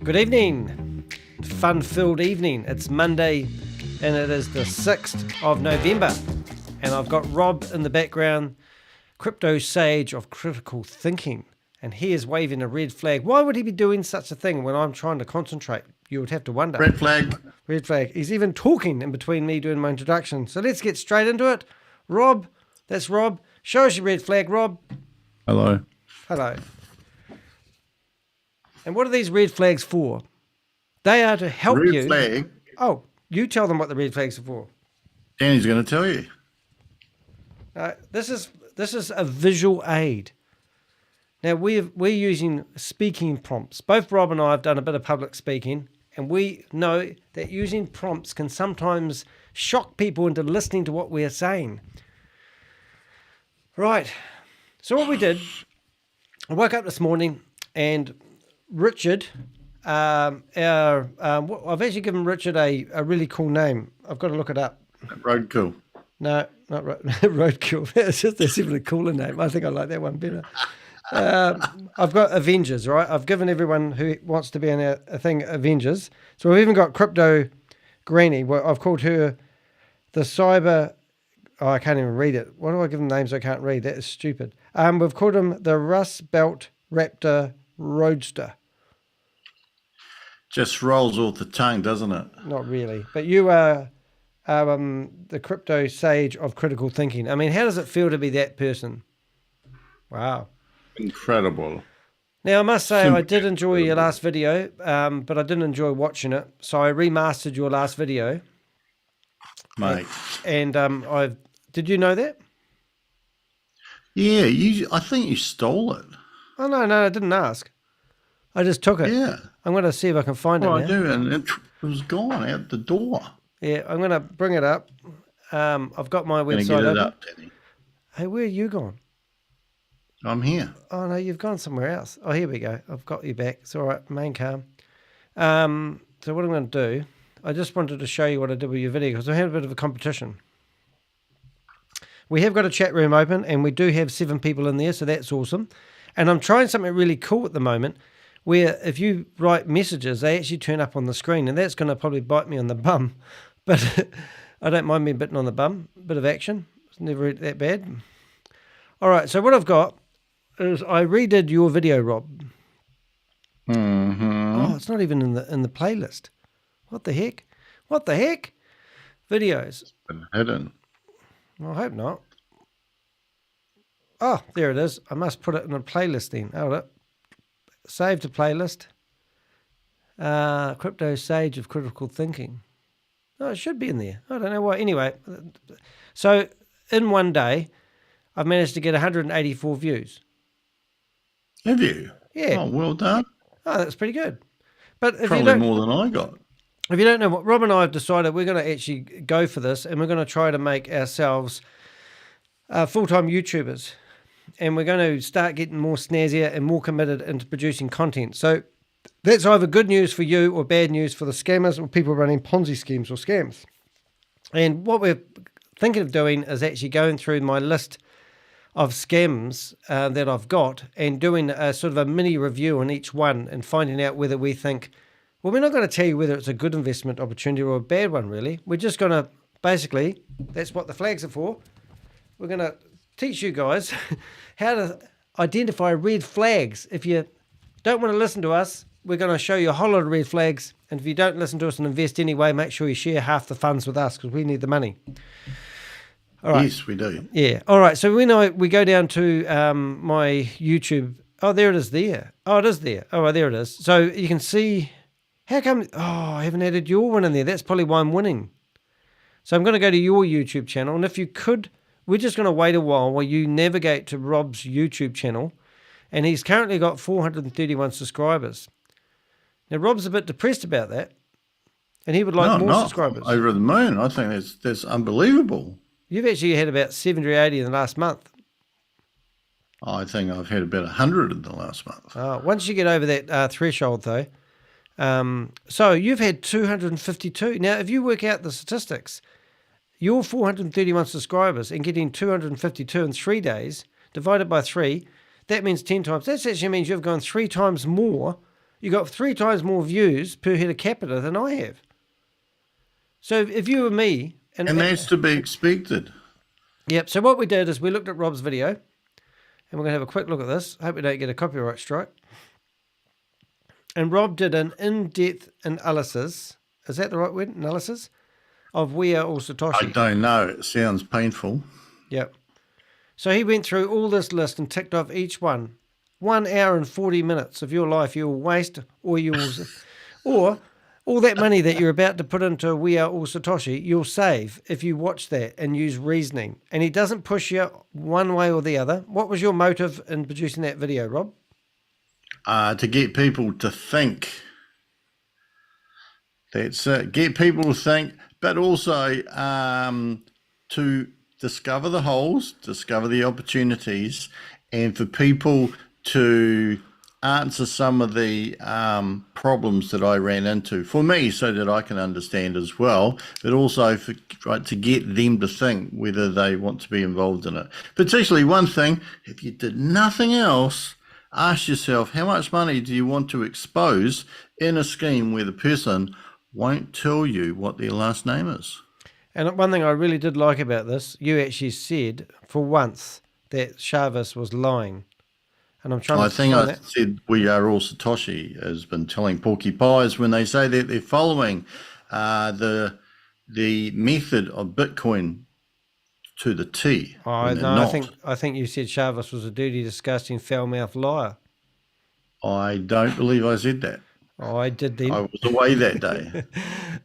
Good evening, fun-filled evening. It's Monday and it is the 6th of November. And I've got Rob in the background, crypto sage of critical thinking. And he is waving a red flag. Why would he be doing such a thing when I'm trying to concentrate? You would have to wonder. Red flag. Red flag. He's even talking in between me doing my introduction. So let's get straight into it. Rob, that's Rob. Show us your red flag, Rob. Hello. Hello. And what are these red flags for? They are to help you. Red flag. Oh, you tell them what the red flags are for. Danny's going to tell you. This is a visual aid. Now we're using speaking prompts. Both Rob and I have done a bit of public speaking, and we know that using prompts can sometimes shock people into listening to what we're saying. Right. So what we did, I woke up this morning and Richard, I've actually given Richard a really cool name. I've got to look it up. Roadkill. No, not Roadkill. It's just a simply cooler name. I think I like that one better. I've got Avengers, right? I've given everyone who wants to be in a thing Avengers. So we've even got Crypto Granny. Well, I've called her the Cyber... Oh, I can't even read it. Why do I give them names I can't read? That is stupid. We've called him the Rust Belt Raptor Roadster. Just rolls off the tongue, doesn't it? Not really. But you are the crypto sage of critical thinking. I mean, how does it feel to be that person? Wow. Incredible. Now, I must say, I did enjoy your last video, but I didn't enjoy watching it. So I remastered your last video. Mate. And did you know that? Yeah, I think you stole it. Oh, no, I didn't ask. I just took it. Yeah. I'm going to see if I can find it now. I do, and it was gone out the door. Yeah, I'm going to bring it up. I've got my website get it open. up, Danny. Hey, where are you gone? I'm here. Oh, no, you've gone somewhere else. Oh, here we go. I've got you back. It's all right. Main cam. So what I'm going to do, I just wanted to show you what I did with your video because I had a bit of a competition. We have got a chat room open and we do have 7 people in there, so that's awesome. And I'm trying something really cool at the moment where if you write messages, they actually turn up on the screen, and that's going to probably bite me on the bum. But I don't mind being bitten on the bum. Bit of action. It's never that bad. All right, so what I've got is I redid your video, Rob. Mm-hmm. Oh, it's not even in the playlist. What the heck? What the heck? Videos. It's been hidden. Well, I hope not. Oh, there it is. I must put it in a playlist then. Hold it. Save to playlist. Crypto Sage of Critical Thinking. Oh, it should be in there. I don't know why. Anyway, so in one day, I've managed to get 184 views. Have you? Yeah. Oh, well done. Oh, that's pretty good. But if Probably more than I got. If you don't know what, Rob and I have decided we're going to actually go for this, and we're going to try to make ourselves full-time YouTubers. And we're going to start getting more snazzier and more committed into producing content. So that's either good news for you or bad news for the scammers or people running Ponzi schemes or scams. And what we're thinking of doing is actually going through my list of scams that I've got and doing a sort of a mini review on each one and finding out whether we think, well, we're not going to tell you whether it's a good investment opportunity or a bad one, really. We're just going to, basically, that's what the flags are for. We're going to teach you guys how to identify red flags. If you don't want to listen to us, we're going to show you a whole lot of red flags. And if you don't listen to us and invest anyway, make sure you share half the funds with us because we need the money. All right. Yes, we do. Yeah. All right. So we go down to my YouTube. Oh, there it is there. Oh, it is there. Oh, there it is. So you can see... How come... Oh, I haven't added your one in there. That's probably why I'm winning. So I'm going to go to your YouTube channel. And if you could... We're just going to wait a while you navigate to Rob's YouTube channel. And he's currently got 431 subscribers. Now, Rob's a bit depressed about that. And he would like more subscribers. Over the moon. I think that's unbelievable. You've actually had about 70 or 80 in the last month. I think I've had about 100 in the last month. Once you get over that threshold, though... so you've had 252. Now, if you work out the statistics, your 431 subscribers and getting 252 in 3 days, divided by 3, that means 10 times. That actually means you've gone 3 times more You got 3 times more views per head of capita than I have. So if you were me... And that's to be expected. Yep, so what we did is we looked at Rob's video, and we're going to have a quick look at this. Hope we don't get a copyright strike. And Rob did an in-depth analysis. Is that the right word? Analysis? Of We Are All Satoshi. I don't know. It sounds painful. Yep. So he went through all this list and ticked off each one. 1 hour and 40 minutes of your life you'll waste, or or all that money that you're about to put into We Are All Satoshi, you'll save if you watch that and use reasoning. And he doesn't push you one way or the other. What was your motive in producing that video, Rob? To get people to think. That's it. Get people to think, but also to discover the holes, discover the opportunities, and for people to answer some of the problems that I ran into for me, so that I can understand as well, but also to get them to think whether they want to be involved in it. Particularly one thing, if you did nothing else, ask yourself, how much money do you want to expose in a scheme where the person won't tell you what their last name is? And one thing I really did like about this, you actually said for once that Chavis was lying. And I'm trying I think I said We Are All Satoshi has been telling porcupines when they say that they're following the method of Bitcoin to the T. I think you said Chavis was a dirty, disgusting, foul-mouthed liar. I don't believe I said that. Oh, I did then. I was away that day.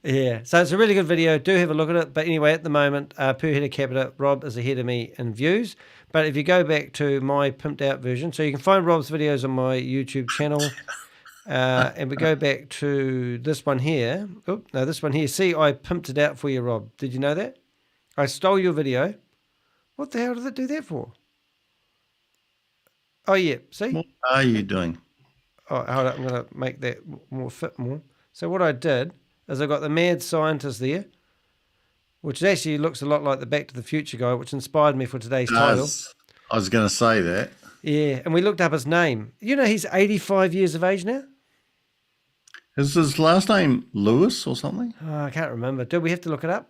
Yeah, so it's a really good video. Do have a look at it. But anyway, at the moment, per head of capita, Rob is ahead of me in views. But if you go back to my pimped out version, so you can find Rob's videos on my YouTube channel. And we go back to this one here. Oh, no, this one here. See, I pimped it out for you, Rob. Did you know that? I stole your video. What the hell did it do that for? Oh, yeah. See? What are you doing? Oh, hold up. I'm going to make that more fit more. So what I did is I got the mad scientist there, which actually looks a lot like the Back to the Future guy, which inspired me for today's title. I was going to say that. Yeah, and we looked up his name. You know he's 85 years of age now? Is his last name Lewis or something? Oh, I can't remember. Do we have to look it up?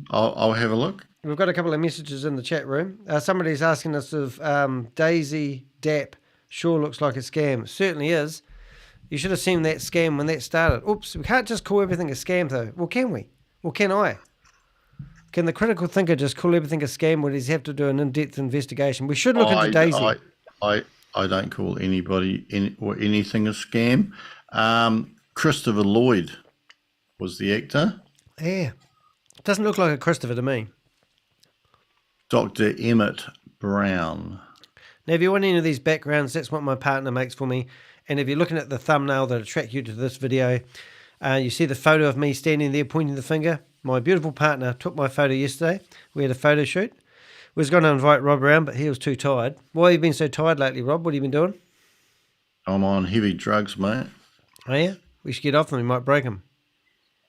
I'll have a look. We've got a couple of messages in the chat room. Somebody's asking us if Daisy Dap sure looks like a scam. It certainly is. You should have seen that scam when that started. Oops, we can't just call everything a scam though. Well, can we? Well, can I? Can the critical thinker just call everything a scam, or does he have to do an in-depth investigation? We should look into Daisy. I don't call anybody or anything a scam. Christopher Lloyd was the actor. Yeah. Doesn't look like a Christopher to me. Dr. Emmett Brown. Now, if you want any of these backgrounds, that's what my partner makes for me. And if you're looking at the thumbnail that attract you to this video, you see the photo of me standing there pointing the finger. My beautiful partner took my photo yesterday. We had a photo shoot. We was going to invite Rob around, but he was too tired. Why have you been so tired lately, Rob? What have you been doing? I'm on heavy drugs, mate. Oh, yeah? We should get off them. We might break them.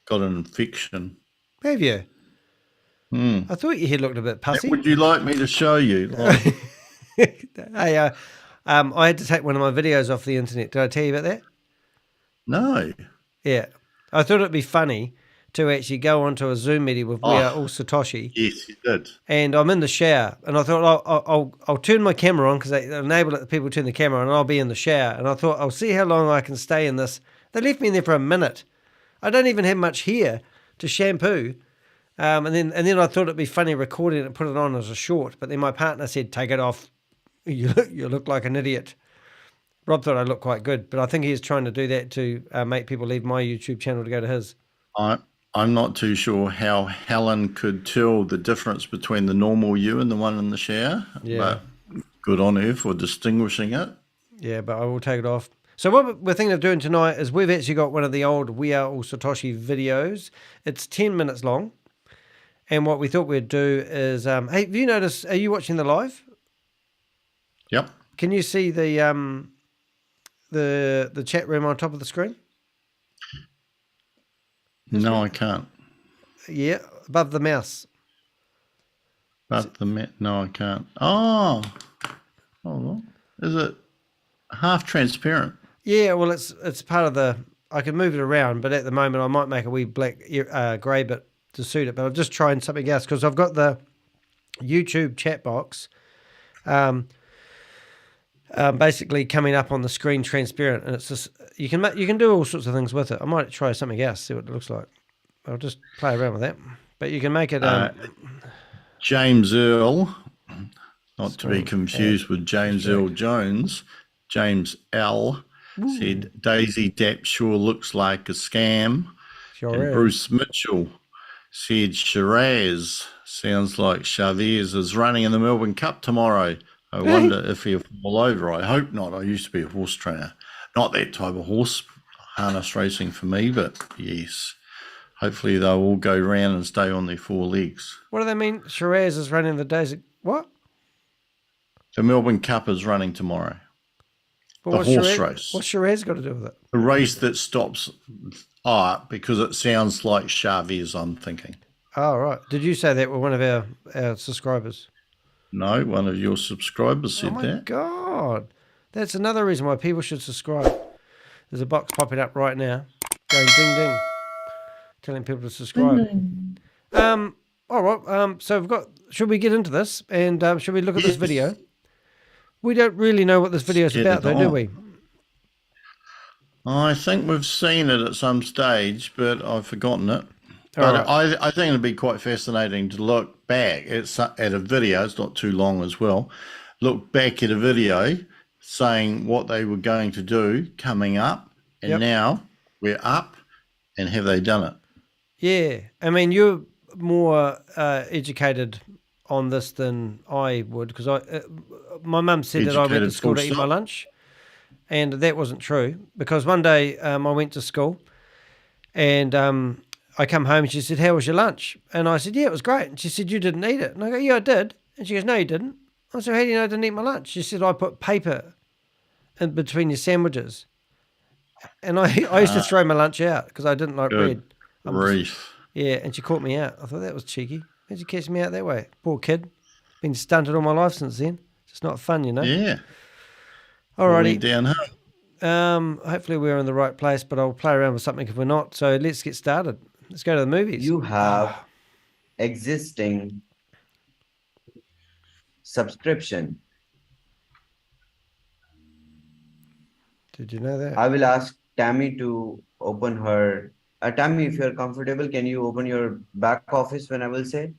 Got an infection. Have you? I thought your head looked a bit pussy. Would you like me to show you? Hey, I had to take one of my videos off the internet. Did I tell you about that? No. Yeah. I thought it'd be funny to actually go onto a Zoom meeting with We Are All Satoshi. Yes, you did. And I'm in the shower, and I thought I'll turn my camera on because they enable it that people turn the camera on, and I'll be in the shower. And I thought I'll see how long I can stay in this. They left me in there for a minute. I don't even have much hair to shampoo. And then I thought it'd be funny recording it and put it on as a short. But then my partner said, "Take it off. You look like an idiot." Rob thought I looked quite good, but I think he's trying to do that to make people leave my YouTube channel to go to his. I'm not too sure how Helen could tell the difference between the normal you and the one in the shower. Yeah. But good on her for distinguishing it. Yeah, but I will take it off. So what we're thinking of doing tonight is we've actually got one of the old We Are All Satoshi videos. It's 10 minutes long. And what we thought we'd do is, hey, have you noticed, are you watching the live? Yep. Can you see the chat room on top of the screen? No, I can't. Yeah, above the mouse. No, I can't. Oh, hold on. Is it half transparent? Yeah, well, it's part of the. I can move it around, but at the moment I might make a wee black grey bit to suit it. But I'm just trying something else because I've got the YouTube chat box, basically coming up on the screen transparent, and it's just you can do all sorts of things with it. I might try something else, see what it looks like. I'll just play around with that. But you can make it. James Earl, not to be Screen confused with James Earl Jones, James L. said Daisy Dap sure looks like a scam. Sure And is. Bruce Mitchell said Shiraz sounds like Chavez is running in the Melbourne Cup tomorrow. I wonder if he'll fall over. I hope not. I used to be a horse trainer. Not that type of horse, harness racing for me, but yes. Hopefully they'll all go round and stay on their four legs. What do they mean? Shiraz is running the days. What? The Melbourne Cup is running tomorrow. But The horse Shiraz, race. What's Shiraz got to do with it? The race that stops because it sounds like Chavez, I'm thinking. Oh, right. Did you say that with one of our subscribers? No, one of your subscribers said that. Oh, my God. That's another reason why people should subscribe. There's a box popping up right now going ding, ding, telling people to subscribe. All right. So we've got, should we get into this? And should we look at this video? We don't really know what this video is about, though, do we? I think we've seen it at some stage, but I've forgotten it. All But right. I think it'd be quite fascinating to look back at a video. It's not too long as well. Look back at a video saying what they were going to do coming up, and now we're up, and have they done it? Yeah. I mean, you're more educated on this than I would, because my mum said that I went to school to eat my lunch, and that wasn't true, because one day I went to school and I come home and she said, "How was your lunch?" And I said, "Yeah, it was great." And she said, "You didn't eat it." And I go, "Yeah, I did." And she goes, "No, you didn't." I said, "How do you know I didn't eat my lunch?" She said, "I put paper in between your sandwiches." And I used to throw my lunch out because I didn't like bread. Yeah, and she caught me out. I thought that was cheeky. How'd you catch me out that way? Poor kid. Been stunted all my life since then. It's not fun, you know. Yeah. Alrighty. Downhill. Hopefully we're in the right place, but I'll play around with something if we're not. So let's get started. Let's go to the movies. You have existing subscription. Did you know that? I will ask Tammy to open her. Tammy, if you're comfortable, can you open your back office when I will say?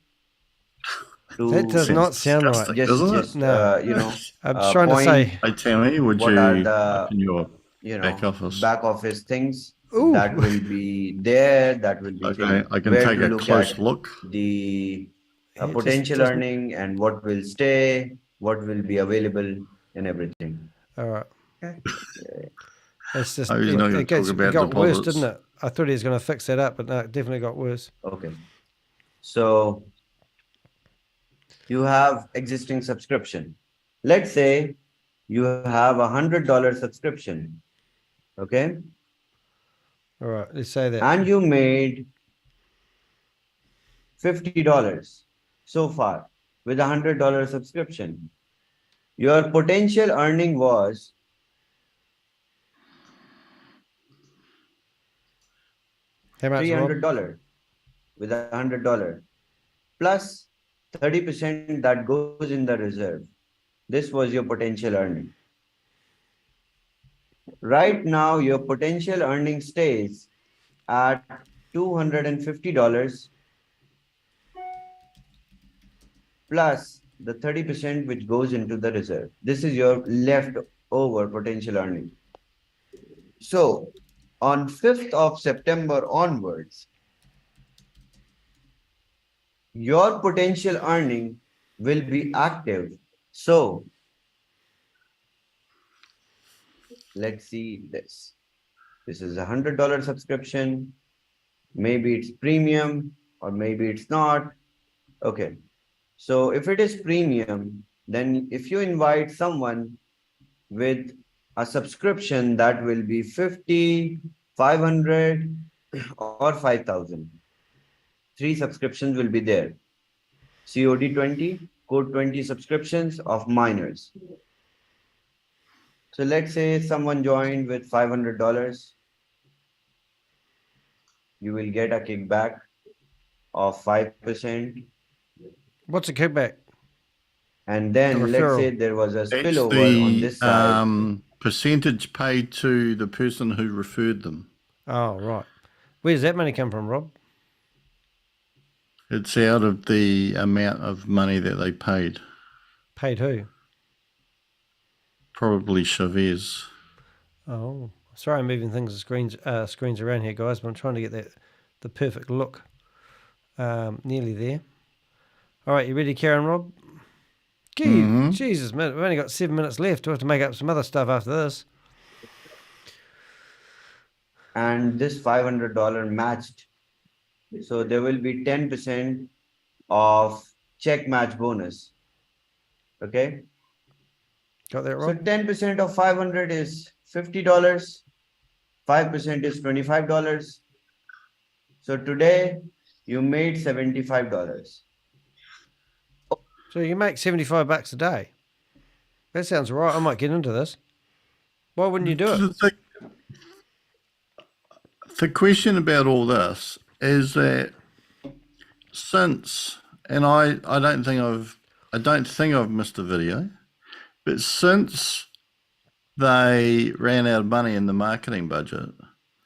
That does not sound right. Just no. You know, I'm trying to say. Hey Tammy, would you open your back office? Back office things Ooh. that will be there. That will be okay. I can take a close look. The potential earning and what will stay, what will be available, and everything. All right. Okay. It's just it got worse, didn't it? I thought he was going to fix that up, but no, it definitely got worse. Okay. So you have existing subscription. Let's say you have $100 subscription. Okay. All right. Let's say that. And you made $50 so far with $100 subscription. Your potential earning was how much, $300 with $100 plus 30% that goes in the reserve. This was your potential earning. Right now, your potential earning stays at $250 plus the 30% which goes into the reserve. This is your leftover potential earning. So on 5th of September onwards, your potential earning will be active. So let's see this. This is a $100 subscription. Maybe it's premium or maybe it's not. Okay. So if it is premium, then if you invite someone with a subscription that will be 50, 500 or 5,000. 3 subscriptions will be there. COD20, code 20 subscriptions of miners. So let's say someone joined with $500. You will get a kickback of 5%. What's a kickback? And A then let's say referral. there was a It's spillover on the this side. percentage paid to the person who referred them. Oh, right. Where does that money come from, Rob? It's out of the amount of money that they paid. Paid who? Probably Chavez. Oh, sorry, I'm moving things screens around here, guys. But I'm trying to get the perfect look. Nearly there. All right, you ready, Karen, Rob? Jesus, man, we've only got 7 minutes left. We'll have to make up some other stuff after this. And this $500 matched. So there will be 10% of check match bonus. Okay. Got that, So Rob? 10% of 500 is $50. 5% is $25. So today you made $75. So you can make $75 a day. That sounds all right. I might get into this. Why wouldn't you do it? The question about all this is that since, and I don't think I've missed a video, but since they ran out of money in the marketing budget,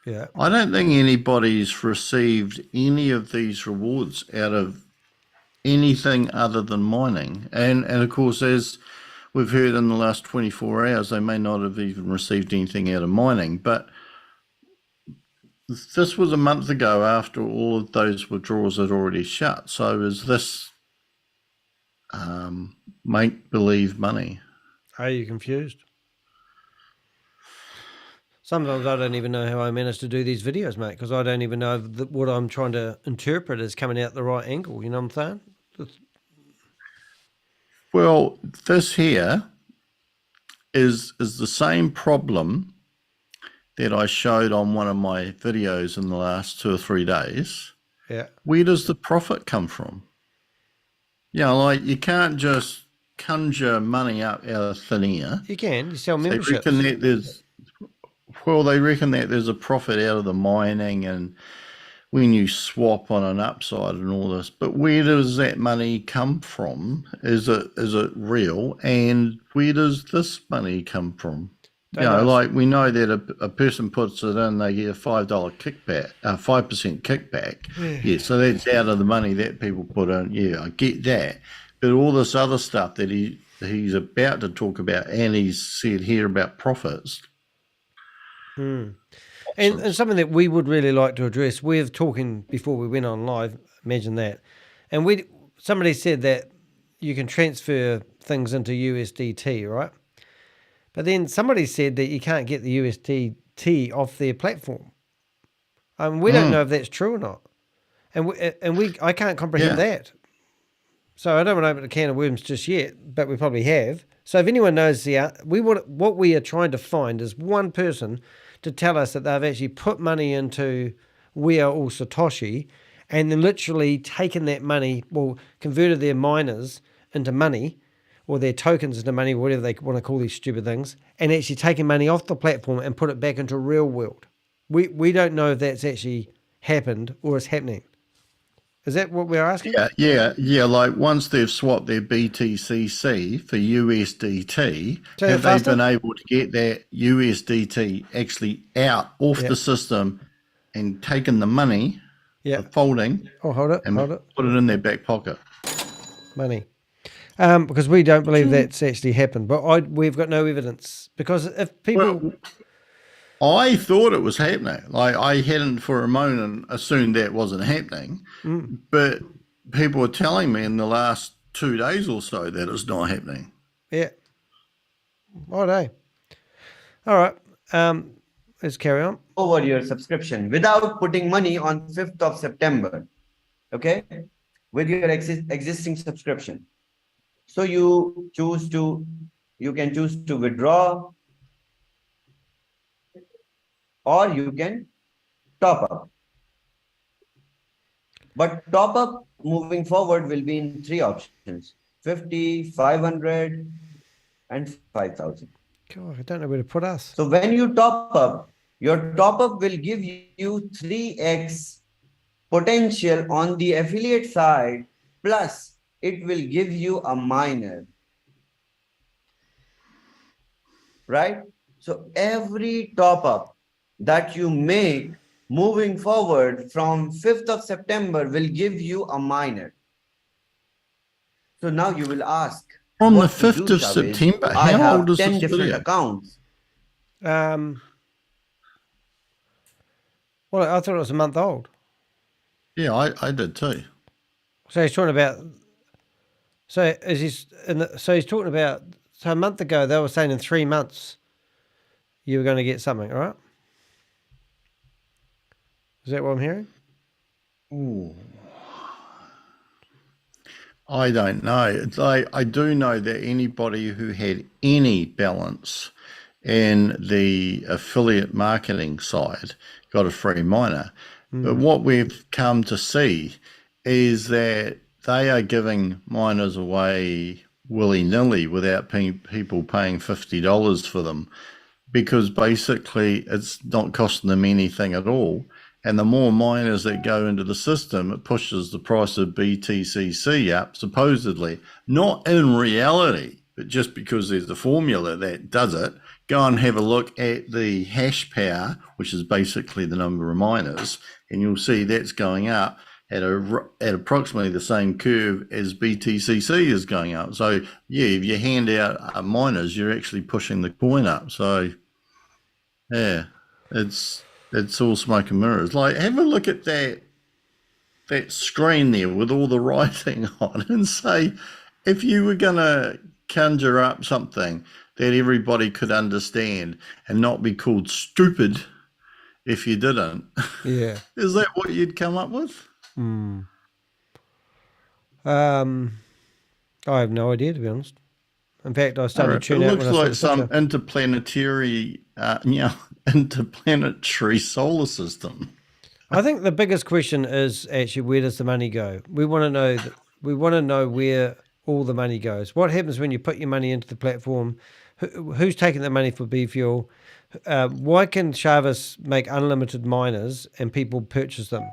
Yeah. I don't think anybody's received any of these rewards out of anything other than mining. And of course, as we've heard in the last 24 hours, they may not have even received anything out of mining. But this was a month ago after all of those withdrawals had already shut. So is this make-believe money? Are you confused? Sometimes I don't even know how I manage to do these videos, mate, because I don't even know what I'm trying to interpret is coming out the right angle. You know what I'm saying? Well, this here is the same problem that I showed on one of my videos in the last 2 or 3 days. Yeah. Where does the profit come from? Like you can't just conjure money up out of thin air. You can. You sell They memberships. reckon that there's a profit out of the mining and when you swap on an upside and all this. But where does that money come from? Is it real? And where does this money come from? Like we know that a person puts it in, they get a $5 kickback, 5% kickback. Yeah, so that's out of the money that people put in. Yeah, I get that. But all this other stuff that he's about to talk about, and he's said here about profits. And something that we would really like to address, we were talking before we went on live, imagine that. And somebody said that you can transfer things into USDT, right? But then somebody said that you can't get the USDT off their platform. We don't know if that's true or not. I can't comprehend that. So I don't want to open a can of worms just yet, but we probably have. So if anyone knows what we are trying to find is one person to tell us that they've actually put money into WAAS or Satoshi and then literally taken that money, converted their miners into money or their tokens into money, whatever they want to call these stupid things, and actually taking money off the platform and put it back into real world. We don't know if that's actually happened or is happening. Is that what we're asking? Yeah. Like once they've swapped their BTCC for USDT, have they been able to get that USDT actually out off the system and taken the money, folding, hold it, put it in their back pocket? Money. Because we don't believe that's actually happened, but we've got no evidence. Because if people... I thought it was happening. Like I hadn't for a moment assumed that wasn't happening, but people were telling me in the last 2 days or so that it's not happening. Yeah. Righto. All right. Let's carry on. Over your subscription without putting money on 5th of September. Okay. With your existing subscription. So you can choose to withdraw, or you can top up. But top up moving forward will be in 3 options: 50, 500, and 5,000. God, I don't know where to put us. So when you top up, your top up will give you 3x potential on the affiliate side, plus it will give you a miner, right? So every top up that you make moving forward from 5th of September will give you a miner. So now you will ask, From the what to 5th do, of Chavez? September, I how old have is 10 this different video? accounts. Well, I thought it was a month old. Yeah, I did too. So he's talking about. So is he's so he's talking about. So a month ago they were saying in 3 months you were going to get something. All right. Is that what I'm hearing? Ooh. I don't know. It's like, I do know that anybody who had any balance in the affiliate marketing side got a free miner. But what we've come to see is that they are giving miners away willy-nilly without people paying $50 for them, because basically it's not costing them anything at all. And the more miners that go into the system, it pushes the price of BTCC up, supposedly. Not in reality, but just because there's a formula that does it. Go and have a look at the hash power, which is basically the number of miners, and you'll see that's going up at approximately the same curve as BTCC is going up. So, yeah, if you hand out miners, you're actually pushing the coin up. So, yeah, it's all smoke and mirrors. Like, have a look at that screen there with all the writing on, and say, if you were going to conjure up something that everybody could understand and not be called stupid if you didn't, Yeah. is that what you'd come up with? I have no idea, to be honest. In fact, I started to It tune out when looks I saw like the some picture. interplanetary solar system. I think the biggest question is actually, where does the money go? We want to know we want to know where all the money goes. What happens when you put your money into the platform? Who's taking the money for B Fuel? Why can Chavez make unlimited miners and people purchase them?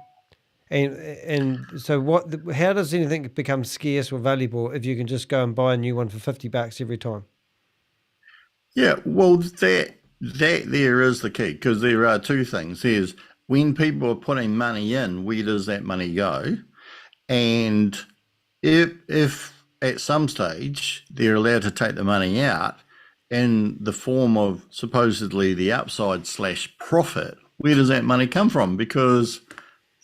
And so how does anything become scarce or valuable if you can just go and buy a new one for $50 every time? Yeah, well, that there is the key, because there are two things. There's when people are putting money in, where does that money go? And if at some stage they're allowed to take the money out in the form of supposedly the upside / profit, where does that money come from? Because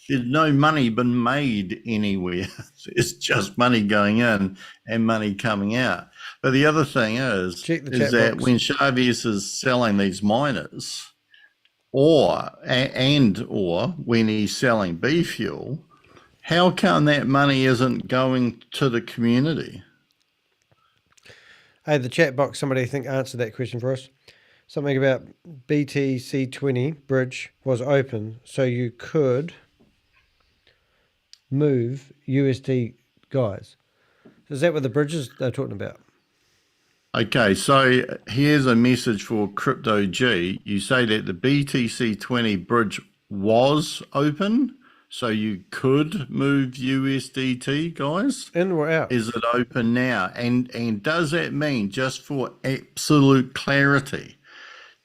there's no money been made anywhere. It's just money going in and money coming out. But the other thing is that box. when Chavez is selling these miners, or when he's selling B fuel, how come that money isn't going to the community? Hey, the chat box, somebody answered that question for us. Something about BTC20 bridge was open, so you could move USD guys. Is that what the bridges they're talking about? Okay, so here's a message for Crypto G. You say that the BTC20 bridge was open, so you could move USDT, guys. In or out? Is it open now? And does that mean, just for absolute clarity,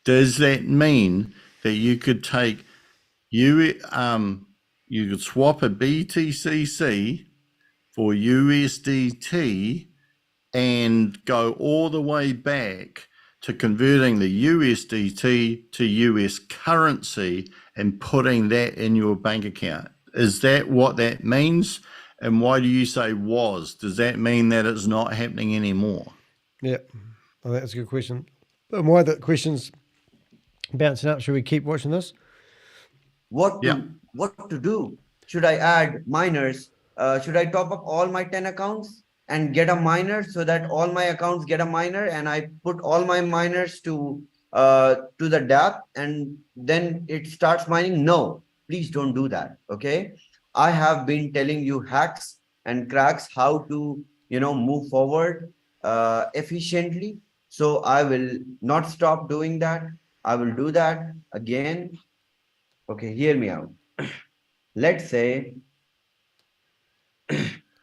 does that mean that you could take you could swap a BTCC for USDT and go all the way back to converting the USDT to US currency and putting that in your bank account? Is that what that means? And why do you say was? Does that mean that it's not happening anymore? Yeah, I think that's a good question. And why the question's bouncing up? Should we keep watching this? What to do? Should I add miners? Should I top up all my 10 accounts and get a miner, so that all my accounts get a miner, and I put all my miners to the dApp and then it starts mining? No, please don't do that. Okay. I have been telling you hacks and cracks how to, move forward efficiently. So I will not stop doing that. I will do that again. Okay, hear me out. Let's say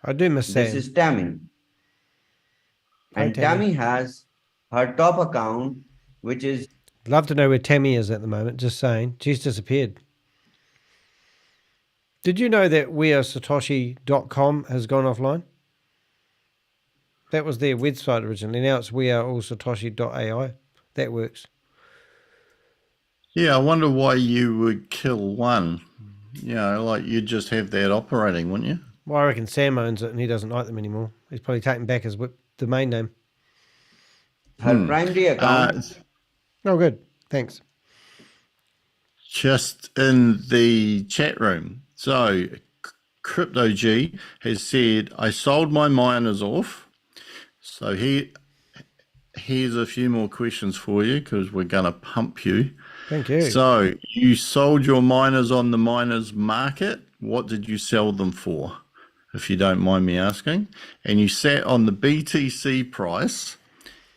I do miss this Sam. is Tammy. Hi, And Tammy. Tammy has her top account, which is Love to know where Tammy is at the moment. Just saying. She's disappeared. Did you know that wearesatoshi.com has gone offline? That was their website originally. Now it's weareallsatoshi.ai. That works. Yeah, I wonder why you would kill one. You know, like you'd just have that operating, wouldn't you? Well, I reckon Sam owns it and he doesn't like them anymore. He's probably taken back his domain name. her primary account. Oh, good. Thanks. Just in the chat room. So, Crypto G has said, I sold my miners off. So, here's a few more questions for you because we're going to pump you. Thank you. So, you sold your miners on the miners market. What did you sell them for, if you don't mind me asking? And you sat on the BTC price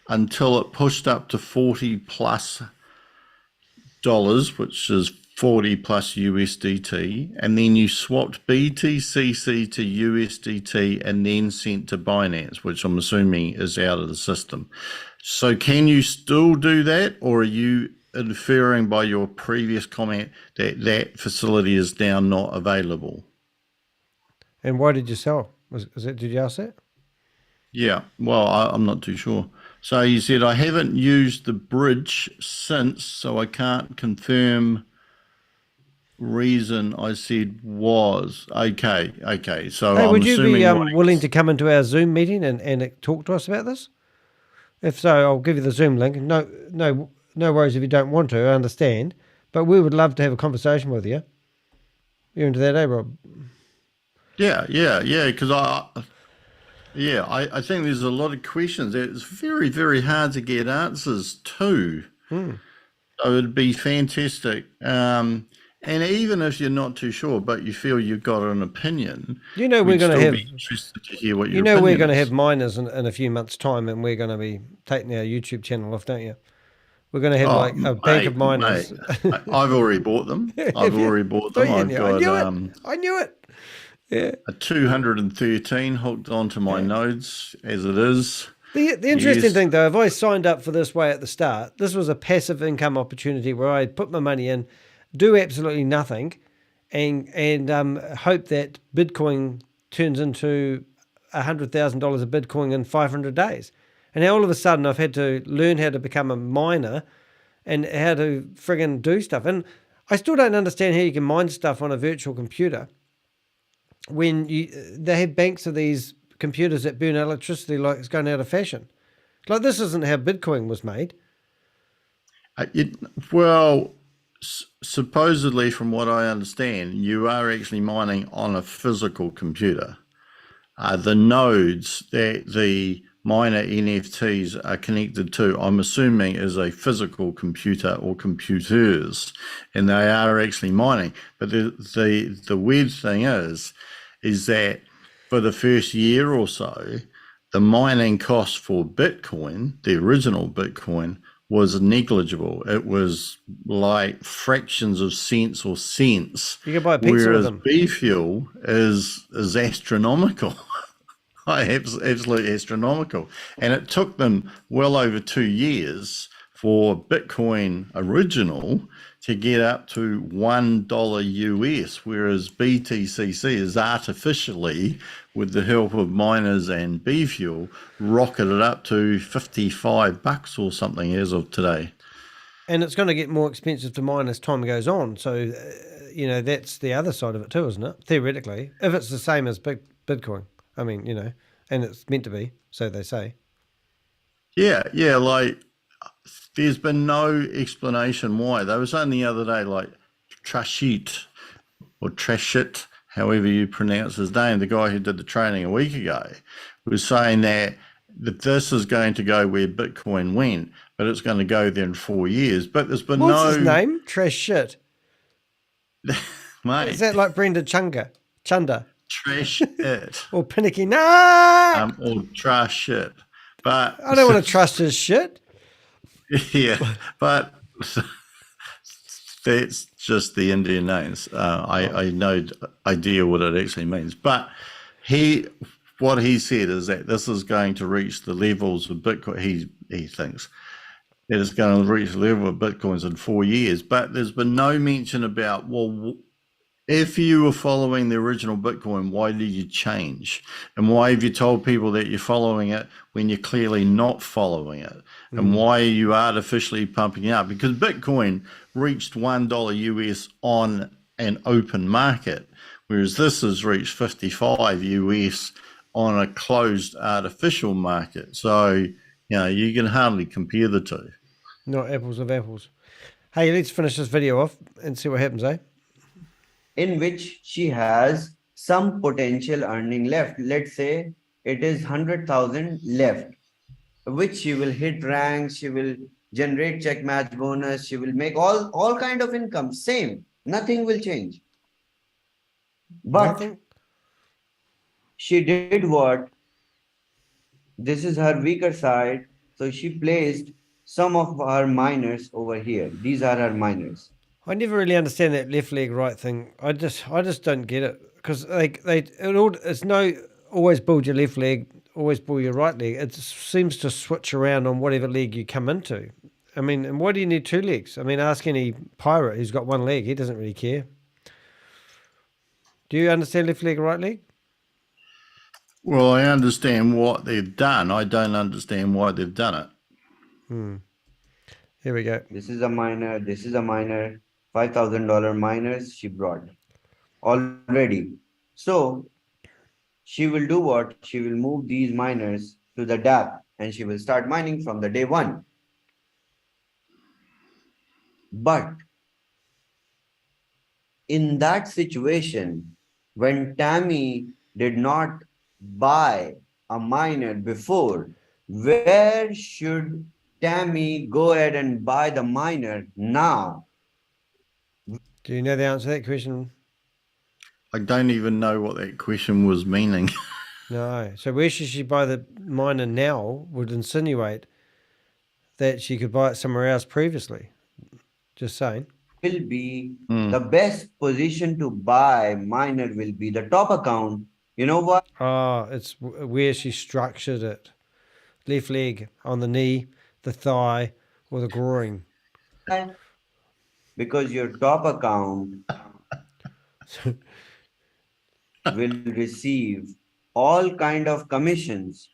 until it pushed up to $40+ dollars, which is 40 plus USDT, and then you swapped BTCC to USDT and then sent to Binance, which I'm assuming is out of the system. So can you still do that, or are you inferring by your previous comment that that facility is now not available? And why did you sell? Did you ask that? Yeah, well, I'm not too sure. So you said, I haven't used the bridge since, so I can't confirm. Reason I said was, okay. So Hey, I'm would you be assuming willing to come into our Zoom meeting and talk to us about this? If so, I'll give you the Zoom link. No worries if you don't want to, I understand. But we would love to have a conversation with you. You're into that, eh, Rob? Yeah, because I think there's a lot of questions that it's very, very hard to get answers to. So it'd be fantastic. And even if you're not too sure, but you feel you've got an opinion, You know we're going to have. be interested to hear what your You know we're opinion going to is. have miners in a few months' time, and we're going to be taking our YouTube channel off, don't you? We're going to have like a bank of miners. I've already bought them. I've already bought them. I've got I knew it. Yeah. a 213 hooked onto my nodes as it is. The interesting thing, though, if I signed up for this way at the start, this was a passive income opportunity where I put my money in, do absolutely nothing, and hope that Bitcoin turns into $100,000 of Bitcoin in 500 days. And now all of a sudden I've had to learn how to become a miner and how to friggin' do stuff. And I still don't understand how you can mine stuff on a virtual computer when they have banks of these computers that burn electricity like it's going out of fashion. Like, this isn't how Bitcoin was made. Supposedly, from what I understand, you are actually mining on a physical computer. The nodes that the miner NFTs are connected to, I'm assuming, is a physical computer or computers, and they are actually mining. But the weird thing is that for the first year or so, the mining cost for Bitcoin, the original Bitcoin, was negligible. It was like fractions of cents or cents. You can buy a pizza with whereas them. B fuel is astronomical. Absolutely astronomical. And it took them well over 2 years for Bitcoin original to get up to $1 US, whereas BTCC is artificially, with the help of miners and B fuel, rocketed up to $55 or something as of today. And it's going to get more expensive to mine as time goes on. So, that's the other side of it too, isn't it? Theoretically, if it's the same as Bitcoin. I mean, and it's meant to be, so they say. Yeah, like there's been no explanation why. They were saying the other day, like Trashit or Trashit, however you pronounce his name, the guy who did the training a week ago, was saying that this is going to go where Bitcoin went, but it's going to go there in 4 years. But there's been What's his name? Trashit. Mate. Is that like Brenda Chunda? Trash it. Or Pinicky? Nah! Or trash it. But I don't want to trust his shit. Yeah, but that's just the Indian names. I no idea what it actually means. But what he said is that this is going to reach the levels of Bitcoin. He thinks that it's going to reach the level of Bitcoins in 4 years. But there's been no mention about, well, if you were following the original Bitcoin, why did you change? And why have you told people that you're following it when you're clearly not following it? And why are you artificially pumping it up? Because Bitcoin reached $1 US on an open market, whereas this has reached 55 US on a closed artificial market. So, you can hardly compare the two. Not apples of apples. Hey, let's finish this video off and see what happens, eh? In which she has some potential earning left. Let's say it is 100,000 left, which she will hit ranks, she will generate check match bonus, she will make all kind of income, same, nothing will change. But Nothing? she did what? This is her weaker side. So she placed some of her miners over here. These are her miners. I never really understand that left leg, right thing. I just don't get it because it's no always build your left leg, always build your right leg. It seems to switch around on whatever leg you come into. I mean, and why do you need two legs? I mean, ask any pirate who's got one leg. He doesn't really care. Do you understand left leg, right leg? Well, I understand what they've done. I don't understand why they've done it. Here we go. This is a miner. This is a miner. $5,000 miners she brought already. So she will do what? She will move these miners to the DApp and she will start mining from the day one. But in that situation, when Tammy did not buy a miner before, where should Tammy go ahead and buy the miner now? Do you know the answer to that question? I don't even know what that question was meaning. No. So where should she buy the miner now would insinuate that she could buy it somewhere else previously. Just saying. Will be the best position to buy miner will be the top account. You know what? Oh, it's where she structured it. Left leg on the knee, the thigh, or the groin. Because your top account will receive all kind of commissions.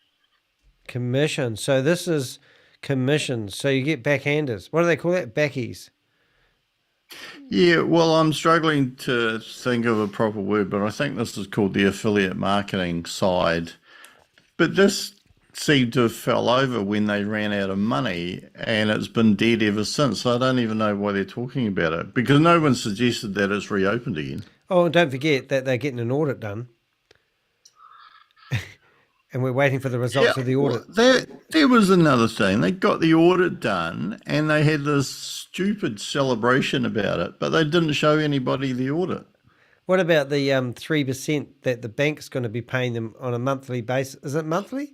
Commission. So this is commissions. So you get backhanders. What do they call that? Backies. Yeah, well, I'm struggling to think of a proper word, but I think this is called the affiliate marketing side. But this seemed to have fell over when they ran out of money, and it's been dead ever since. So I don't even know why they're talking about it, because no one suggested that it's reopened again. Oh, and don't forget that they're getting an audit done. And we're waiting for the results of the audit. Well, there was another thing. They got the audit done, and they had this stupid celebration about it, but they didn't show anybody the audit. What about the 3% that the bank's going to be paying them on a monthly basis? Is it monthly?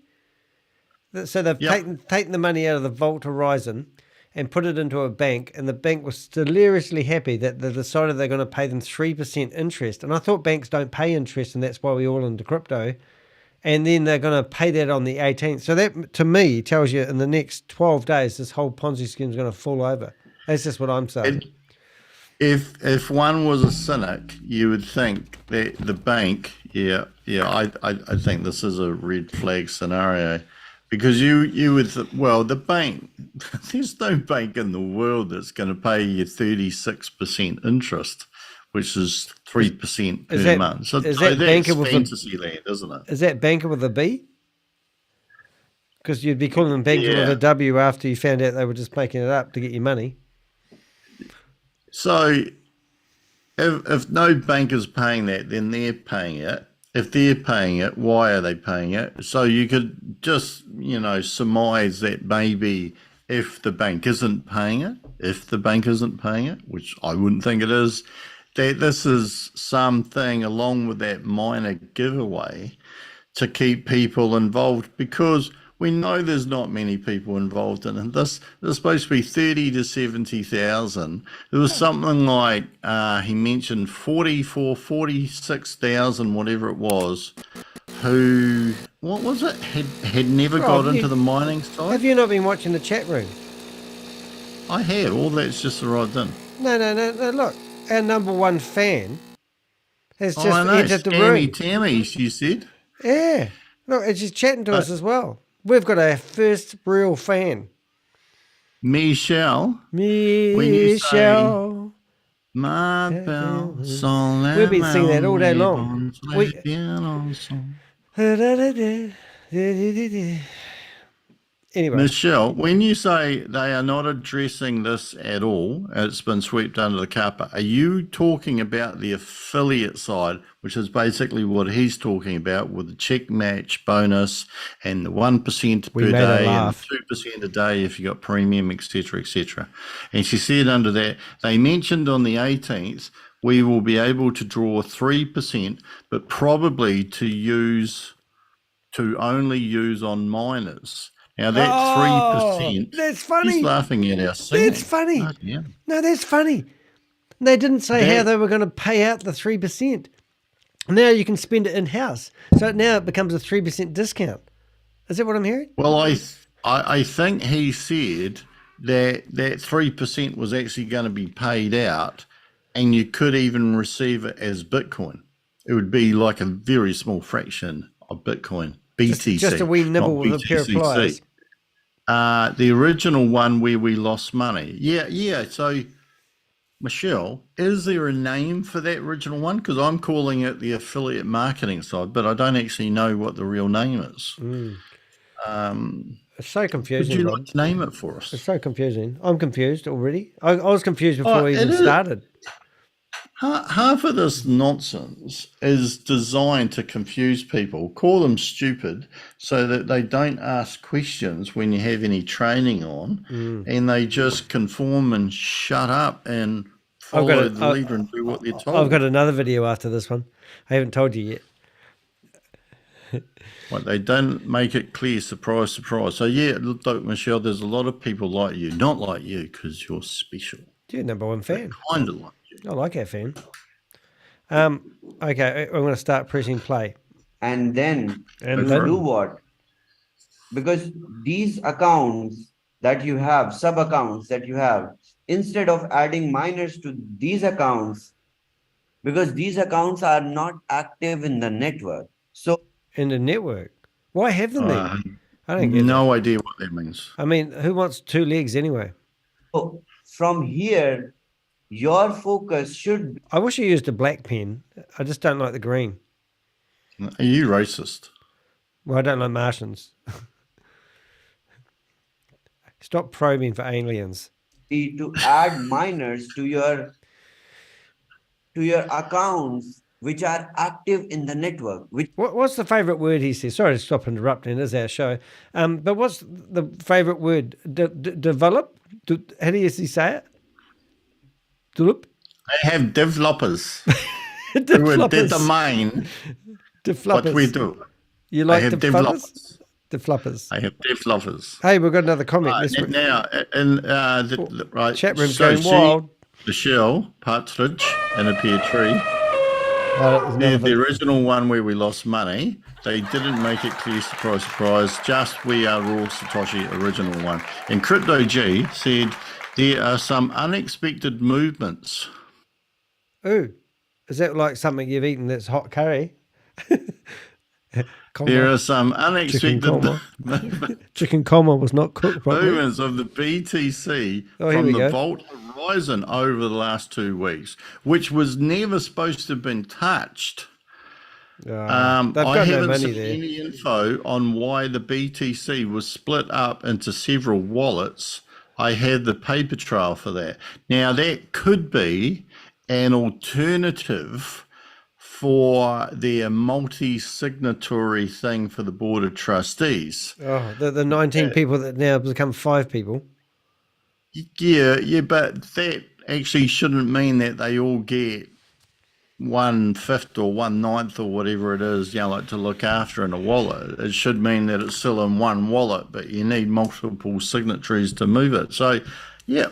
So they've taken the money out of the Vault Horizon and put it into a bank, and the bank was deliriously happy that they decided they're going to pay them 3% interest. And I thought banks don't pay interest, and that's why we're all into crypto. And then they're going to pay that on the 18th. So that, to me, tells you in the next 12 days, this whole Ponzi scheme is going to fall over. That's just what I'm saying. If one was a cynic, you would think that the bank, I think this is a red flag scenario, because you would, the bank, there's no bank in the world that's going to pay you 36% interest, which is 3% per month. So is that banker with fantasy land, isn't it? Is that banker with a B? Because you'd be calling them banker with a W after you found out they were just making it up to get your money. So if no banker's paying that, then they're paying it. If they're paying it, why are they paying it? So you could just, surmise that maybe if the bank isn't paying it, which I wouldn't think it is, that this is something along with that minor giveaway to keep people involved. Because we know there's not many people involved in it. This there's supposed to be 30 to 70,000. There was something like he mentioned 44, 46,000, whatever it was, who what was it? Had never Rob, got into the mining side. Have you not been watching the chat room? I have. All that's just arrived in. No. Look, our number one fan has just I know. entered the Scammy room. Tammy, she said. Yeah. Look, and she's chatting to us as well. We've got our first real fan. Michelle. When you say Michelle. my bell, sol, We've been singing that all day long. Anyway, Michelle, when you say they are not addressing this at all, it's been swept under the carpet, are you talking about the affiliate side, which is basically what he's talking about with the check match bonus and the 1% per day and 2% a day if you got premium, etc., etc. And she said under that, they mentioned on the 18th, we will be able to draw 3%, but probably to only use on miners. Now that 3%, that's funny. He's laughing at our singing. That's funny. Oh, yeah. No, that's funny. They didn't say how they were going to pay out the 3%. Now you can spend it in-house. So now it becomes a 3% discount. Is that what I'm hearing? Well, I think he said that 3% was actually going to be paid out and you could even receive it as Bitcoin. It would be like a very small fraction of Bitcoin. BTC. Just a wee nibble with a pair of pliers. The original one where we lost money. Yeah. So, Michelle, is there a name for that original one? Because I'm calling it the affiliate marketing side, but I don't actually know what the real name is. It's so confusing. Would you like to name it for us? It's so confusing. I'm confused already. I was confused before we even started. Half of this nonsense is designed to confuse people, call them stupid, so that they don't ask questions when you have any training on, and they just conform and shut up and follow the leader and do what they're told. I've got another video after this one. I haven't told you yet. Like they don't make it clear, surprise, surprise. So yeah, look, Michelle, there's a lot of people like you, not like you because you're special. You're number one fan. Kind of like you. I like our fan. Okay, I'm going to start pressing play. And then do what? Because these accounts that you have, sub accounts that you have, instead of adding miners to these accounts, because these accounts are not active in the network. So in the network, why have them then? I don't get no idea what that means. I mean, who wants two legs anyway? So from here, your focus should. I wish you used a black pen. I just don't like the green. Are you racist? Well, I don't like Martians. Stop probing for aliens. Be to add miners to your accounts which are active in the network. What's the favorite word he says? Sorry to stop interrupting. It is our show. But what's the favorite word? Develop? How do you say it? Develop? I have developers who determine what we do. You like I have developers? Developers. I have developers. Hey, we've got another comment. Now, right, chat room's going wild. Michelle Partridge and a pear tree. The original one where we lost money, they didn't make it clear, surprise, surprise, just we are raw Satoshi original one. And Crypto G said there are some unexpected movements. Ooh, is that like something you've eaten that's hot curry? There are some unexpected chicken coma was not cooked properly. Movements of the BTC from the vault horizon over the last 2 weeks, which was never supposed to have been touched. I haven't seen any info on why the BTC was split up into several wallets. I had the paper trail for that. Now, that could be an alternative for their multi-signatory thing for the board of trustees. Oh, the 19 people that now become 5 people. Yeah, but that actually shouldn't mean that they all get 1/5 or 1/9 or whatever it is, like to look after in a wallet. It should mean that it's still in one wallet, but you need multiple signatories to move it. So, yeah,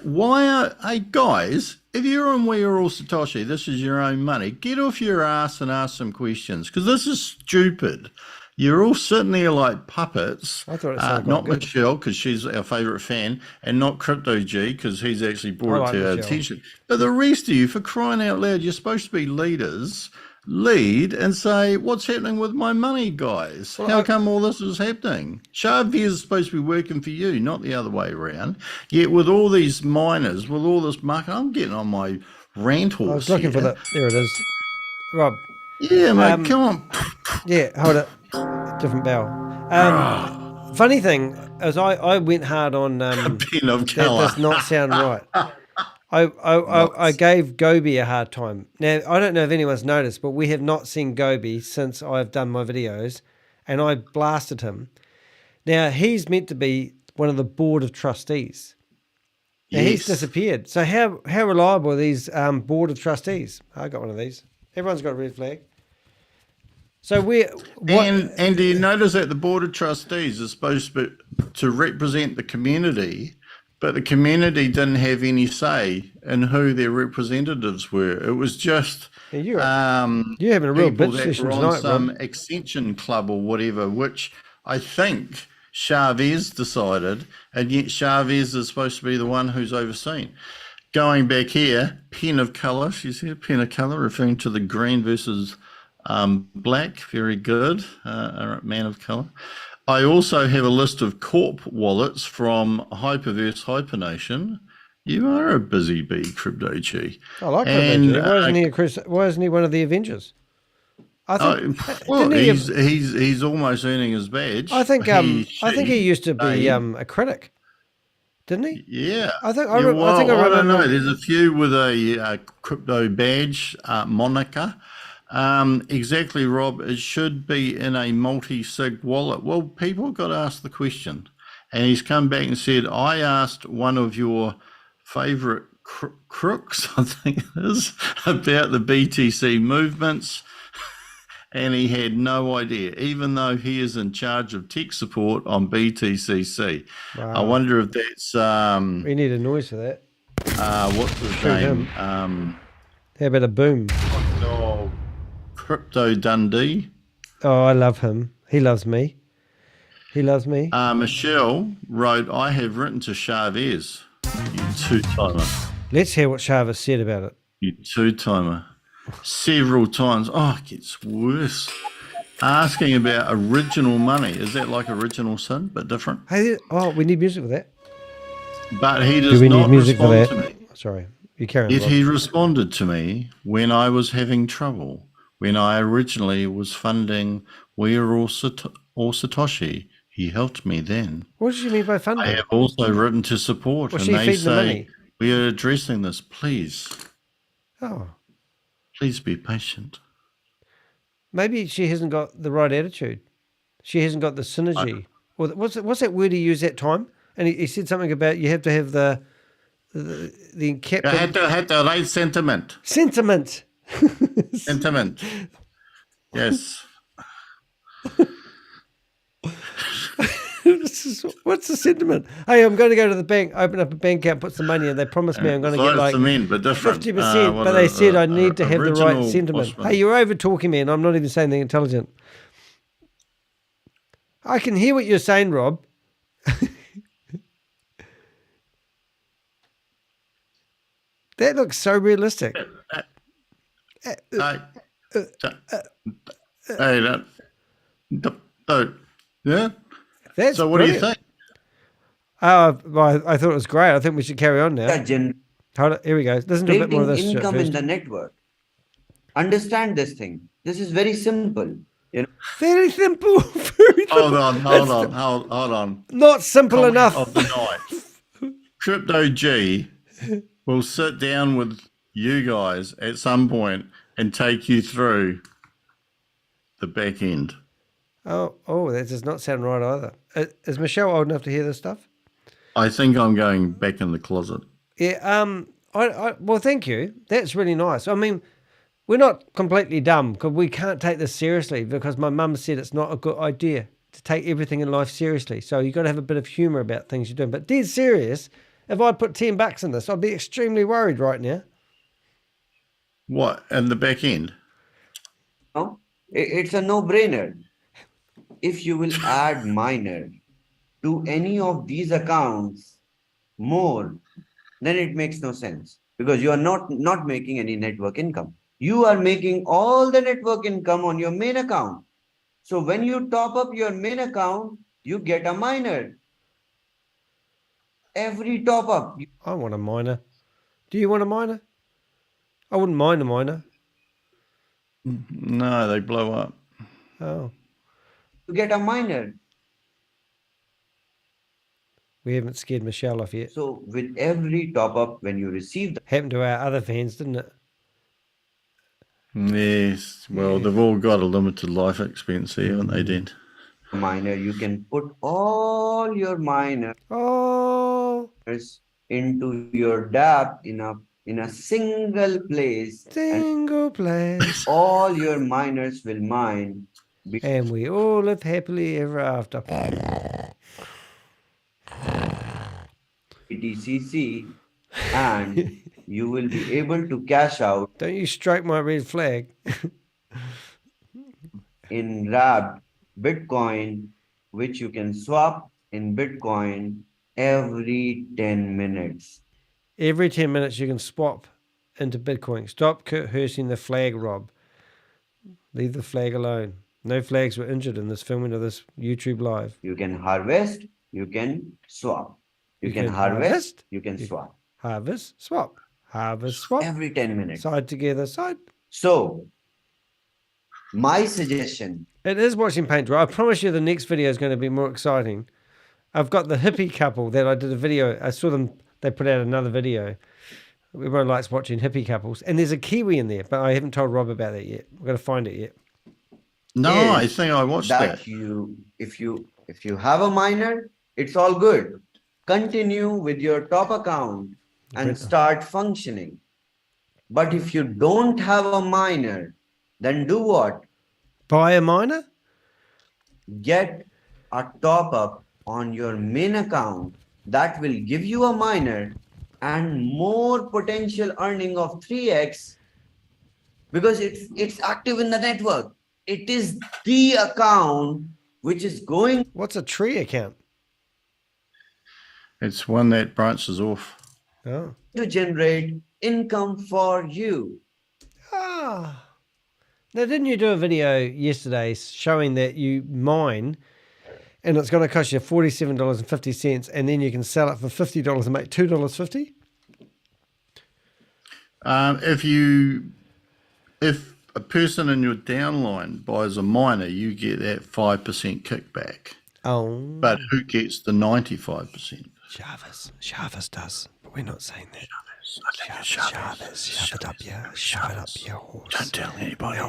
hey guys, if you're on We Are All Satoshi, this is your own money. Get off your ass and ask some questions, because this is stupid. You're all sitting there like puppets. I thought it sounded not quite good. Michelle, because she's our favourite fan, and not Crypto G, because he's actually brought like it to our Michelle. attention. But the rest of you, for crying out loud, you're supposed to be leaders. Lead and say, what's happening with my money, guys? How come all this is happening? Chavez is supposed to be working for you, not the other way around. Yet with all these miners, with all this market, I'm getting on my rant horse. I was looking for that. There it is. Rob. Yeah, mate, come on. Yeah, hold it. Different bell. Funny thing is, I went hard on Pen of that colour. does not sound right. I gave Gobi a hard time. Now, I don't know if anyone's noticed, but we have not seen Gobi since I've done my videos, and I blasted him. Now, he's meant to be one of the board of trustees. Now, he's disappeared. So how reliable are these board of trustees? I got one of these. Everyone's got a red flag. So and do you notice that the board of trustees is supposed to represent the community, but the community didn't have any say in who their representatives were. It was just you're having a real people bitch that session were on tonight, some Rob. extension club or whatever, which I think Chavez decided, and yet Chavez is supposed to be the one who's overseen. Going back here, pen of colour, she said pen of colour, referring to the green versus black. Very good, man of colour. I also have a list of corp wallets from Hyperverse Hypernation. You are a busy bee, Crypto G. I like Avenger. Why isn't he one of the Avengers? I think he's almost earning his badge. I think he used to be a critic, didn't he? Yeah. I don't know. There's a few with a crypto badge moniker. Exactly, Rob. It should be in a multi-sig wallet. Well, people got to ask the question, and he's come back and said, I asked one of your favourite crooks, I think it is, about the BTC movements, and he had no idea, even though he is in charge of tech support on BTCC. Wow. I wonder if that's we need a noise for that. What's his name? How about a boom? Crypto Dundee. Oh, I love him. He loves me. Michelle wrote, I have written to Chavez. You two-timer. Let's hear what Chavez said about it. You two-timer. Several times. Oh, it gets worse. Asking about original money. Is that like original sin, but different? Hey, we need music for that. But he does not respond to me. Sorry, you carry on. Yet he responded to me when I was having trouble. When I originally was funding We Are All Satoshi, he helped me then. What did you mean by funding? I have also written to support, and they say, we are addressing this, please. Oh. Please be patient. Maybe she hasn't got the right attitude. She hasn't got the synergy. What's that word he used that time? And he said something about you have to have the captain. You have the right sentiment. Sentiment. Sentiment. Yes. What's the sentiment? Hey, I'm going to go to the bank, open up a bank account, put some money in. They promised me I'm going to get like 50%, but they said I need to have the right sentiment. Hey, you're over talking me, and I'm not even saying anything intelligent. I can hear what you're saying, Rob. That looks so realistic. Yeah. So what do you think? Well, I thought it was great. I think we should carry on now. Hold it. Here we go. Listen to a bit more of this. Income in the network. Understand this thing. This is very simple. Very simple. Hold on. Not simple enough. Of the night. Crypto G will sit down with you guys at some point and take you through the back end. Oh, that does not sound right either. Is Michelle old enough to hear this stuff? I think I'm going back in the closet. Yeah. Well, thank you. That's really nice. I mean, we're not completely dumb because we can't take this seriously because my mum said it's not a good idea to take everything in life seriously. So you got to have a bit of humor about things you're doing. But dead serious, if I put $10 in this, I'd be extremely worried right now. What, in the back end? No, it's a no-brainer. If you will add miner to any of these accounts more, then it makes no sense because you are not making any network income. You are making all the network income on your main account. So when you top up your main account, you get a miner. Every top up, I want a miner. Do you want a miner? I wouldn't mind a miner. No, they blow up. Oh, you get a miner. we haven't scared Michelle off yet. So with every top up, when you receive the Happened to our other fans, didn't it? Yes, well, they've all got a limited life expectancy, haven't they, Dan? miner, you can put all your miners Oh, into your dApp in a single place, and single place. all your miners will mine And we all live happily ever after. BTCC, and you will be able to cash out Don't you stroke my red flag. in wrapped Bitcoin, which you can swap in Bitcoin every 10 minutes. Every 10 minutes you can swap into Bitcoin. Stop cursing the flag, Rob. Leave the flag alone. No flags were injured in this filming of this YouTube live. You can harvest, you can swap. You can harvest, you can swap. Harvest, swap. Harvest, swap. Every 10 minutes. Side together, side. So, my suggestion. It is watching paint dry. I promise you the next video is going to be more exciting. I've got the hippie couple that I did a video. I saw them. They put out another video. Everyone likes watching hippie couples. And there's a Kiwi in there, but I haven't told Rob about that yet. We've got to find it yet. No, I think I watched that. If you have a miner, it's all good. Continue with your top account and start functioning. But if you don't have a miner, then do what? Buy a miner? Get a top up on your main account that will give you a miner and more potential earning of 3x because it's active in the network. It is the account which is going. What's a tree account? It's one that branches off. Oh. To generate income for you. Ah. Now, didn't you do a video yesterday showing that you mine and it's going to cost you $47.50 and then you can sell it for $50 and make $2.50? If a person in your downline buys a miner, you get that 5% kickback. Oh. But who gets the 95%? Jarvis does, but we're not saying that. Jarvis. Shove it up your horse. Don't tell anybody.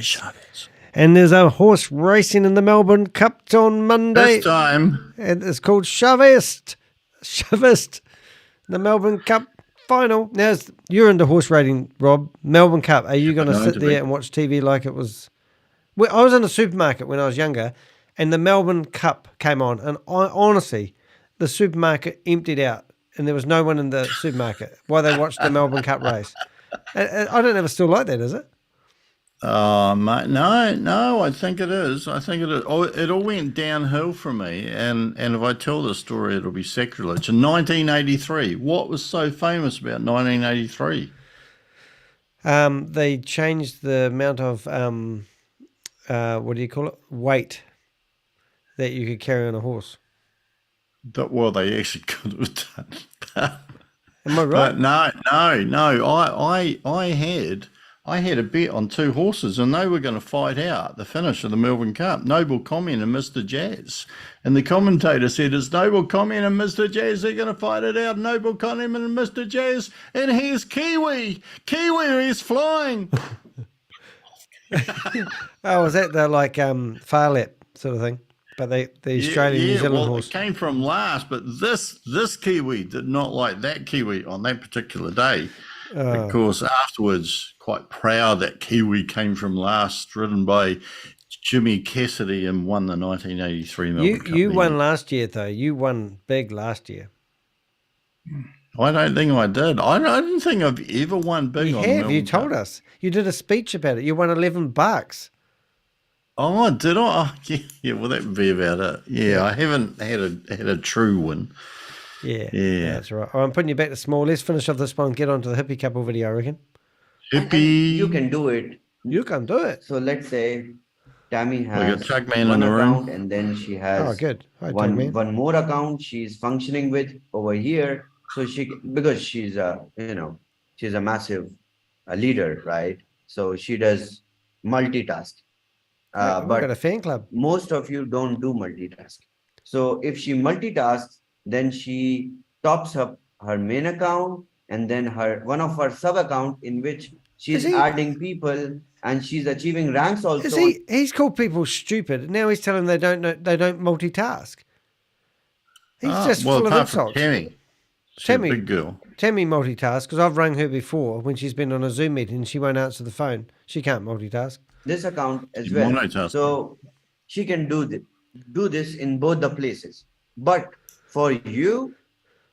Jarvis. And there's a horse racing in the Melbourne Cup on Monday. This time. And it's called Shavist. The Melbourne Cup final. Now, you're into horse racing, Rob. Melbourne Cup. Are you going to sit there and watch TV like it was... Well, I was in a supermarket when I was younger, and the Melbourne Cup came on, and honestly, the supermarket emptied out, and there was no one in the supermarket while they watched the Melbourne Cup race. I don't ever still like that, is it? Mate, no, I think it is. Oh, it all went downhill for me, and if I tell the story, it'll be sacrilege. In 1983, what was so famous about 1983? They changed the amount of what do you call it? Weight that you could carry on a horse. Well, they actually could have done. Am I right? But no. I had a bet on two horses, and they were going to fight out the finish of the Melbourne Cup, Noble Comment and Mr. Jazz. And the commentator said, it's Noble Comment and Mr. Jazz, they're going to fight it out, Noble Comment and Mr. Jazz. And here's Kiwi. He's flying. Oh, was that the like far lap sort of thing? But the Australian New Zealand horse. It came from last, but this Kiwi did not like that Kiwi on that particular day. Of course, afterwards, quite proud that Kiwi came from last, ridden by Jimmy Cassidy, and won the 1983 Melbourne Cup. You won last year, though. You won big last year. I don't think I did. I don't think I've ever won big on the Melbourne You told Cup. us. You did a speech about it. You won $11. Oh, did I? Oh, yeah, well, that would be about it. Yeah, I haven't had a true win. Yeah, that's right. I'm putting you back to small. Let's finish off this one. Get on to the hippie couple video, I reckon. Hippie. You can do it. You can do it. So let's say Tammy We got has Tugman one in the account, room. and then she has good. Hi, one more account she's functioning with over here. So because she's she's a massive leader, right? So she does multitask. We've got a fan club. Most of you don't do multitask. So if she multitasks, then she tops up her main account and then one of her sub account in which she's adding people and she's achieving ranks also. He's called people stupid. Now he's telling them they don't multitask. He's just full of insults. Tammy. She's a big girl. Tammy multitasks because I've rung her before when she's been on a Zoom meeting and she won't answer the phone. She can't multitask. This account as well. So she can do this in both the places. But for you,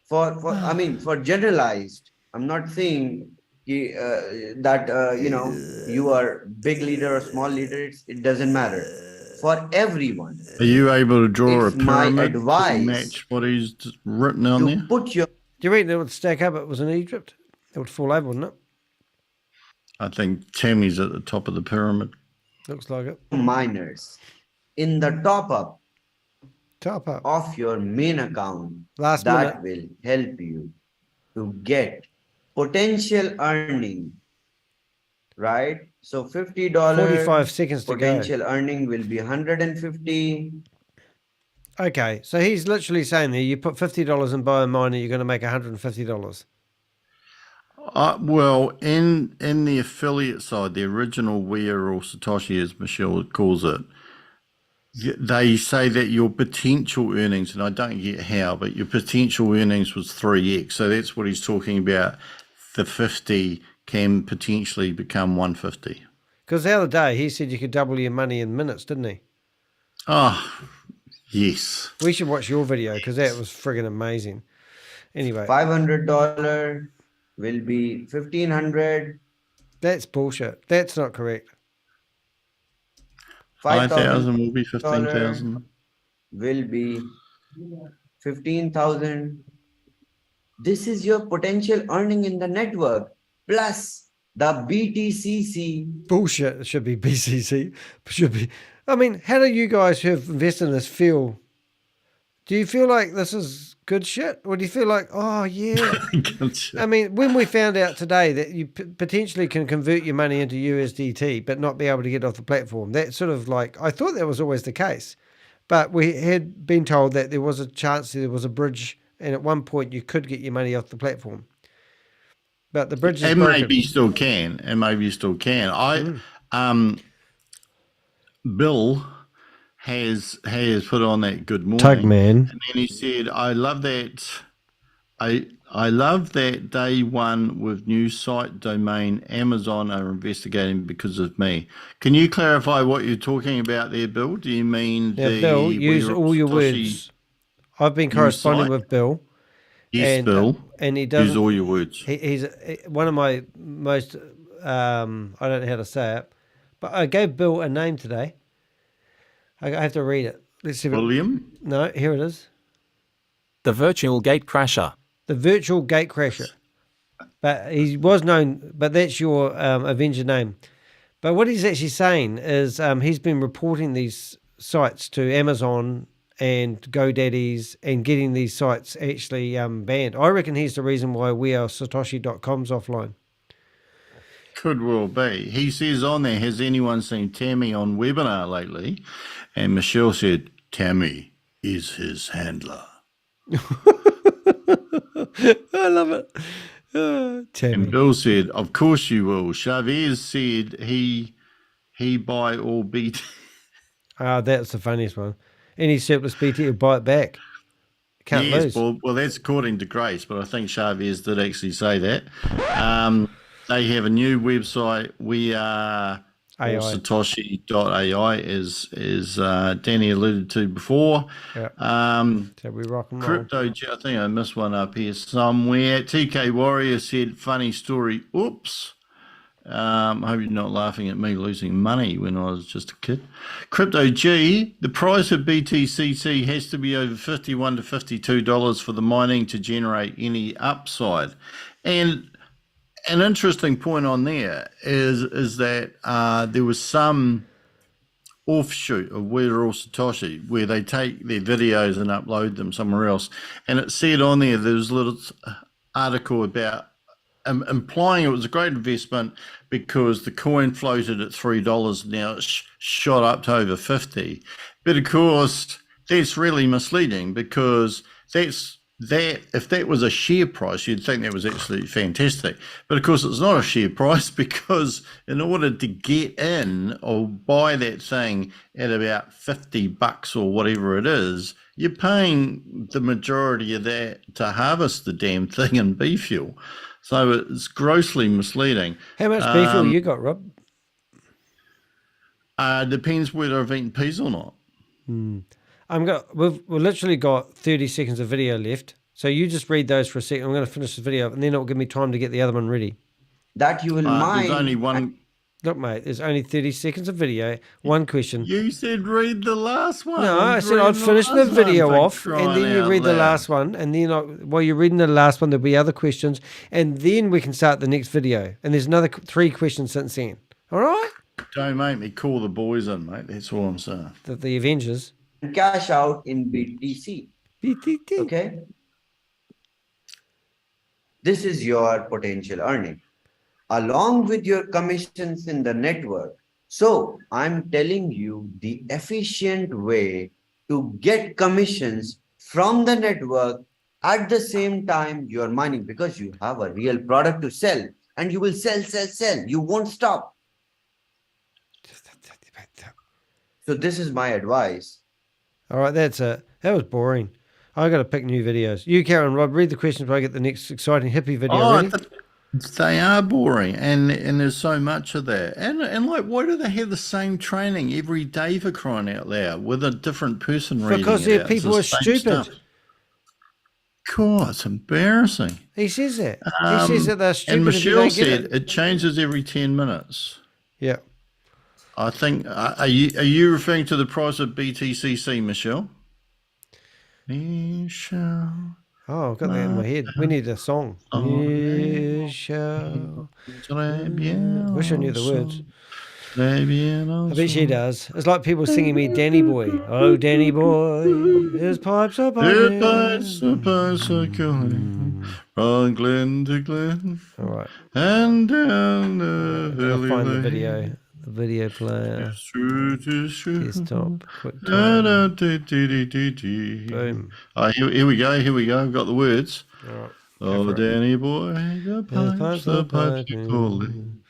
for generalized, I'm not saying that you are big leader or small leader. It doesn't matter. For everyone. Are you able to draw a pyramid to match what he's written on there? Do you reckon it would stack up? It was in Egypt. It would fall over, wouldn't it? I think Tammy's at the top of the pyramid. Looks like it. Miners in the top up of your main account that will help you to get potential earning, right? So $50, 45 seconds to potential earning will be 150. Okay, so he's literally saying there, you put $50 in buy a miner, you're going to make $150. Well, in the affiliate side, the original WAAS or Satoshi, as Michelle calls it, they say that your potential earnings, and I don't get how, but your potential earnings was 3x. So that's what he's talking about. The 50 can potentially become 150. Because the other day he said you could double your money in minutes, didn't he? Oh, yes. We should watch your video because that was friggin' amazing. Anyway, $500 will be 1,500. That's bullshit. That's not correct. 5,000 will be 15,000. Will be 15,000. This is your potential earning in the network plus the BTCC. Bullshit. It should be BCC. Should be. I mean, how do you guys who have invested in this feel? Do you feel like this is good shit? Or do you feel like, oh, yeah? I mean, when we found out today that you potentially can convert your money into USDT but not be able to get off the platform, that's sort of like, I thought that was always the case. But we had been told that there was a chance there was a bridge and at one point you could get your money off the platform. But the bridge is broken. Maybe you still can. And maybe you still can. Bill has put on that good morning. Tugman. And then he said, I love that day one with new site domain Amazon are investigating because of me. Can you clarify what you're talking about there, Bill? Do you mean Bill, use all your words. I've been corresponding with Bill. Yes, Bill. And he doesn't use all your words. He's one of my most I don't know how to say it, but I gave Bill a name today. I have to read it. Let's see. William? No, here it is. The Virtual Gate Crasher. The Virtual Gate Crasher. But he was known, but that's your Avenger name. But what he's actually saying is he's been reporting these sites to Amazon and GoDaddy's and getting these sites actually banned. I reckon he's the reason why we are Satoshi.com's offline. Could well be. He says on there, has anyone seen Tammy on webinar lately? And Michelle said, Tammy is his handler. I love it. Tammy. And Bill said, of course you will. Chavez said he buy all BT. That's the funniest one. Any surplus BT will buy it back. Can't Yes, lose. well, that's according to Grace, but I think Chavez did actually say that. They have a new website. We are or AI. Satoshi.ai, as Danny alluded to before. Yeah. So we rock and roll. Crypto, I think I missed one up here somewhere. TK Warrior said, funny story. Oops. I hope you're not laughing at me losing money when I was just a kid. Crypto G, the price of BTCC has to be over $51 to $52 for the mining to generate any upside. And an interesting point on there is that there was some offshoot of We're All Satoshi where they take their videos and upload them somewhere else. And it said on there was a little article about implying it was a great investment because the coin floated at $3. Now it's shot up to over 50. But of course, that's really misleading because if that was a share price, you'd think that was absolutely fantastic. But of course, it's not a share price because in order to get in or buy that thing at about $50 or whatever it is, you're paying the majority of that to harvest the damn thing in bee fuel. So it's grossly misleading. How much beef fuel you got, Rob? Depends whether I've eaten peas or not. We've literally got 30 seconds of video left. So you just read those for a second. I'm going to finish the video, and then it'll give me time to get the other one ready. That you will mine. There's only one. Look, mate, there's only 30 seconds of video. One question. You said read the last one. No, I said I'd finish the video off, and then you read the last one, and then while you're reading the last one, there'll be other questions, and then we can start the next video. And there's another 3 questions since then. All right? Don't make me call the boys in, mate. That's all I'm saying. The Avengers. Cash out in BTC. BTC. Okay. This is your potential earning along with your commissions in the network. So I'm telling you the efficient way to get commissions from the network at the same time you're mining, because you have a real product to sell and you will sell. You won't stop. So this is my advice. All right, that's it. That was boring. I got to pick new videos. You, Karen, Rob, read the questions while I get the next exciting hippie video ready. They are boring, and there's so much of that. And like, why do they have the same training every day, for crying out loud, with a different person reading it? Because their people are stupid. God, it's embarrassing. He says that. He says that they're stupid. And Michelle said it. it changes every 10 minutes. Yeah. I think, are you referring to the price of BTCC, Michelle? Michelle. Oh, I've got that in my head. We need a song. Michelle. Wish I knew the words. I bet she does. It's like people singing me Danny Boy. Oh, Danny Boy, his pipes are bubbling. His pipes are going from glen to glen. All right. And down the valley. I'll find the video. The video player. Desktop. Quick Boom. Here we go. I've got the words. All right. Oh, Danny Boy, the pipes are calling.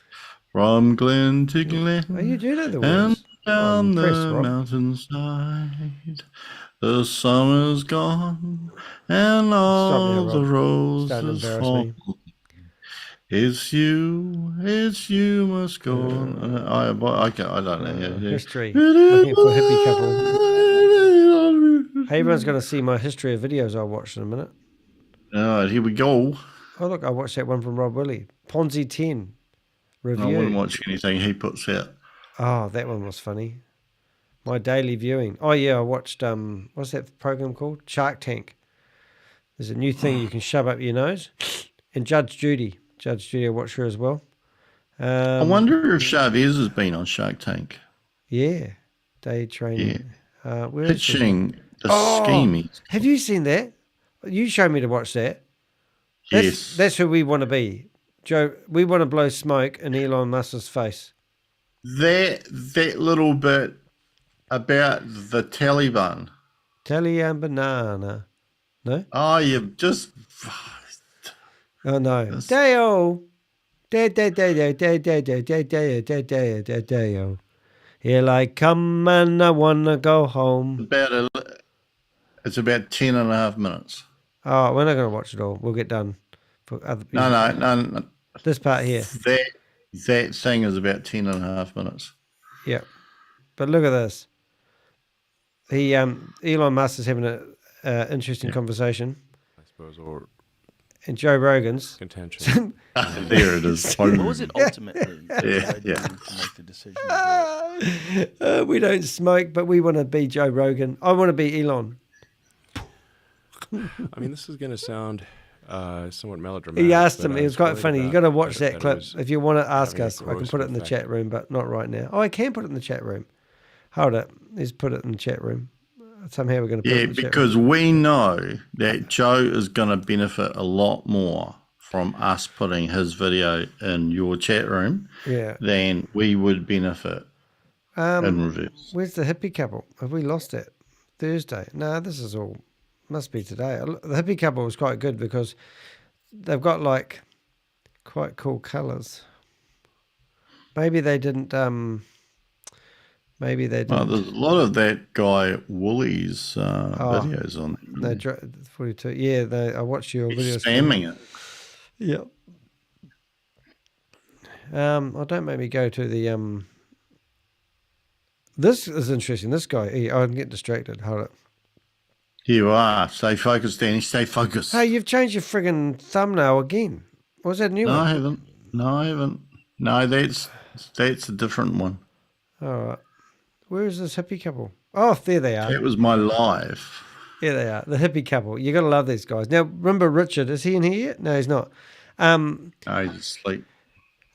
From glen to glen, Oh, you do know the words. and down the Rob. mountainside, the summer's gone, and all now, the Rob. Starting to roses embarrass fall. me. It's you must go on. I don't know. History. Looking for a hippie couple. Hey, everyone's going to see my history of videos I watched in a minute. All right, here we go. Oh, look, I watched that one from Rob Willie. Ponzi 10 review. I wouldn't watch anything he puts out. Oh, that one was funny. My daily viewing. Oh, yeah, I watched, what's that program called? Shark Tank. There's a new thing you can shove up your nose. And Judge Judy. I watched her as well. I wonder if Chavez has been on Shark Tank. Yeah. Day training. Yeah. Where is she? Pitching the scheme. Have you seen that? You showed me to watch that. Yes. That's who we want to be. Joe, we want to blow smoke in Elon Musk's face. That little bit about the Taliban. Taliban banana. No? Oh, you've just... Oh, no. Deo. Deo. Here I come and I want to go home. About It's about 10.5 minutes. Oh, we're not going to watch it all. We'll get done for other people. No. This part here. That thing is about 10.5 minutes. Yeah. But look at this. Elon Musk is having an interesting conversation. I suppose, or And Joe Rogan's. contention. There it is. What was it ultimately that Yeah, led you yeah. to make the decision to do it? We don't smoke, but we want to be Joe Rogan. I want to be Elon. I mean, this is going to sound somewhat melodramatic. He asked but him. I It was quite worried funny. You about got to watch that that it clip. was If you want to ask having a us, I can corrosive put it in the effect. chat room, but not right now. Oh, I can put it in the chat room. Hold it. Let's put it in the chat room. Somehow we're going to put it Yeah, in the chat room. because we know that Joe is going to benefit a lot more from us putting his video in your chat room Yeah. than we would benefit in reverse. Where's the hippie couple? Have we lost it? Thursday? No, this is all. Must be today. The hippie couple was quite good because they've got like quite cool colours. Maybe they didn't. Maybe they Well, didn't. there's a lot of that guy Woolies videos on there. They 42. Yeah, I watched your He's videos. spamming it. Yeah. Don't make me go to the This is interesting. This guy, I can get distracted. Hold it. Here you are. Stay focused, Danny. Stay focused. Hey, you've changed your friggin' thumbnail again. Was that a new No, I one? haven't. No, I haven't. No, that's a different one. All right. Where is this hippie couple? Oh, there they are. That was my live. Here they are. The hippie couple. You got to love these guys. Now, remember Richard? Is he in here yet? No, he's not. No, he's asleep.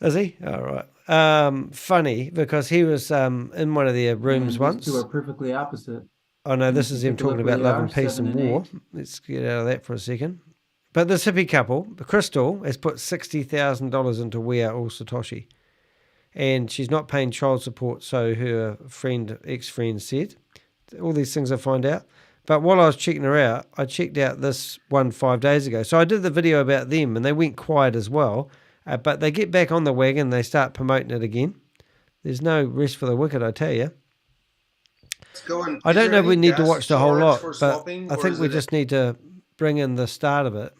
Is he? All right. Funny because he was in one of their rooms once. These two are perfectly opposite. Oh no, this is him Take a look talking where about they love are, and peace 7 and and war. 8. Let's get out of that for a second. But this hippie couple, Crystal, has put $60,000 into We Are All Satoshi. And she's not paying child support, so her ex-friend said. All these things I find out. But while I was checking her out, I checked out this one 5 days ago. So I did the video about them, and they went quiet as well. But they get back on the wagon, they start promoting it again. There's no rest for the wicked, I tell you. I don't know if we need to watch the whole lot, but I think we just need to bring in the start of it.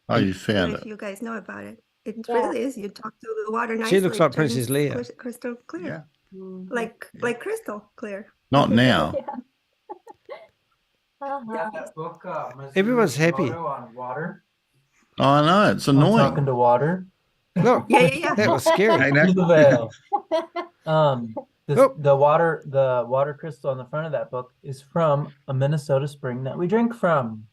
Oh, you found if it. you guys know about it. It really is. You talk to the water nicely. She looks like it turns Princess Leia. Crystal clear. Yeah. Like crystal clear. Not now. Got that book, Mr. Everyone's happy. Moto on water. I know. It's On annoying. Talking to water. Look, Yeah. that was scary. Through the veil. Oh. The water crystal on the front of that book is from a Minnesota spring that we drink from.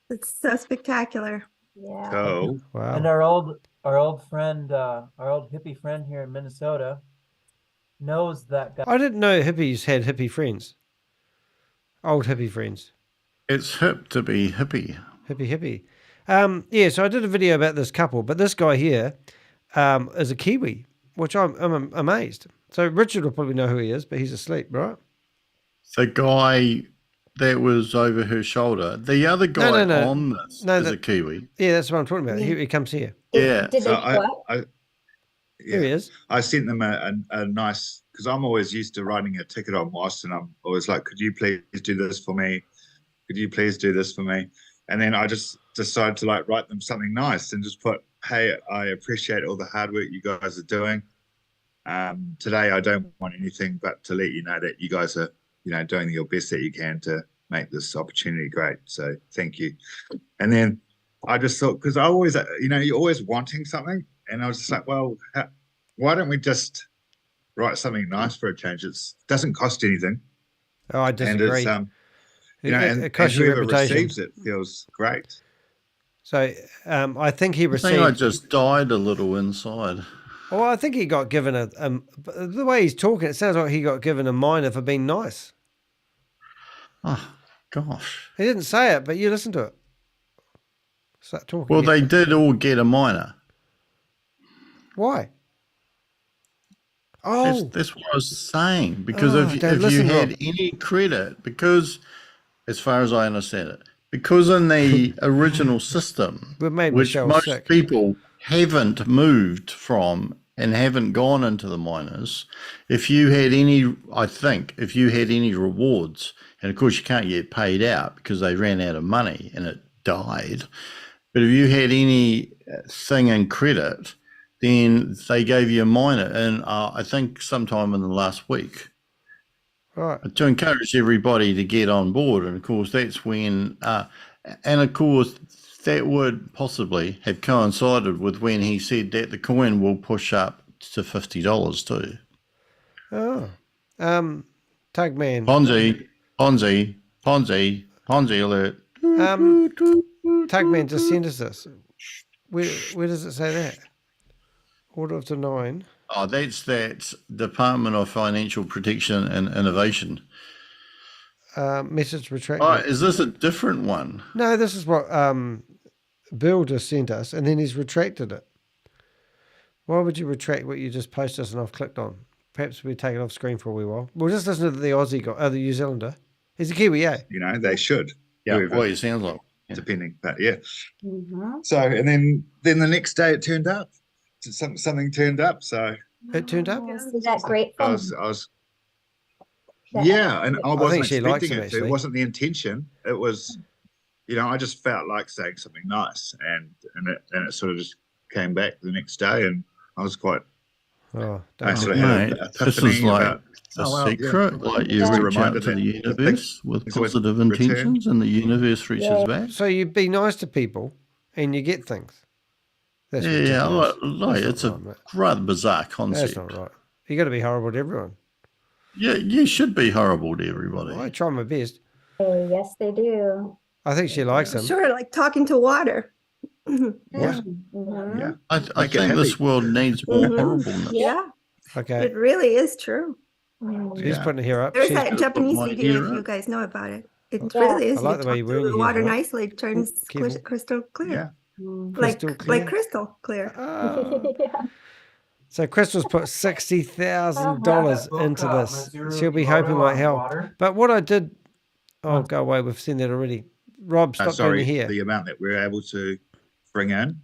It's so spectacular. Yeah. So, Wow. And our old friend, our old hippie friend here in Minnesota knows that guy. I didn't know hippies had hippie friends. Old hippie friends. It's hip to be hippie. Hippie. Yeah, so I did a video about this couple, but this guy here is a Kiwi, which I'm amazed. So Richard will probably know who he is, but he's asleep, right? The guy that was over her shoulder. The other guy No. on this No, is a Kiwi. Yeah, that's what I'm talking about. He comes here. Yeah. Did they So what? Here he is. I sent them a nice, because I'm always used to writing a ticket on WAAS, and I'm always like, could you please do this for me? Could you please do this for me? And then I just decided to like write them something nice and just put, hey, I appreciate all the hard work you guys are doing. Today, I don't want anything but to let you know that you guys are, doing your best that you can to make this opportunity great. So thank you. And then I just thought, because I always, you're always wanting something. And I was just like, well, why don't we just write something nice for a change? It doesn't cost anything. Oh, I And disagree. it's, It and costs you whoever reputation. receives it feels great. So I think he I think I received. just died a little inside. Well, I think he got given the way he's talking, it sounds like he got given a minor for being nice. Oh, gosh. He didn't say it, but you listen to it. Start talking. Well, they did all get a minor. Why? Oh, That's what I was saying. Because Oh, if Dave, you listen, had Rob. any credit, because as far as I understand it, because in the original system, We've made which Michelle most sick. people haven't moved from and haven't gone into the miners, if you had any, I think, if you had any rewards, and of course you can't get paid out because they ran out of money and it died. But if you had any thing in credit, then they gave you a miner, and I think sometime in the last week. Right. To encourage everybody to get on board. And of course, that's when, and of course, that would possibly have coincided with when he said that the coin will push up to $50 too. Oh. Tugman. Ponzi alert. Tugman, just send us this. Where does it say that? Order of the 9. Oh, that's that Department of Financial Protection and Innovation. Message retracted. Oh, is this a different one? No, this is what Bill just sent us, and then he's retracted it. Why would you retract what you just posted us and I've clicked on? Perhaps we take it off screen for a wee while. We'll just listen to the Aussie guy, the New Zealander. He's a Kiwi, eh? You know, they should. Yeah, whoever, well, it sounds like. Yeah. depending, but yeah. So, and then the next day it turned up. Something turned up. So it turned up. Is that great? I was yeah, and I wasn't expecting it to. It wasn't the intention. It was, you know, I just felt like saying something nice, and it sort of just came back the next day, and I was quite. Oh, I sort of had this is like the secret, like you reach out to the universe with positive intentions, and the universe reaches back. So you be nice to people, and you get things. That's like it's a rather bizarre concept. That's not right. You got to be horrible to everyone. Yeah, you should be horrible to everybody. Well, I try my best. Oh, yes, they do. I think she likes him. Sure, like talking to water. What? Yeah, I think this world needs more horribleness. Yeah. Okay. It really is true. She's putting her hair up. There's that Japanese video, if you guys know about it. It really is. I like the way you wear the water nicely, it turns crystal clear. Yeah. Like crystal clear. So Crystal's put $60,000 into this. She'll be hoping might help. But what I did, oh, go away. We've seen that already. Rob, stop doing here. The amount that we're able to bring in.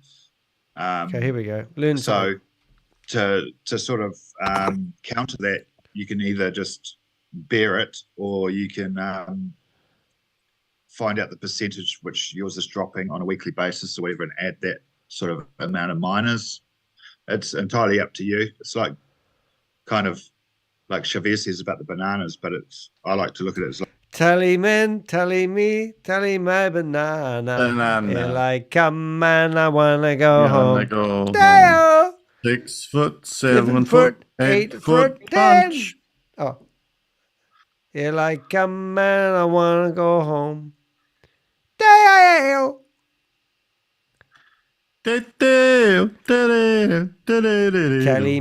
Okay, here we go. Learn so to sort of counter that, you can either just bear it, or you can find out the percentage which yours is dropping on a weekly basis or whatever, and add that sort of amount of miners. It's entirely up to you. It's like kind of like Xavier says about the bananas, but I like to look at it as like Tallyman, tally me, tally my banana. Like, come on, I wanna go home. Dale! 6 foot, 7 foot, 8 foot punch. Oh. You're like, come on, I wanna go home. Dale! Tally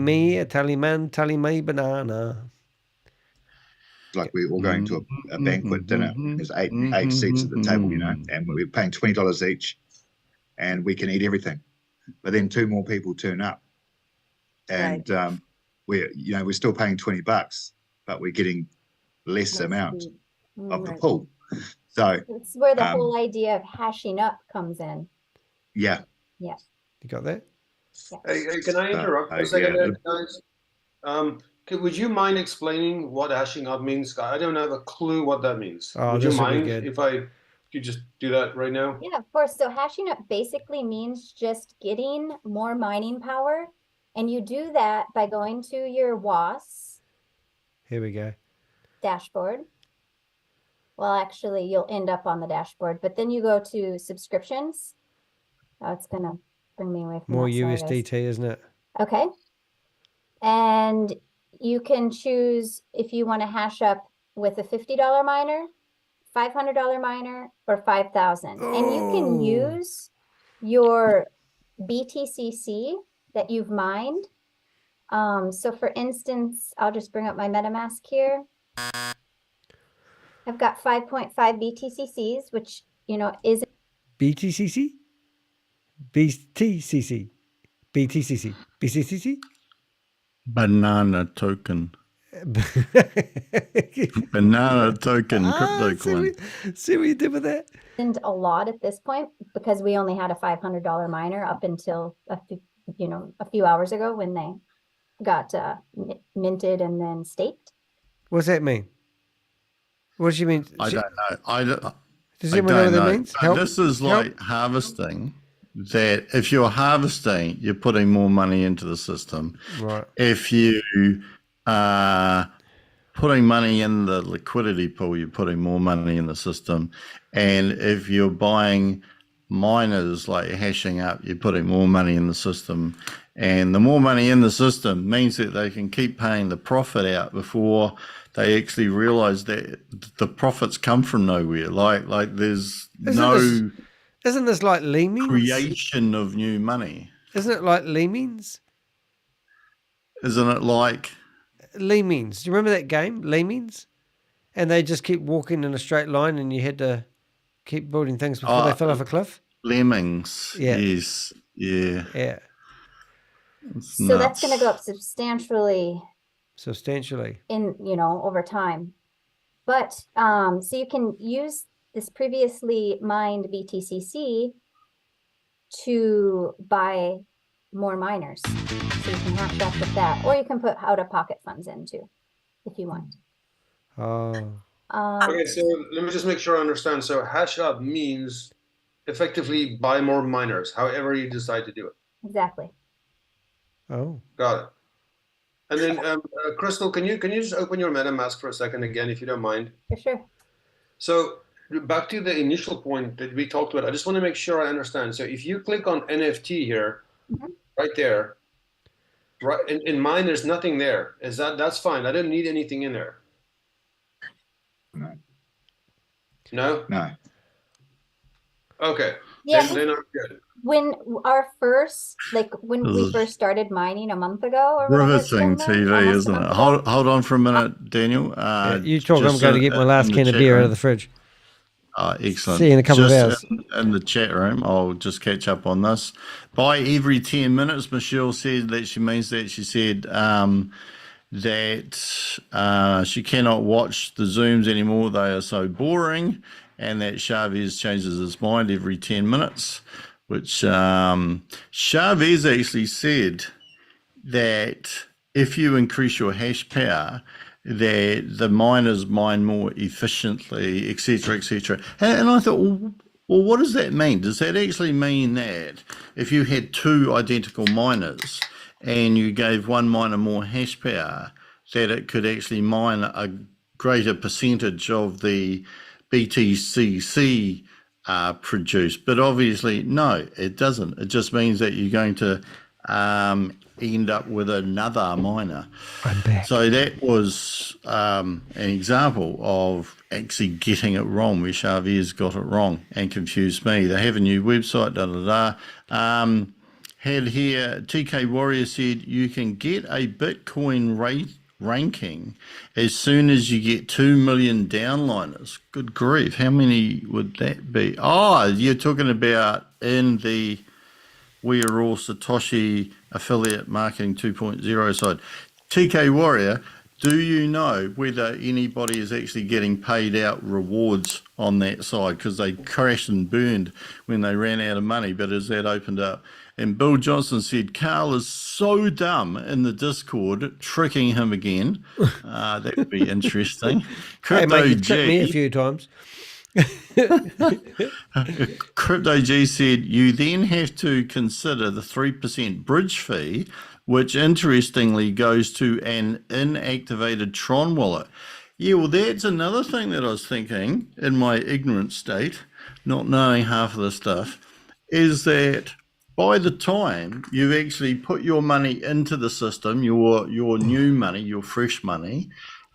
me, tally man, tally my banana. Like we're all going to a banquet dinner. There's eight seats at the table, you know, and we're paying $20 each, and we can eat everything. But then 2 more people turn up, and we're still paying $20, but we're getting less amount of the pool. So it's where the whole idea of hashing up comes in. Yeah. Yeah. You got that? Yeah. Hey, can I interrupt for a second, guys? Would you mind explaining what hashing up means? I don't have a clue what that means. Would you mind if you just do that right now? Yeah, of course. So hashing up basically means just getting more mining power. And you do that by going to your WAAS. Here we go. Dashboard. Well, actually, you'll end up on the dashboard, but then you go to subscriptions. Oh, it's going to bring me away from more USDT, isn't it? Okay. And you can choose if you want to hash up with a $50 miner, $500 miner, or 5,000. And you can use your BTCC that you've mined. So for instance, I'll just bring up my MetaMask here. I've got 5.5 BTCCs, which, you know, is BTCC? BTCC. BTCC. BTCC? Banana token. Banana token crypto coin. See what you did with that? A lot at this point because we only had a $500 miner up until a few hours ago when they got minted and then staked. What's that mean? What does she mean? I don't know. Does anyone know what that means? So this is like harvesting. That if you're harvesting, you're putting more money into the system. Right. If you are putting money in the liquidity pool, you're putting more money in the system. And if you're buying miners, like hashing up, you're putting more money in the system. And the more money in the system means that they can keep paying the profit out before they actually realize that the profits come from nowhere. Like there's Isn't this like lemmings? Creation of new money. Isn't it like lemmings? Isn't it like lemmings? Do you remember that game, Lemmings? And they just keep walking in a straight line, and you had to keep building things before they fell off a cliff. Lemmings. Yeah. Yes. Yeah. Yeah. So that's going to go up substantially. In over time, but so you can use this previously mined BTCC to buy more miners. So you can hash up with that, or you can put out-of-pocket funds in too, if you want. Okay, so let me just make sure I understand. So hash up means effectively buy more miners, however you decide to do it. Exactly. Oh. Got it. And then, Crystal, can you just open your MetaMask for a second again, if you don't mind? For sure. So back to the initial point that we talked about, I just want to make sure I understand. So if you click on NFT here, right there, right in mine, there's nothing there. That's fine? I don't need anything in there. No. No? No. Okay. Yeah. Then I'm good. When we first started mining a month ago, or riveting TV, isn't it? Hold on for a minute, Daniel. You talk. I'm going to get my last can of beer out of the fridge. Excellent. See you in a couple of hours. In the chat room, I'll just catch up on this. By every 10 minutes, Michelle said that she means that. She said that she cannot watch the Zooms anymore. They are so boring, and that Chavez changes his mind every 10 minutes, which Chavez actually said that if you increase your hash power, that the miners mine more efficiently, etc., etc. And I thought, well, what does that mean? Does that actually mean that if you had two identical miners and you gave one miner more hash power, that it could actually mine a greater percentage of the BTCC produced? But obviously, no, it doesn't. It just means that you're going to end up with another miner. I'm back. So that was an example of actually getting it wrong, where Chavez got it wrong and confused me. They have a new website, Had here, TK Warrior said, you can get a Bitcoin ranking as soon as you get 2 million downliners. Good grief, how many would that be? Oh, you're talking about in the We Are All Satoshi affiliate marketing 2.0 side. TK Warrior, do you know whether anybody is actually getting paid out rewards on that side? Because they crashed and burned when they ran out of money, but has that opened up? And Bill Johnson said, Carl is so dumb in the Discord, tricking him again. That would be interesting. Hey, mate, you tricked me a few times. Crypto G said, you then have to consider the 3% bridge fee, which interestingly goes to an inactivated Tron wallet. Yeah, well, that's another thing that I was thinking in my ignorant state, not knowing half of the stuff, is that by the time you've actually put your money into the system, your new money, your fresh money,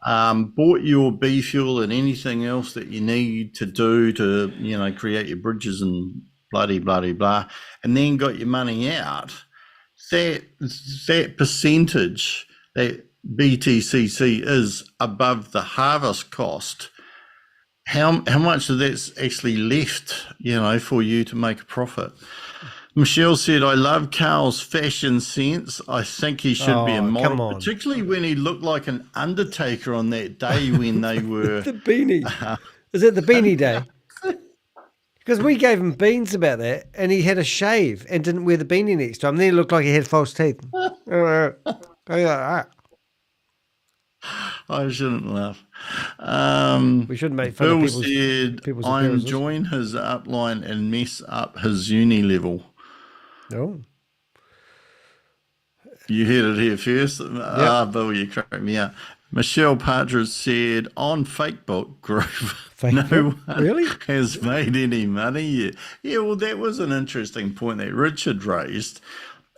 bought your B fuel and anything else that you need to do to, create your bridges and bloody, bloody, blah, and then got your money out, that percentage, that BTCC is above the harvest cost. How much of that's actually left, for you to make a profit? Michelle said, I love Carl's fashion sense. I think he should be a model, particularly when he looked like an undertaker on that day when they were... The beanie. Is it the beanie day? Because we gave him beans about that, and he had a shave and didn't wear the beanie next time. Then he looked like he had false teeth. Go like that. I shouldn't laugh. We shouldn't make fun Bill of said, people's I'm appearances. join his upline and mess up his uni level. Oh. You heard it here first. Bill, you cracked me up. Michelle Partridge said, on Facebook group, no one really has made any money yet. Yeah, well, that was an interesting point that Richard raised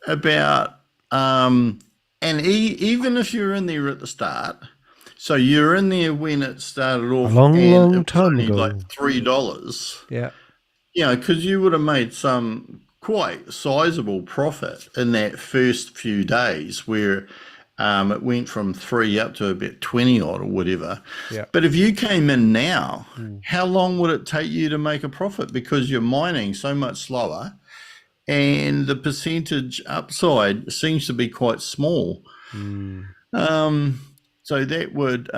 about, even if you're in there at the start, so you're in there when it started off, a long it was time only ago, like $3. Yeah. You know, because you would have made some quite sizable profit in that first few days where it went from 3 up to about 20 odd or whatever. Yeah. But if you came in now, how long would it take you to make a profit? Because you're mining so much slower and the percentage upside seems to be quite small. So that would,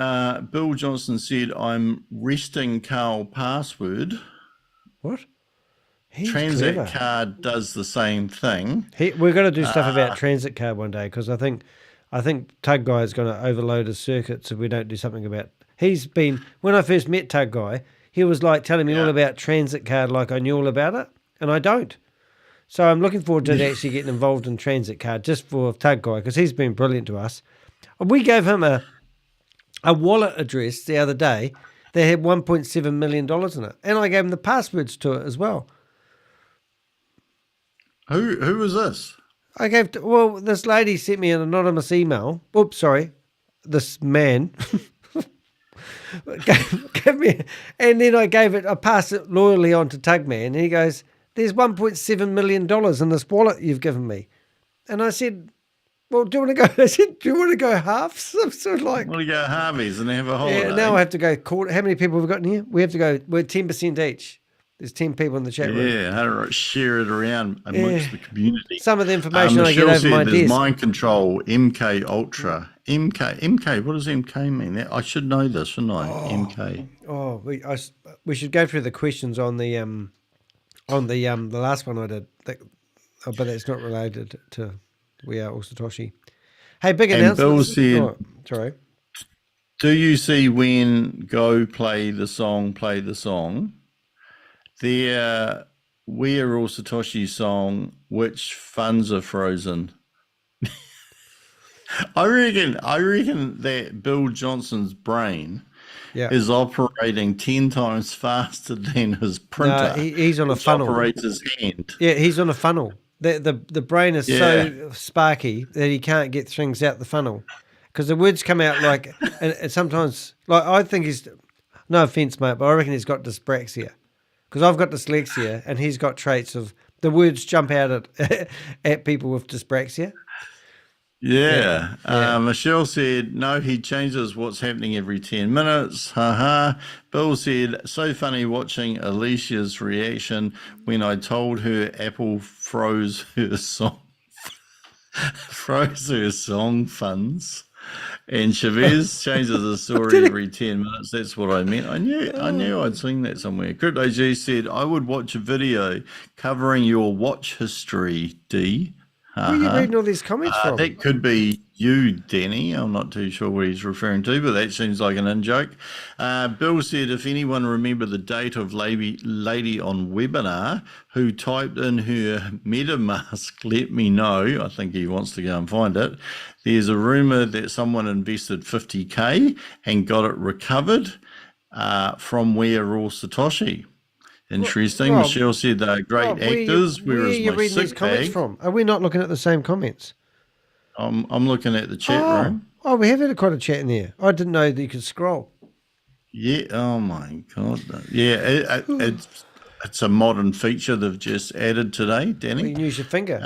Bill Johnson said, I'm resting Carl password. What? He's Transit clever. card does the same thing. We're going to do stuff about transit card one day because I think Tug Guy is going to overload his circuits if we don't do something about. He's been, when I first met Tug Guy, he was like telling me all about transit card like I knew all about it, and I don't. So I'm looking forward to actually getting involved in transit card just for Tug Guy because he's been brilliant to us. We gave him a wallet address the other day that had $1.7 million in it, and I gave him the passwords to it as well. Who was this? I gave, this lady sent me an anonymous email. Oops, sorry. This man gave me, and then I passed it loyally on to Tugman, and he goes, there's $1.7 million in this wallet you've given me. And I said, well, do you want to go? I said, do you want to go halves? I'm sort of like, want to go Harvey's and have a holiday? Yeah, now I have to go. How many people have we got in here? We have to go. We're 10% each. There's 10 people in the chat room. Yeah, how to share it around amongst the community. Some of the information I get over my desk. Mind Control, MK Ultra. MK, what does MK mean? I should know this, shouldn't I? MK. Oh, we should go through the questions on the last one I did. But that's not related to We Are All Satoshi. Hey, big announcement. Bill said, sorry. Do you see when go play the song, the We Are All Satoshi song, which funds are frozen? I reckon that Bill Johnson's brain is operating 10 times faster than his printer. No, he's on a funnel. Operates his hand. Yeah, he's on a funnel. The brain is so sparky that he can't get things out the funnel because the words come out like, and sometimes, like I think he's, no offense, mate, but I reckon he's got dyspraxia. Because I've got dyslexia and he's got traits of the words jump out at people with dyspraxia. Yeah. Michelle said, no, he changes what's happening every 10 minutes. Bill said, so funny watching Alicia's reaction when I told her Apple froze her song funds. And Chavez changes the story every 10 minutes. That's what I meant. I knew I'd seen that somewhere. Crypto G said, I would watch a video covering your watch history, D. Where are you reading all these comments from? That could be you, Danny. I'm not too sure what he's referring to, but that seems like an in-joke. Bill said, if anyone remember the date of lady on webinar who typed in her MetaMask, let me know. I think he wants to go and find it. There's a rumor that someone invested 50K and got it recovered from We Are All Satoshi. Interesting. Rob, Michelle said they're great actors. Where are you reading these comments from? Are we not looking at the same comments? I'm looking at the chat room. Oh, we have had quite a chat in there. I didn't know that you could scroll. Yeah. Oh my God. Yeah. It's a modern feature they've just added today, Danny. Well, you can use your finger.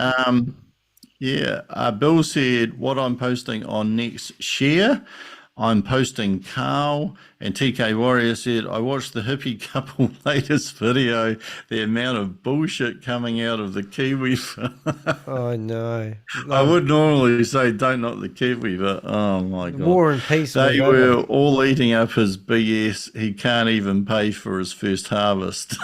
Bill said what I'm posting on next share. I'm posting Carl, and TK Warrior said, I watched the hippie couple latest video, the amount of bullshit coming out of the Kiwi. Oh, no. I would normally say don't knock the Kiwi, but oh my God. War and Peace. They were all eating up his BS. He can't even pay for his first harvest.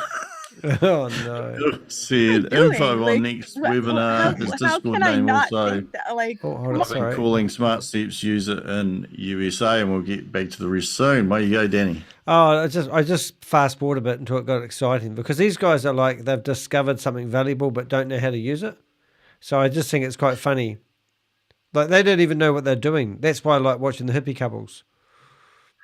Oh no. Bill said doing? info Like, on next how webinar. His how Discord can I name not also. think that? Like, Oh, hold come on, I've been sorry. calling Smart Steps user in USA, and we'll get back to the rest soon. Way you go, Danny. Oh, I just fast forward a bit until it got exciting because these guys are like they've discovered something valuable but don't know how to use it. So I just think it's quite funny. Like they don't even know what they're doing. That's why I like watching the hippie couples.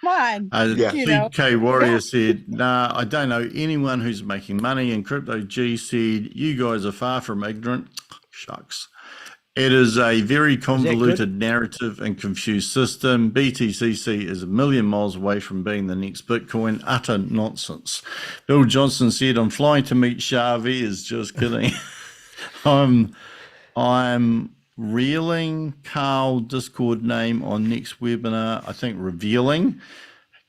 on, Yeah. you know. CK Warrior said, nah, I don't know anyone who's making money. And Crypto G said, you guys are far from ignorant. Shucks. It is a very convoluted narrative and confused system. BTCC is a million miles away from being the next Bitcoin. Utter nonsense. Bill Johnson said, I'm flying to meet Chavez. Just kidding. I'm reeling Carl Discord name on next webinar. I think revealing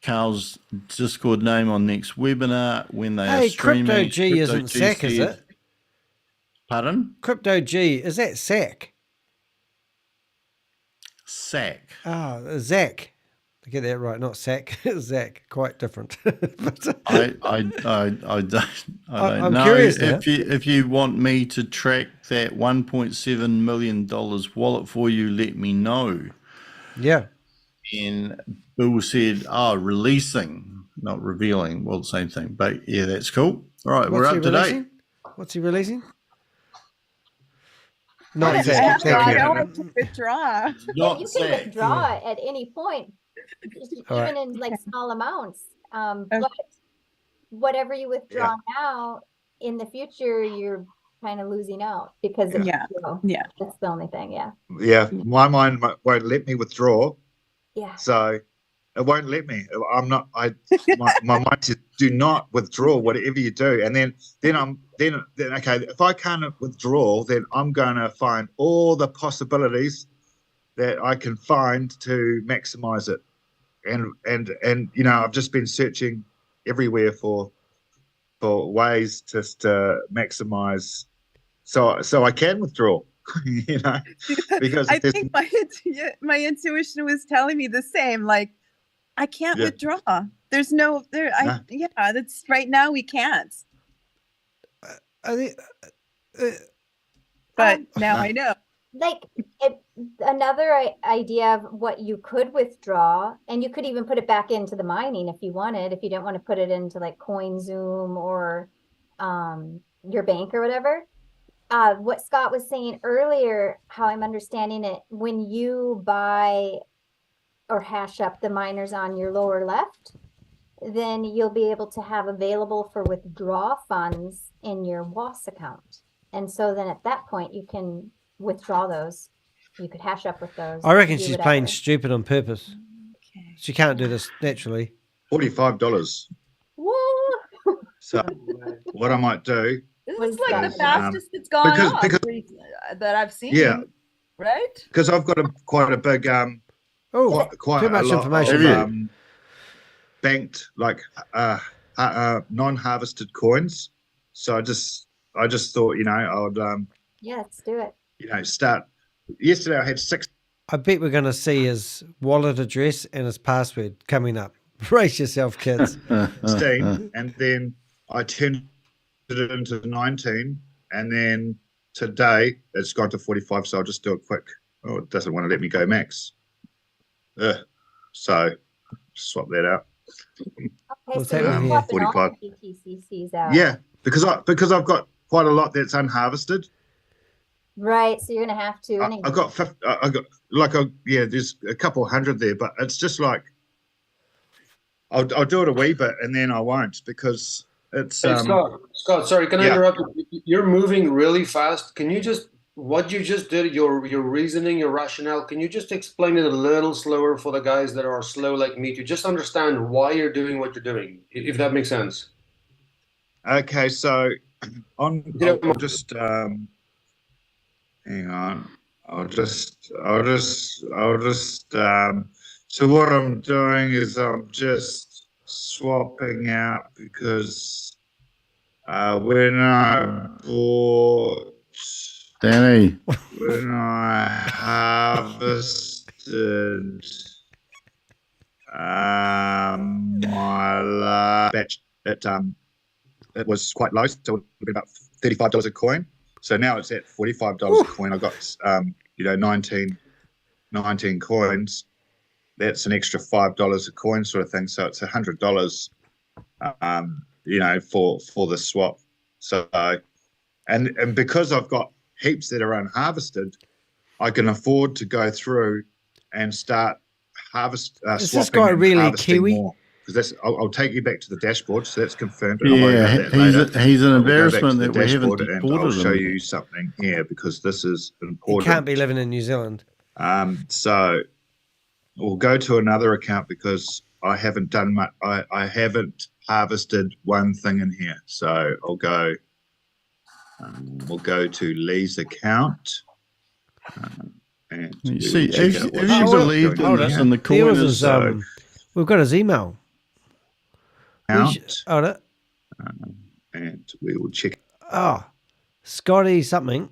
Carl's Discord name on next webinar when they are streaming. Crypto G isn't SAC, is it? Pardon? Crypto G, is that SAC? SAC. Oh, Zach. I get that right, not SAC. Zach, quite different. But, I don't I'm know. curious now. If you want me to track that $1.7 million wallet for you, let me know. Yeah. And Bill said, releasing, not revealing. Well, the same thing. But yeah, that's cool. All right, we're up to date. What's he releasing? I Not have Zach. to Thank you. go up to withdraw. Yeah, you can withdraw at any point, All right. even in like small amounts. But whatever you withdraw now, in the future, you're kind of losing out because of, that's the only thing. Yeah. Yeah, my mind won't let me withdraw. Yeah. So it won't let me. I'm not. My mind says do not withdraw whatever you do, and then okay. If I can't withdraw, then I'm going to find all the possibilities that I can find to maximize it, and you know I've just been searching everywhere for ways just to maximize, so I can withdraw. You know, because I think my intuition was telling me the same. Like, I can't withdraw. There's no there. That's right now we can't. But now I know. Like another idea of what you could withdraw, and you could even put it back into the mining if you wanted, if you didn't want to put it into like CoinZoom or your bank or whatever. What Scott was saying earlier, how I'm understanding it, when you buy or hash up the miners on your lower left, then you'll be able to have available for withdraw funds in your WAAS account. And so then at that point, you can withdraw those. You could hash up with those. I reckon she's playing stupid on purpose. Okay. She can't do this naturally. $45. So what I might do. This is like the fastest it's gone up that I've seen. Yeah. Right? Because I've got quite a big quite too much a lot information. of, banked like non-harvested coins. So I just thought, you know, I would let's do it. You know, start. Yesterday I had 6. I bet we're going to see his wallet address and his password coming up. Brace yourself, kids. 16, and then I turned it into 19, and then today it's gone to 45. So I'll just do it quick. Oh, it doesn't want to let me go max. So swap that out. Okay, so you're swapping all the BTCCs out. Yeah, because I've got quite a lot that's unharvested. Right, so you're gonna have to. I've got there's a couple hundred there, but it's just like I'll do it a wee bit and then I won't because it's. Hey, Scott, sorry, can I interrupt you? You're moving really fast. Can you just what you just did, your reasoning, your rationale? Can you just explain it a little slower for the guys that are slow like me to just understand why you're doing what you're doing, if that makes sense? Okay, so I'll just hang on. I'll just so what I'm doing is I'm just swapping out because when I bought Danny, when I harvested my last batch at it was quite low, so it would have been about $35 a coin. So now it's at $45 a coin. I got 19 coins. That's an extra $5 a coin sort of thing. So it's $100 for the swap. So and because I've got heaps that are unharvested, I can afford to go through and start Is swapping this guy and really harvesting Kiwi? more. Because I'll take you back to the dashboard, so that's confirmed. Yeah, he's an embarrassment that we haven't and deported I'll show him. you something here because this is He important. can't be living in New Zealand. So we'll go to another account because I haven't done much. I haven't harvested one thing in here. So I'll go. We'll go to Lee's account. And You we see, will check if out what you she's got believed going in on this here. and the coin Yours is is, we've got his email. Account, Hold it. and we will check. Oh, Scotty something.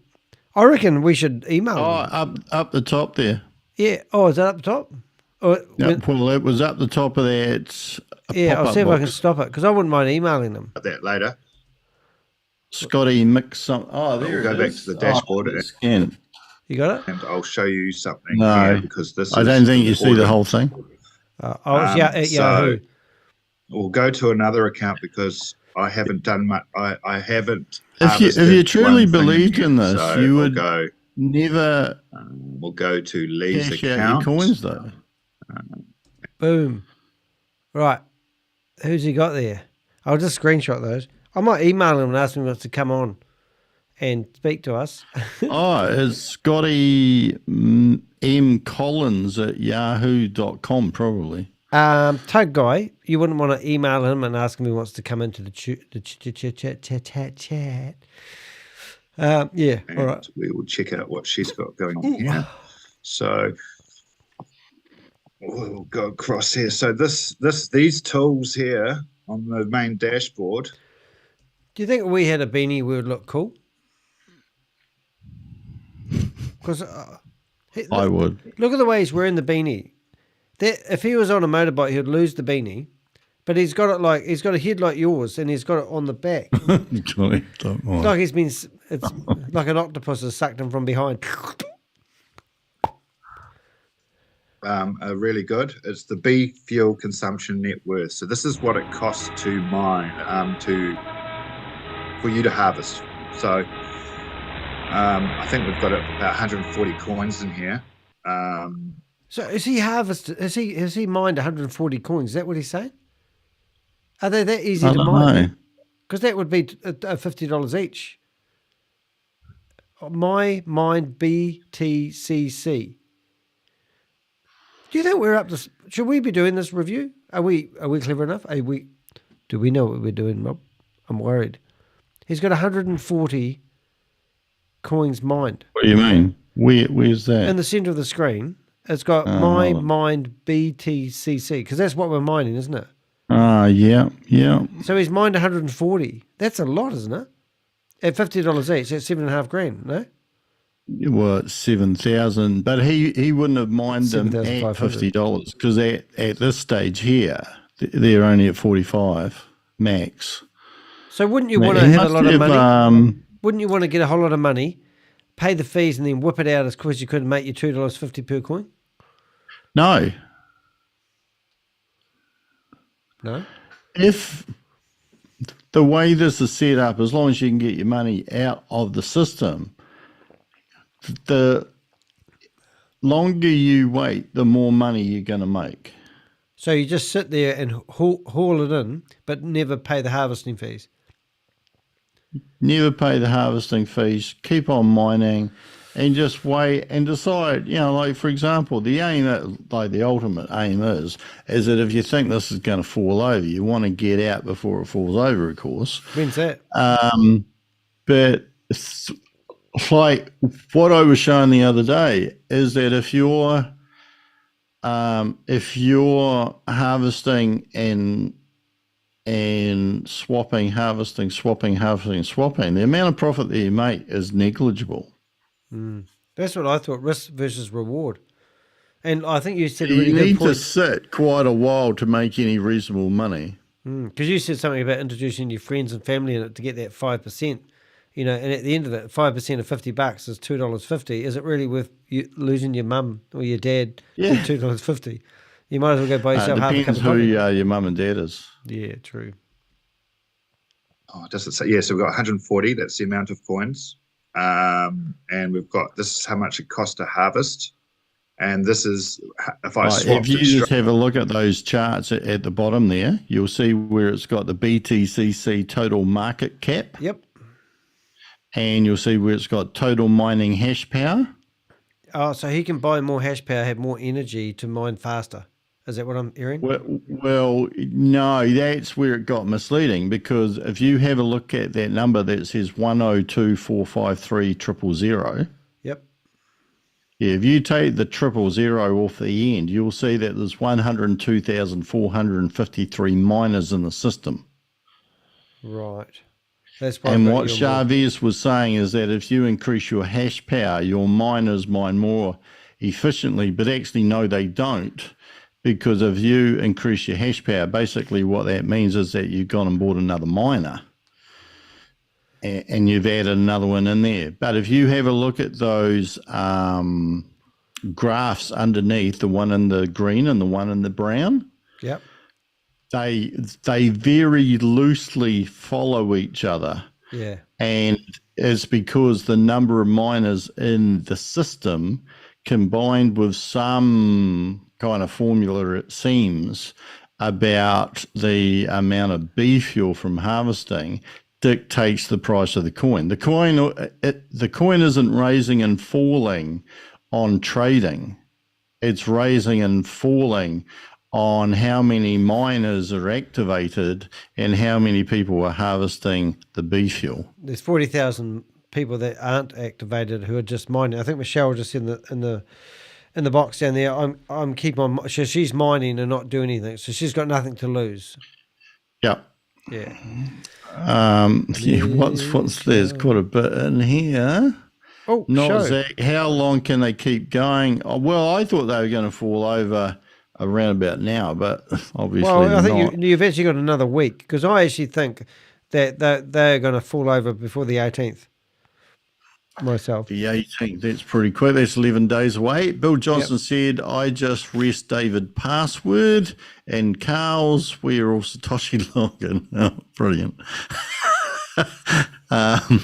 I reckon we should email him. up the top there. Yeah. Oh, is that up the top? Or, Well, it was up the top of there. It's I'll see if I can stop it because I wouldn't mind emailing them. That later. Scotty mix some. Oh, there We'll it go is. back to the dashboard Scan. You got it? and I'll show you something No, here because this. I is don't think you see the important. whole thing. It's Yahoo. We'll go to another account because I haven't done much. I haven't. If you harvested truly one thing believed here. in this, So you we'll would go. never We'll go to Lee's cash out account. your coins, though. Boom. Right. Who's he got there? I'll just screenshot those. I might email him and ask him to come on and speak to us. Oh, it's Scotty M. Collins at yahoo.com, probably. Tug guy, you wouldn't want to email him and ask him if he wants to come into the chat. Yeah, And all right. we will check out what she's got going on here. So we'll go across here. So these tools here on the main dashboard. Do you think if we had a beanie, we would look cool? Because I would. Look at the way he's wearing the beanie. If he was on a motorbike, he would lose the beanie. But he's got a head like yours, and he's got it on the back. It's like it's like an octopus has sucked him from behind. Are really good. It's the B fuel consumption net worth. So this is what it costs to mine for you to harvest. So I think we've got about 140 coins in here. So is he harvested? Has he mined 140 coins? Is that what he's saying? Are they that easy to mine? Because that would be $50 each. My mine BTCC. Do you think we're up to? Should we be doing this review? Are we clever enough? Do we know what we're doing, Rob? I'm worried. He's got 140 coins mined. What do you mean? Where's that? In the center of the screen, it's got my mine BTCC because that's what we're mining, isn't it? Yeah. So he's mined 140. That's a lot, isn't it? At $50 each, that's $7,500, no? Well, it's 7,000, but he wouldn't have mined them at $50 because at this stage here, they're only at 45 max. So wouldn't you want to have a lot of money? Wouldn't you want to get a whole lot of money, pay the fees, and then whip it out as quick as you could and make you $2.50 per coin? No. No? If the way this is set up, as long as you can get your money out of the system, the longer you wait, the more money you're going to make. So you just sit there and haul it in, but never pay the harvesting fees? Never pay the harvesting fees, keep on mining, and just wait and decide, like, for example, the ultimate aim is that if you think this is going to fall over, you want to get out before it falls over, of course. When's that? But like what I was showing the other day is that if you're harvesting and swapping, harvesting, swapping, the amount of profit that you make is negligible. That's what I thought, risk versus reward. And I think you said you need to sit quite a while to make any reasonable money. Because you said something about introducing your friends and family in it to get that 5%, and at the end of it, 5% of $50 is $2.50. Is it really worth you losing your mum or your dad to $2.50? You might as well go buy yourself half a cup Depends of who coffee. your mum and dad is. Yeah, true. Oh, does it say? Yeah, so we've got 140. That's the amount of coins. And we've got, this is how much it costs to harvest. And this is, if I swap if you just have a look at those charts at the bottom there, you'll see where it's got the BTCC total market cap. Yep. And you'll see where it's got total mining hash power. Oh, so he can buy more hash power, have more energy to mine faster. Is that what I'm hearing? Well, no, that's where it got misleading, because if you have a look at that number that says 102,453,000. Yep. Yeah, if you take the 000 off the end, you'll see that there's 102,453 miners in the system. Right. That's why. And what Chavez was saying is that if you increase your hash power, your miners mine more efficiently, but actually, no, they don't. Because if you increase your hash power, basically what that means is that you've gone and bought another miner and you've added another one in there. But if you have a look at those graphs underneath, the one in the green and the one in the brown, yep, they very loosely follow each other. Yeah. And it's because the number of miners in the system combined with some kind of formula, it seems, about the amount of beef fuel from harvesting dictates the price of the coin. The coin isn't raising and falling on trading. It's raising and falling on how many miners are activated and how many people are harvesting the beef fuel. There's 40,000 people that aren't activated who are just mining. I think Michelle just in the box down there. I'm keep on. So she's mining and not doing anything. So she's got nothing to lose. Yep. Yeah. What's there's quite a bit in here. Oh, not Zach. How long can they keep going? Oh, well, I thought they were going to fall over around about now, but obviously well, I think not. you've actually got another week, because I actually think that they're going to fall over before the 18th. Myself. The 18th, that's pretty quick. That's 11 days away. Bill Johnson said, I just rest David password, and Carl's where all Satoshi login. Oh, brilliant.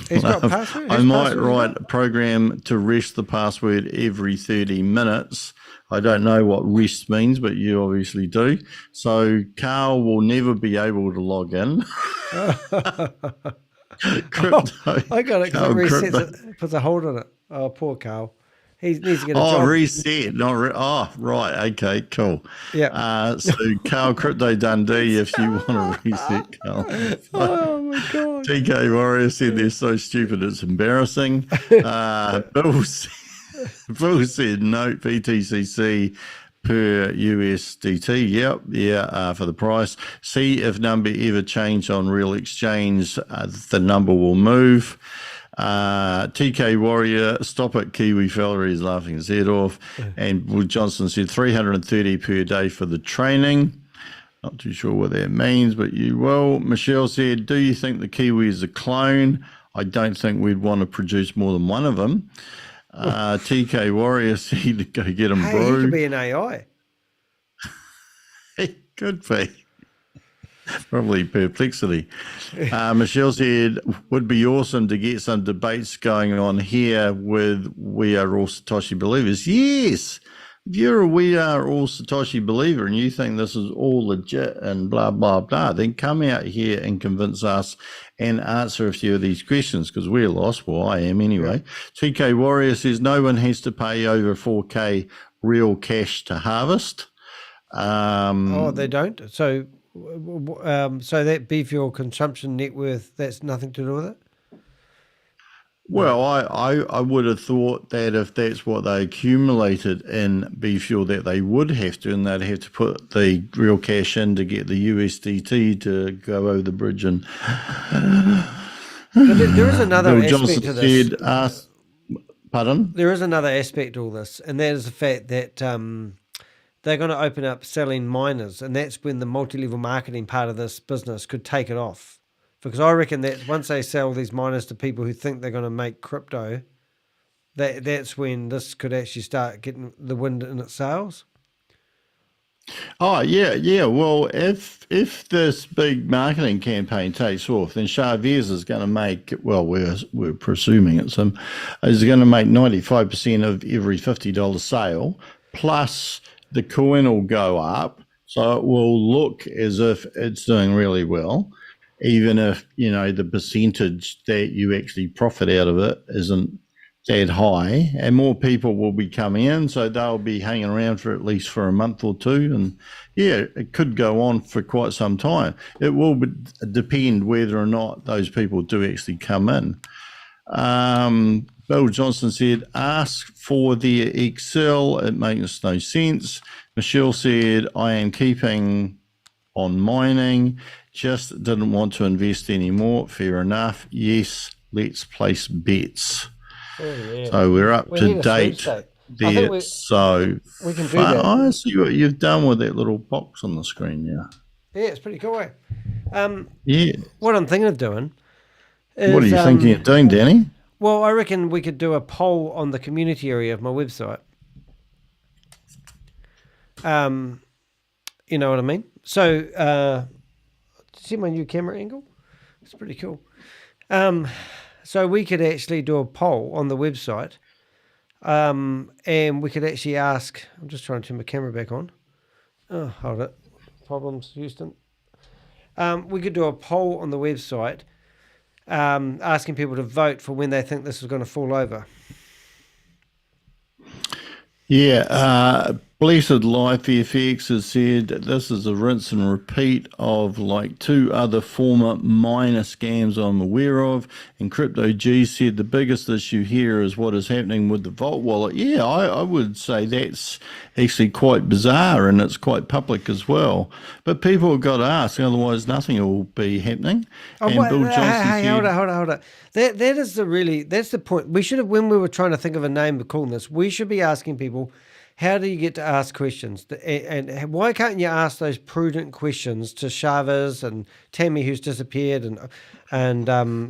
He's got password? I might write a program to rest the password every 30 minutes. I don't know what rest means, but you obviously do. So Carl will never be able to log in. Crypto. I got it because it resets it, puts a hold on it. Oh, poor Carl. He needs to get a job. Oh, reset. Right. Okay, cool. Yeah. So Carl Crypto Dundee, if you want to reset, Carl. Oh, my God. TK Warrior said they're so stupid it's embarrassing. Bill said note BTCC per USDT. Yep. Yeah. For the price. See if number ever change on real exchange. The number will move. TK Warrior, stop it, Kiwi fella. He's laughing his head off. And Will Johnson said 330 per day for the training. Not too sure what that means, but you will. Michelle said, do you think the Kiwi is a clone? I don't think we'd want to produce more than one of them. TK Warrior said, go get him, bro. He could be an AI. It could be. Probably perplexity. Michelle said, would be awesome to get some debates going on here with We Are All Satoshi Believers. Yes. If you're a We Are All Satoshi believer and you think this is all legit and blah, blah, blah, then come out here and convince us and answer a few of these questions, because we're lost. Well, I am anyway. TK Warrior says no one has to pay over 4K real cash to harvest. Oh, they don't? So that beef fuel consumption net worth, that's nothing to do with it? Well, I would have thought that if that's what they accumulated in beef fuel, that they would have to, and they'd have to put the real cash in to get the USDT to go over the bridge. And there is another Bill aspect Johnson to this. Said, pardon? There is another aspect to all this, and that is the fact that they're going to open up selling miners, and that's when the multi-level marketing part of this business could take it off. Because I reckon that once they sell these miners to people who think they're going to make crypto, that's when this could actually start getting the wind in its sails. Oh yeah. Well, if this big marketing campaign takes off, then Chavez is going to make, well, we're presuming it's him, is going to make 95% of every $50 sale, plus the coin will go up, so it will look as if it's doing really well, even if the percentage that you actually profit out of it isn't that high, and more people will be coming in, so they'll be hanging around for at least for a month or two, and it could go on for quite some time. It will depend whether or not those people do actually come in. Bill Johnson said, ask for their Excel, it makes no sense. Michelle said, I am keeping on mining, just didn't want to invest anymore. Fair enough. Yes, let's place bets. Oh, yeah. So we're up to date there. So we can do that. I see what you've done with that little box on the screen now. Yeah, it's pretty cool. Yeah. What I'm thinking of doing is, what are you thinking of doing, Danny? Well, I reckon we could do a poll on the community area of my website. You know what I mean? So, see my new camera angle? It's pretty cool. So we could actually do a poll on the website, and we could actually ask, I'm just trying to turn my camera back on. Oh, hold it. Problems, Houston. We could do a poll on the website, asking people to vote for when they think this is going to fall over. Yeah, Blessed Life FX has said this is a rinse and repeat of like 2 other former minor scams I'm aware of. And Crypto G said the biggest issue here is what is happening with the Vault wallet. Yeah, I would say that's actually quite bizarre, and it's quite public as well. But people have got to ask, otherwise nothing will be happening. Oh, and Bill Johnson said, hold on. That is that's the point. We should have, when we were trying to think of a name for calling this, we should be asking people, how do you get to ask questions? And why can't you ask those prudent questions to Chavez and Tammy, who's disappeared, and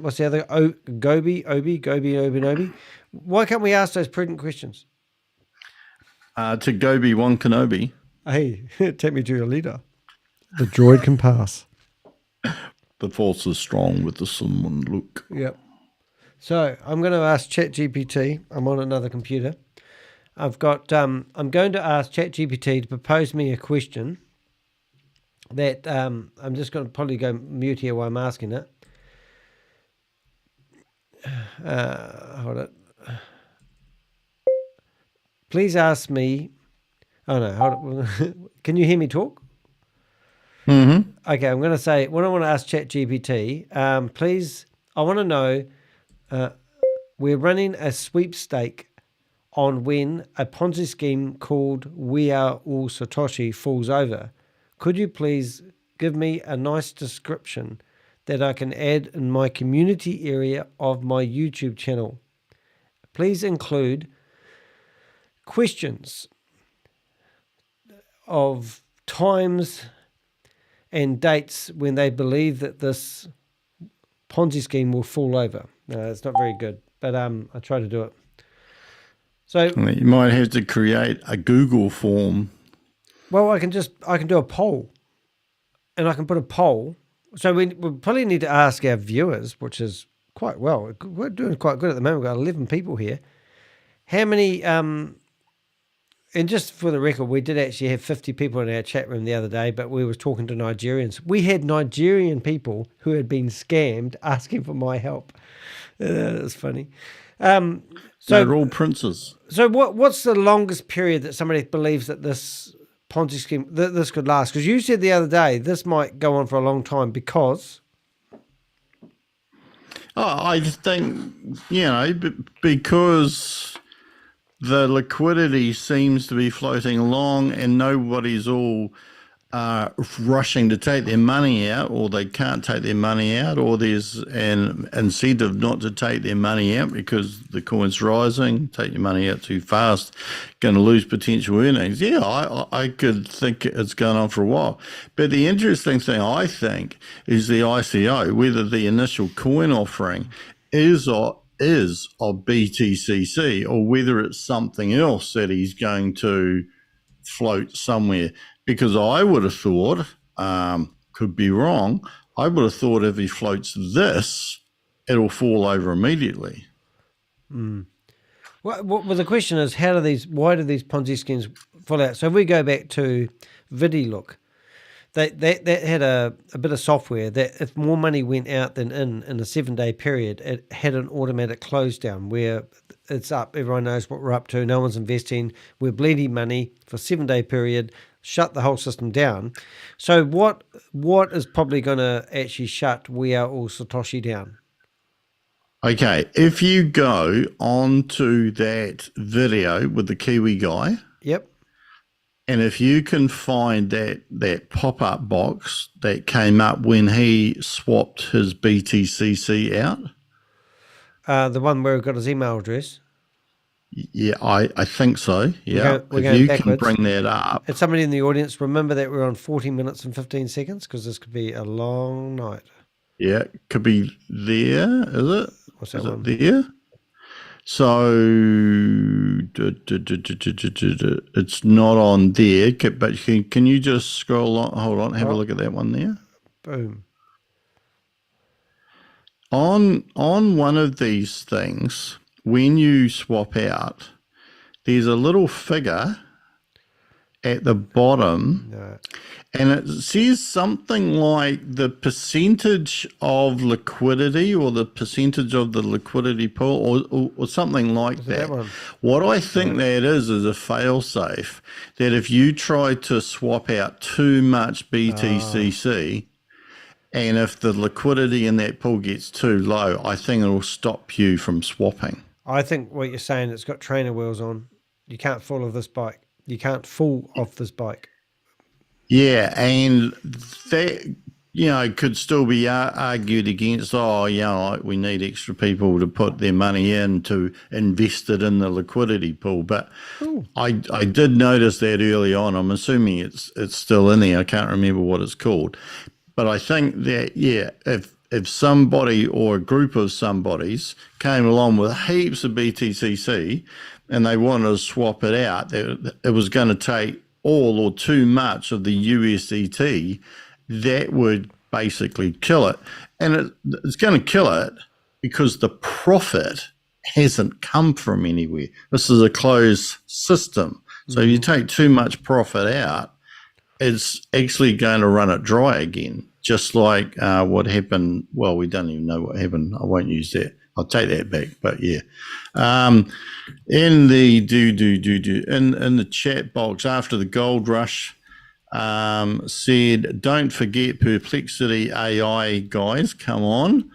what's the other? Gobi. Why can't we ask those prudent questions? To Gobi Wan Kenobi. Hey, take me to your leader. The droid can pass. The force is strong with the someone look. Yep. So I'm going to ask ChatGPT. I'm on another computer. I've got. I'm going to ask ChatGPT to propose me a question. That I'm just going to probably go mute here while I'm asking it. Hold it. Please ask me. Oh no! Hold it. Can you hear me talk? Mm-hmm. Okay, I'm going to say what I want to ask ChatGPT. Please, I want to know. We're running a sweepstake on when a Ponzi scheme called We Are All Satoshi falls over. Could you please give me a nice description that I can add in my community area of my YouTube channel? Please include questions of times and dates when they believe that this Ponzi scheme will fall over. No, it's not very good, but I try to do it. So you might have to create a Google form. Well, I can do a poll, and I can put a poll. So we probably need to ask our viewers, which is quite well. We're doing quite good at the moment. We've got 11 people here. How many? And just for the record, we did actually have 50 people in our chat room the other day, but we were talking to Nigerians. We had Nigerian people who had been scammed asking for my help. That's funny. So they're all princes. So what's the longest period that somebody believes that this Ponzi scheme, this could last? Because you said the other day this might go on for a long time because... I think, because the liquidity seems to be floating along and nobody's all are rushing to take their money out, or they can't take their money out, or there's an incentive not to take their money out because the coin's rising. Take your money out too fast, going to lose potential earnings. Yeah, I could think it's going on for a while. But the interesting thing, I think, is the ICO, whether the initial coin offering is of BTCC or whether it's something else that he's going to float somewhere. Because I would have thought, could be wrong, I would have thought if he floats this, it'll fall over immediately. Well, the question is, why do these Ponzi schemes fall out? So if we go back to VidiLook, that had a bit of software that if more money went out than in a 7-day period, it had an automatic close down where it's up. Everyone knows what we're up to. No one's investing. We're bleeding money for a 7-day period. Shut the whole system down. So what is probably going to actually shut WAAS or Satoshi down? Okay, if you go onto that video with the Kiwi guy, yep, and if you can find that pop-up box that came up when he swapped his BTCC out, the one where he got his email address. Yeah, I think so. Yeah, we're if going you backwards. can bring that up. And somebody in the audience, remember that we're on 40 minutes and 15 seconds because this could be a long night. Yeah, could be there, is it? What's that is one? it there? So it's not on there, but can you just scroll on? Hold on, have a look at that one there. Boom. On one of these things, when you swap out, there's a little figure at the bottom, and it says something like the percentage of liquidity or the percentage of the liquidity pool or something like that. What I think that is a fail-safe, that if you try to swap out too much BTCC, and if the liquidity in that pool gets too low, I think it'll stop you from swapping. I think what you're saying, it's got trainer wheels on. You can't fall off this bike. You can't fall off this bike. Yeah, and that, could still be argued against, like we need extra people to put their money in to invest it in the liquidity pool. But I did notice that early on. I'm assuming it's still in there. I can't remember what it's called. But I think that, if somebody or a group of somebodies came along with heaps of BTCC and they wanted to swap it out, it was going to take all or too much of the USDT, that would basically kill it. And it's going to kill it because the profit hasn't come from anywhere. This is a closed system. So if you take too much profit out, it's actually going to run it dry again, just like what happened. Well, we don't even know what happened. I won't use that. I'll take that back. But yeah, in the in the chat box after the gold rush, said, don't forget Perplexity AI, guys. Come on.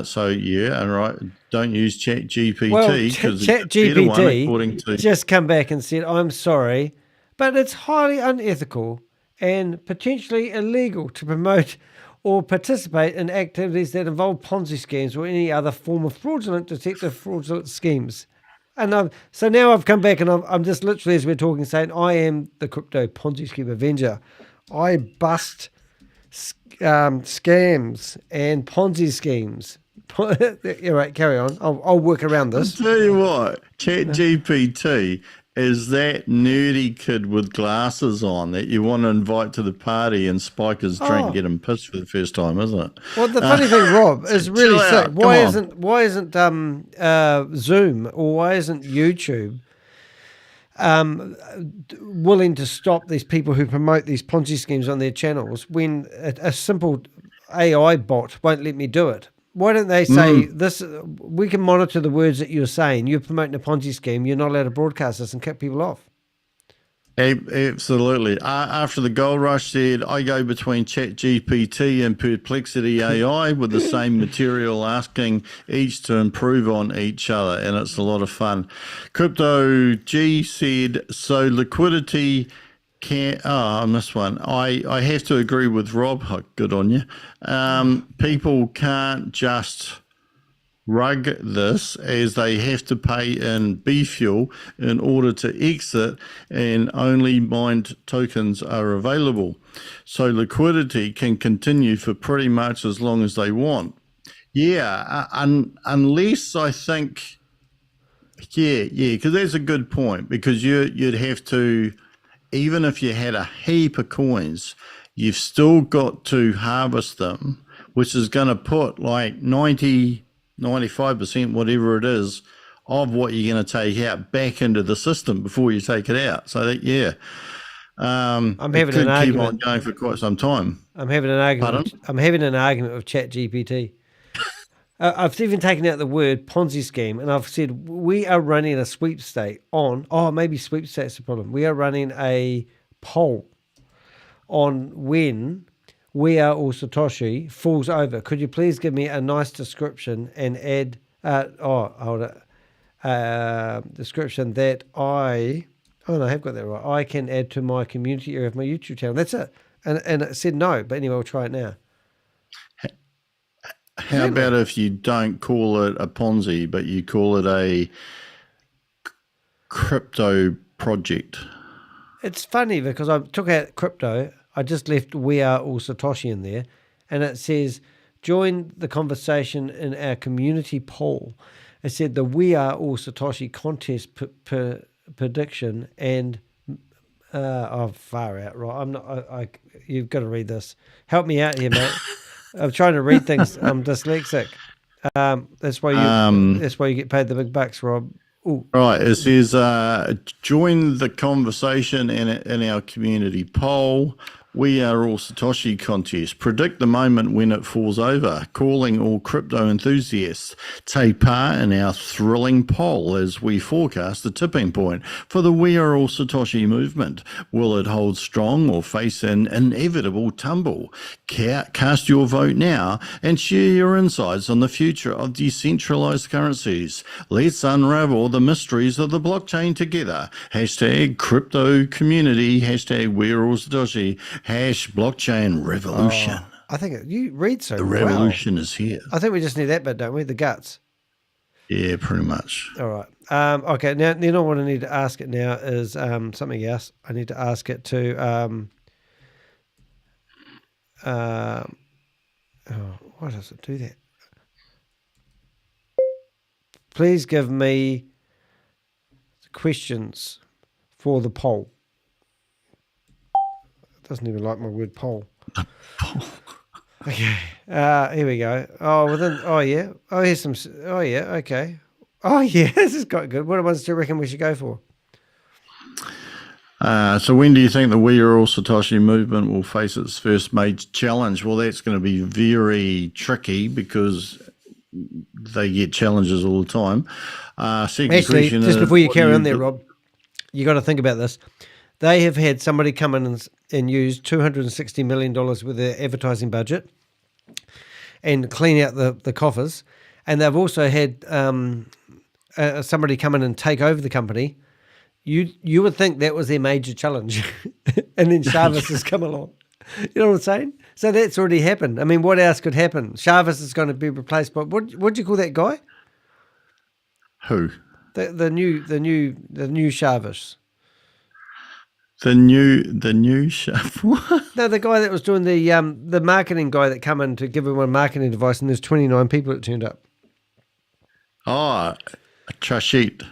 So yeah, and right. Don't use ChatGPT because ChatGPT just come back and said, I'm sorry, but it's highly unethical and potentially illegal to promote or participate in activities that involve Ponzi schemes or any other form of detective fraudulent schemes. And so now I've come back and I'm just literally, as we're talking, saying I am the crypto Ponzi scheme Avenger. I bust scams and Ponzi schemes. All right, carry on. I'll work around this. I'll tell you what, ChatGPT is that nerdy kid with glasses on that you want to invite to the party and spike his drink, get him pissed for the first time, isn't it? Well, the funny thing, Rob, is really sick. Why isn't Zoom or why isn't YouTube willing to stop these people who promote these Ponzi schemes on their channels when a simple AI bot won't let me do it? Why don't they say this? We can monitor the words that you're saying. You're promoting a Ponzi scheme. You're not allowed to broadcast this and kick people off. Absolutely. After the gold rush said, I go between ChatGPT and Perplexity AI with the same material, asking each to improve on each other, and it's a lot of fun. Crypto G said, so liquidity on this one, I have to agree with Rob. Good on you. People can't just rug this, as they have to pay in B fuel in order to exit, and only mined tokens are available. So liquidity can continue for pretty much as long as they want. Yeah, unless I think, because that's a good point, because you'd have to, even if you had a heap of coins, you've still got to harvest them, which is going to put like 95%, whatever it is, of what you're going to take out back into the system before you take it out. So that, I'm having it could an keep argument. on going for quite some time. I'm having an argument. I'm having an argument with ChatGPT. I've even taken out the word Ponzi scheme, and I've said we are running a sweepstake on. Oh, maybe sweepstake's the problem. We are running a poll on when WAAS or Satoshi falls over. Could you please give me a nice description and add? Description that I. Oh no, I have got that right. I can add to my community area of my YouTube channel. That's it. And it said no, but anyway, we'll try it now. How about if you don't call it a Ponzi, but you call it a crypto project? It's funny because I took out crypto. I just left WAAS or Satoshi in there, and it says, join the conversation in our community poll. It said the WAAS or Satoshi contest prediction and far out, right? I'm not. You've got to read this. Help me out here, mate. I'm trying to read things. I'm dyslexic. That's why you get paid the big bucks, Rob. Ooh. Right. It says join the conversation in our community poll. We are all Satoshi contest. Predict the moment when it falls over. Calling all crypto enthusiasts. Take part in our thrilling poll as we forecast the tipping point for the We Are All Satoshi movement. Will it hold strong or face an inevitable tumble? Cast your vote now and share your insights on the future of decentralized currencies. Let's unravel the mysteries of the blockchain together. Hashtag crypto community. Hashtag We Are All Satoshi. Hash blockchain revolution. Oh, I think you read so well. The revolution is here. I think we just need that bit, don't we? The guts. Yeah, pretty much. All right. Okay. Now, what I need to ask it now is something else. I need to ask it to. Why does it do that? Please give me questions for the poll. Doesn't even like my word poll. Okay. Here we go. Here's some. Oh yeah. Okay. Oh yeah. This is quite good. What ones do you reckon we should go for? So when do you think the We Are All Satoshi movement will face its first major challenge? Well, that's going to be very tricky because they get challenges all the time. Actually, just before you carry on there, Rob, you got to think about this. They have had somebody come in and use $260 million with their advertising budget and clean out the coffers. And they've also had somebody come in and take over the company. You would think that was their major challenge. And then Chavez has come along. You know what I'm saying? So that's already happened. I mean, what else could happen? Chavez is going to be replaced by, what do you call that guy? Who? The new Chavez. The new chef. No, the guy that was doing the marketing guy that come in to give everyone marketing advice, and there's 29 people that turned up. Oh, trust sheet.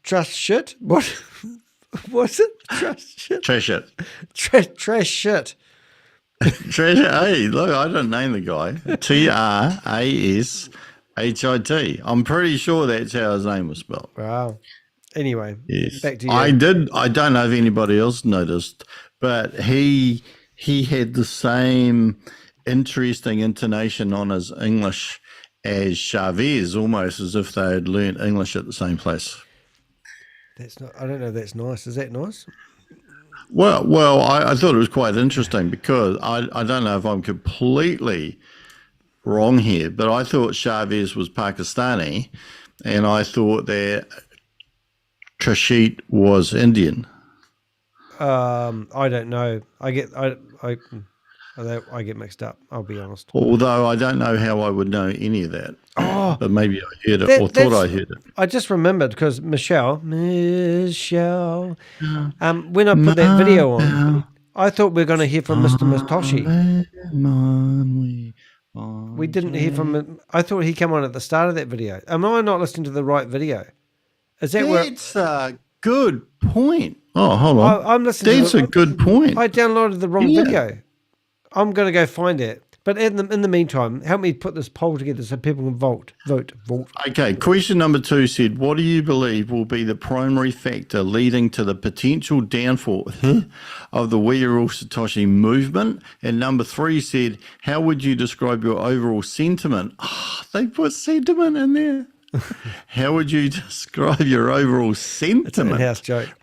Trust shit? What? What's it? Trust shit? Trash shit. Trash shit. Treasure. Hey, look, I didn't name the guy. TRASHIT. I'm pretty sure that's how his name was spelled. Wow. Anyway, yes. Back to you. I don't know if anybody else noticed, but he had the same interesting intonation on his English as Chavez, almost as if they had learnt English at the same place. That's not. I don't know if that's nice. Is that nice? Well, I thought it was quite interesting because I don't know if I'm completely wrong here, but I thought Chavez was Pakistani, and I thought that Trashit was Indian. I don't know. I get mixed up. I'll be honest. Although I don't know how I would know any of that. Oh, but maybe I heard it or thought I heard it. I just remembered because Michelle, when I put that video on, I thought we were going to hear from Mr. Satoshi. We didn't hear from him. I thought he came on at the start of that video. Am I not listening to the right video? Is that where? That's a good point. Oh, hold on. I'm listening. That's a good point. I downloaded the wrong video. I'm going to go find it. But in the meantime, help me put this poll together so people can vote. Okay, question number 2 said, what do you believe will be the primary factor leading to the potential downfall of the We Are All Satoshi movement? And number 3 said, how would you describe your overall sentiment? Oh, they put sentiment in there. How would you describe your overall sentiment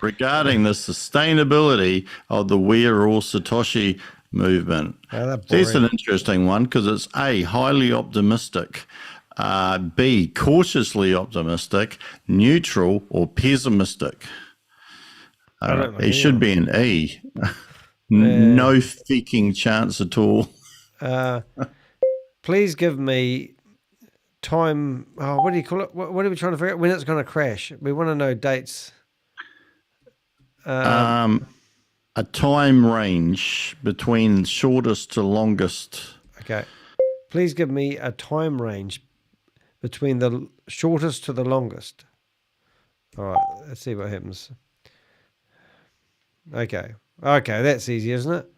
regarding the sustainability of the We Are All Satoshi movement? That's an interesting one because it's A, highly optimistic, B, cautiously optimistic, neutral, or pessimistic. It should be an E. No freaking chance at all. Please give me time. Oh, what do you call it? What are we trying to figure out? When it's going to crash? We want to know dates. A time range between shortest to longest. Okay. Please give me a time range between the shortest to the longest. All right. Let's see what happens. Okay. Okay. That's easy, isn't it?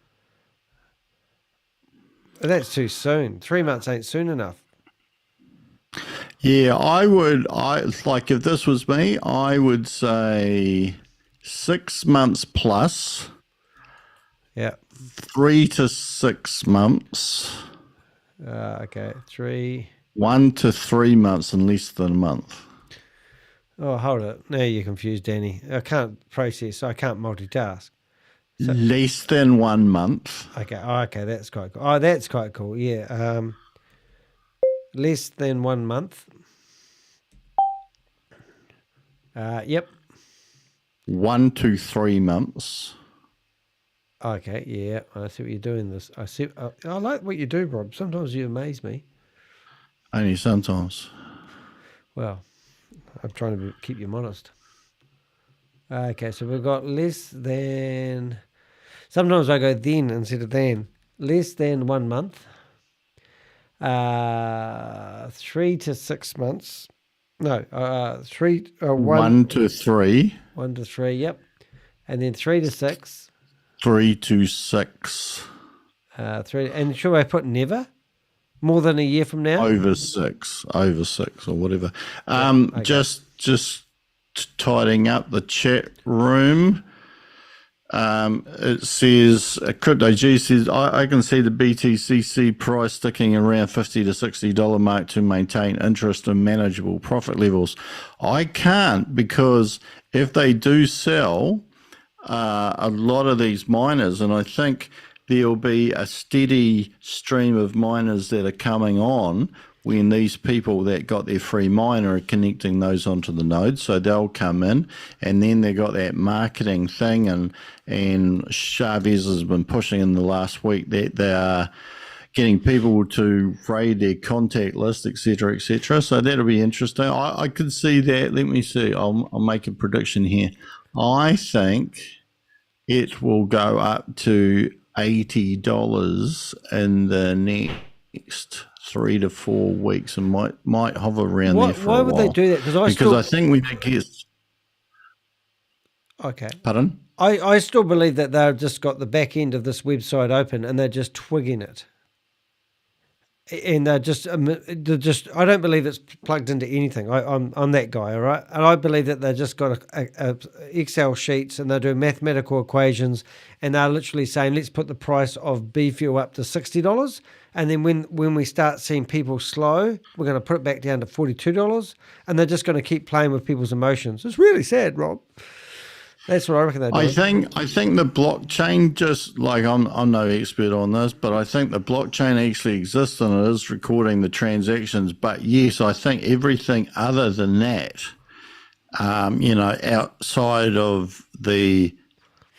That's too soon. 3 months ain't soon enough. Yeah, like if this was me, I would say 6 months plus. Yeah. 3 to 6 months. Okay. 1 to 3 months and less than a month. Oh, hold it. Now you're confused, Danny. I can't process, so I can't multitask. So, less than 1 month. Okay. Oh, okay. That's quite cool. Oh, that's quite cool. Yeah. Less than 1 month. Yep. 1 to 3 months. Okay, yeah, I see what you're doing. I like what you do, Rob. Sometimes you amaze me. Only sometimes. Well, I'm trying to keep you honest. Okay, so we've got less than. Sometimes I go then instead of than. Less than 1 month. 3 to 6 months. No, 1 to 3. 1 to 3. Yep, and then 3 to 6. 3 to 6. 3, and should I put never? More than a year from now? Over 6 or whatever. Okay. Just tidying up the chat room. It says Crypto G says I can see the BTCC price sticking around $50 to $60 mark to maintain interest and manageable profit levels. I can't, because if they do sell a lot of these miners, and I think there'll be a steady stream of miners that are coming on when these people that got their free miner are connecting those onto the node. So they'll come in, and then they got that marketing thing, and Chavez has been pushing in the last week that they are getting people to raid their contact list, etc., etc. So that'll be interesting. I could see that. Let me see. I'll make a prediction here. I think it will go up to $80 in the next 3 to 4 weeks, and might hover around there for a while. Why would they do that? Because I think when it gets... Okay. Pardon? I still believe that they've just got the back end of this website open and they're just twigging it. And they're just I don't believe it's plugged into anything. I'm that guy, all right? And I believe that they've just got a Excel sheets, and they're doing mathematical equations, and they're literally saying, let's put the price of B fuel up to $60. And then when we start seeing people slow, we're going to put it back down to $42. And they're just going to keep playing with people's emotions. It's really sad, Rob. That's what I reckon they do. I think the blockchain, just like I'm no expert on this, but I think the blockchain actually exists and it is recording the transactions. But yes, I think everything other than that, outside of the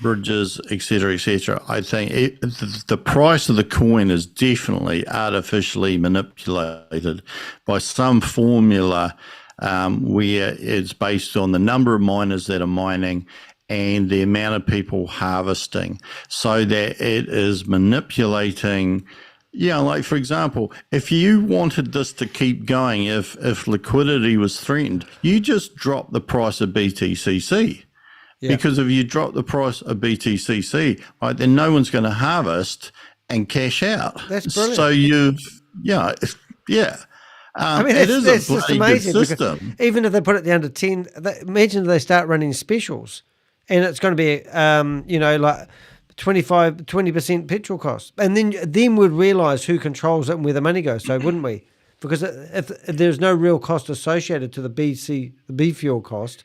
bridges, etc., etc. I think the price of the coin is definitely artificially manipulated by some formula where it's based on the number of miners that are mining and the amount of people harvesting, so that it is manipulating. Yeah, like for example, if you wanted this to keep going, if liquidity was threatened, you just drop the price of BTCC. Yeah. Because if you drop the price of BTCC, right, then no one's going to harvest and cash out. That's brilliant. So yeah. I mean, that's just amazing. System. Even if they put it down to 10, imagine if they start running specials, and it's going to be, like 20% petrol cost, and then we'd realise who controls it and where the money goes. So wouldn't we? Because if there's no real cost associated to the B fuel cost,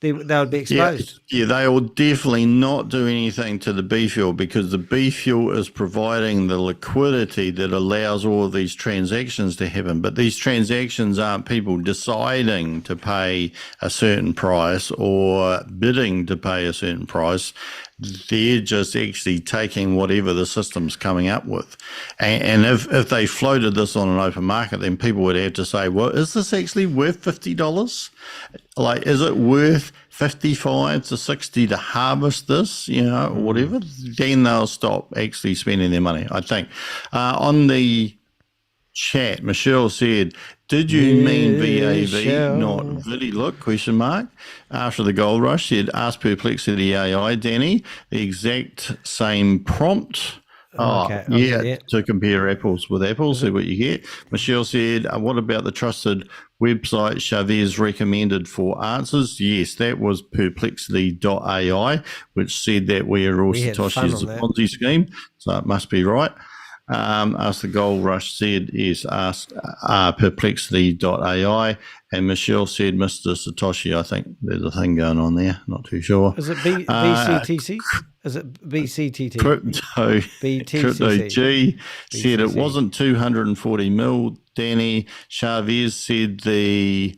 they would be exposed. Yeah, they will definitely not do anything to the B fuel, because the B fuel is providing the liquidity that allows all of these transactions to happen. But these transactions aren't people deciding to pay a certain price or bidding to pay a certain price. They're just actually taking whatever the system's coming up with. And if they floated this on an open market, then people would have to say, well, is this actually worth $50? Like, is it worth 55 to 60 to harvest this, or whatever? Then they'll stop actually spending their money, I think. On the chat, Michelle said, did you mean VAV, not Vidi? Look, question mark. After the gold rush, said, ask Perplexity AI, Danny, the exact same prompt. To compare apples with apples, see what you get. Michelle said, what about the trusted website Chavez recommended for answers? Yes, that was Perplexity.ai, which said that we are all Satoshi is a Ponzi scheme, so it must be right. Ask the Gold Rush said, yes, ask Perplexity.ai. And Michelle said, Mr. Satoshi. I think there's a thing going on there. Not too sure. Is it BCTC? Is it BCTT? Crypto G said it wasn't 240 mil. Danny Chavez said the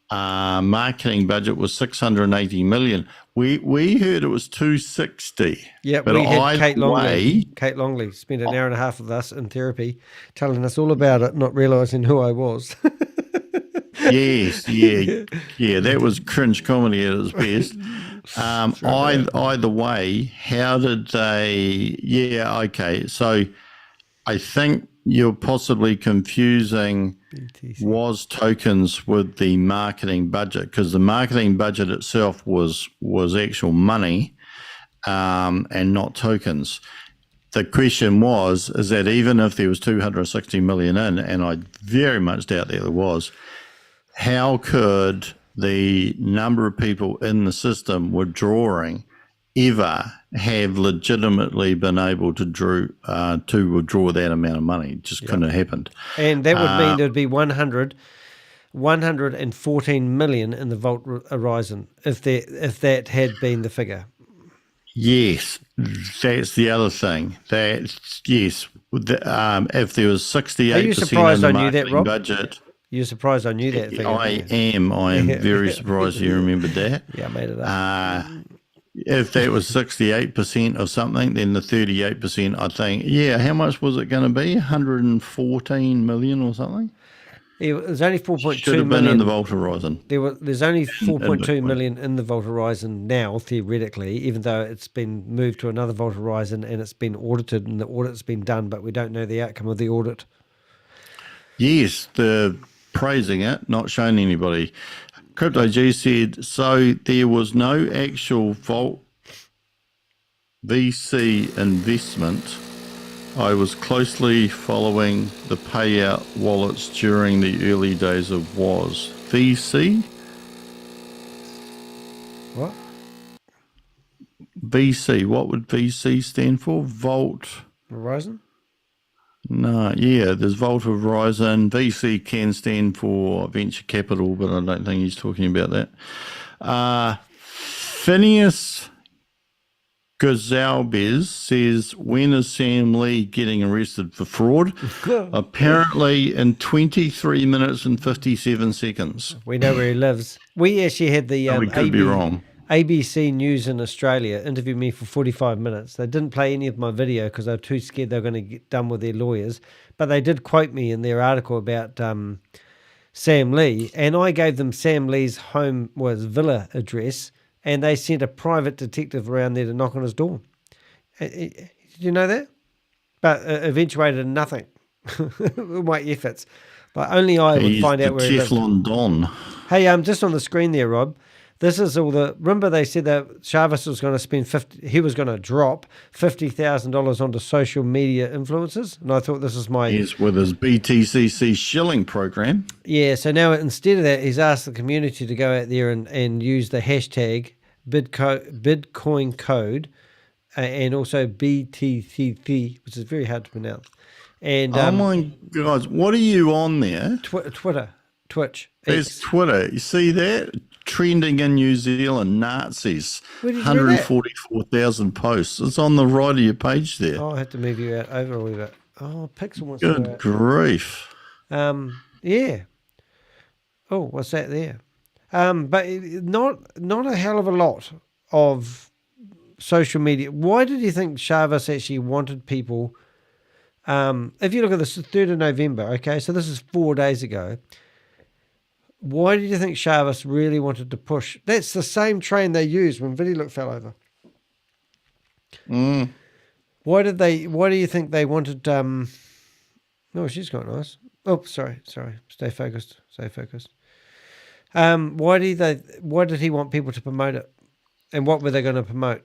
marketing budget was 680 million. We heard it was 260. Yeah, but we had Kate Longley. Kate Longley spent an hour and a half with us in therapy, telling us all about it, not realising who I was. Yes, yeah, that was cringe comedy at its best. Either way, how did they? Yeah, okay. So I think you're possibly confusing WAAS tokens with the marketing budget, because the marketing budget itself was actual money and not tokens. The question is that even if there was 260 million in, and I very much doubt that there was, how could the number of people in the system withdrawing ever have legitimately been able to withdraw that amount of money? It just couldn't have happened. And that would mean there'd be 114 million in the Vault Horizon if that had been the figure. Yes, that's the other thing. If there was 68% in the marketing budget. You're surprised I knew that figure. I am very surprised you remembered that. Yeah, I made it up. If that was 68% of something, then the 38%, I think, how much was it going to be? 114 million or something? It was only 4.2 million. Should have been in the Vault Horizon. There's only 4.2 million in the Vault Horizon now, theoretically, even though it's been moved to another Vault Horizon and it's been audited and the audit's been done, but we don't know the outcome of the audit. Yes, they're praising it, not showing anybody. Crypto G said, so there was no actual Vault VC investment. I was closely following the payout wallets during the early days of WAAS. VC? What? VC. What would VC stand for? Vault Horizon? No, there's Vault Horizon. VC can stand for venture capital, but I don't think he's talking about that. Phineas Gazalbez says, when is Sam Lee getting arrested for fraud? Apparently in 23 minutes and 57 seconds. We know where he lives. We actually had the we could be wrong. ABC News in Australia interviewed me for 45 minutes. They didn't play any of my video because they were too scared they were going to get done with their lawyers. But they did quote me in their article about Sam Lee. And I gave them Sam Lee's villa address. And they sent a private detective around there to knock on his door. Did you know that? But eventuated in nothing. My efforts. Like only I would find out where he lives. Teflon Don. Hey, just on the screen there, Rob. This is all the. Remember, they said that Chavez was going to spend he was going to drop $50,000 onto social media influencers, and I thought this is my. Yes, with his BTCC shilling program. Yeah, so now instead of that, he's asked the community to go out there and use the hashtag BitcoinCode and also BTCC, which is very hard to pronounce. And oh my God, what are you on there? Twitch. There's Twitter. You see that? Trending in New Zealand, Nazis. 144,000 posts. It's on the right of your page there. Oh, I have to move you out over a wee bit. Oh, Pixel wants Good to grief. Yeah. Oh, what's that there? But not a hell of a lot of social media. Why did you think Chavez actually wanted people? If you look at this, 3rd of November, okay, so this is 4 days ago. Why did you think Chavez really wanted to push? That's the same train they used when VidiLook fell over. Why do you think they wanted, oh, she's quite nice. Oh, sorry. Stay focused. Why did he want people to promote it? And what were they going to promote?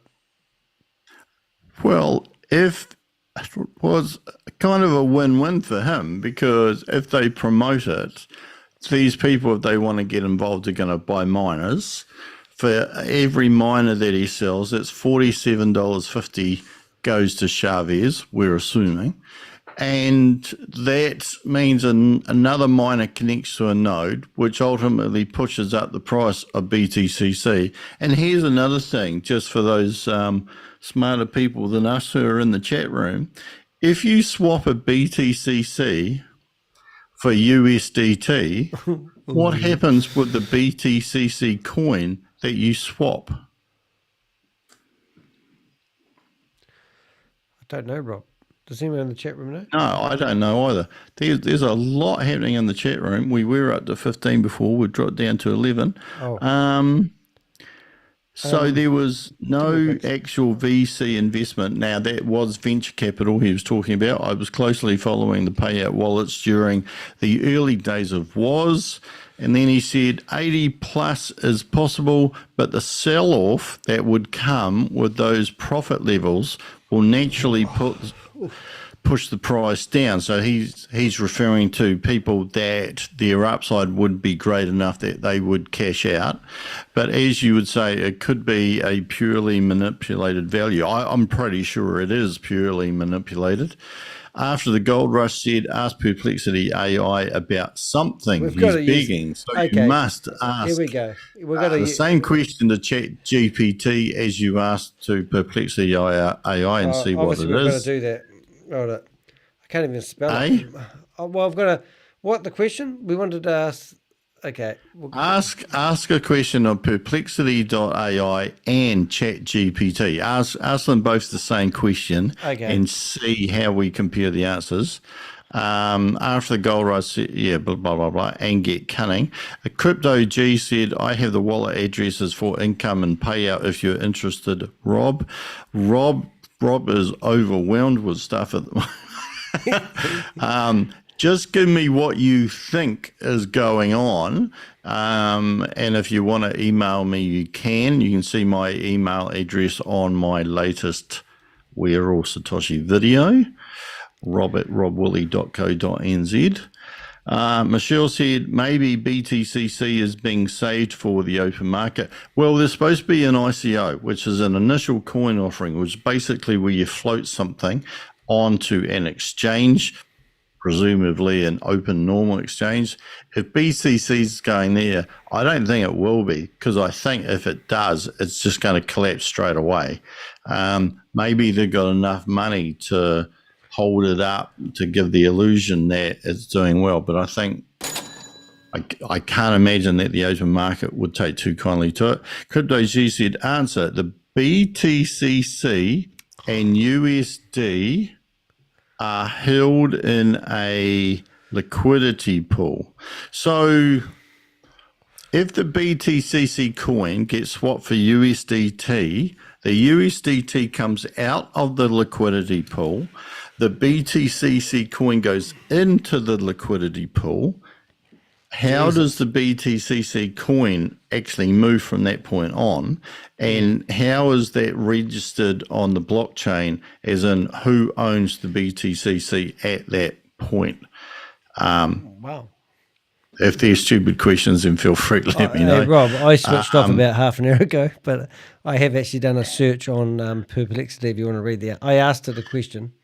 Well, if it was kind of a win-win for him, because if they promote it, these people, if they want to get involved, are going to buy miners. For every miner that he sells, it's $47.50 goes to Chavez, we're assuming. And that means another miner connects to a node, which ultimately pushes up the price of BTCC. And here's another thing, just for those smarter people than us who are in the chat room. If you swap a BTCC for USDT, what happens with the BTCC coin that you swap? I don't know, Rob. Does anyone in the chat room know? No, I don't know either. There's a lot happening in the chat room. We were up to 15 before. We dropped down to 11. So there was no actual VC investment. Now, that was venture capital he was talking about. I was closely following the payout wallets during the early days of WAAS. And then he said 80 plus is possible, but the sell-off that would come with those profit levels will naturally push the price down. So he's referring to people that their upside would be great enough that they would cash out. But as you would say, it could be a purely manipulated value. I'm pretty sure it is purely manipulated. After the gold rush said, ask Perplexity AI about something. He's begging. So you must ask. Here we go. The same question to ChatGPT as you asked to Perplexity AI and see what it is. We've got to do that. Hold it. I can't even spell it. Well, I've got to. What the question? We wanted to ask. Okay. Ask a question of Perplexity.ai and ChatGPT. Ask them both the same question and see how we compare the answers. After the gold rush, blah, blah, blah, blah, and get cunning. Crypto G said, I have the wallet addresses for income and payout if you're interested, Rob. Rob is overwhelmed with stuff at the moment. Just give me what you think is going on. And if you want to email me, you can. You can see my email address on my latest Where All Satoshi video, rob@robwilly.co.nz. Michelle said, maybe BTCC is being saved for the open market. Well, there's supposed to be an ICO, which is an initial coin offering, which is basically where you float something onto an exchange, presumably an open normal exchange. If BTC is going there, I don't think it will be, because I think if it does, it's just going to collapse straight away. Maybe they've got enough money to hold it up to give the illusion that it's doing well, but I think I can't imagine that the open market would take too kindly to it. CryptoG said, answer, the BTCC and USD are held in a liquidity pool. So if the BTCC coin gets swapped for USDT, the USDT comes out of the liquidity pool. The BTCC coin goes into the liquidity pool. How does the BTCC coin actually move from that point on? And how is that registered on the blockchain, as in who owns the BTCC at that point? Wow. If there's stupid questions, then feel free to let me know. Rob, I switched off about half an hour ago, but I have actually done a search on Perplexity if you want to read that. I asked it a question,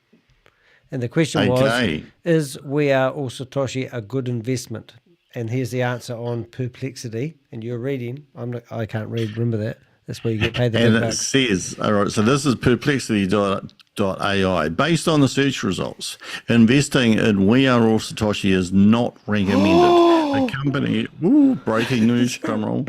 and the question was, is We Are All Satoshi a good investment? And here's the answer on Perplexity, and you're reading. I can't read, remember that. That's where you get paid the big bucks. Says, all right, so this is perplexity.ai. Based on the search results, investing in We Are All Satoshi is not recommended. The company, breaking news, drum roll.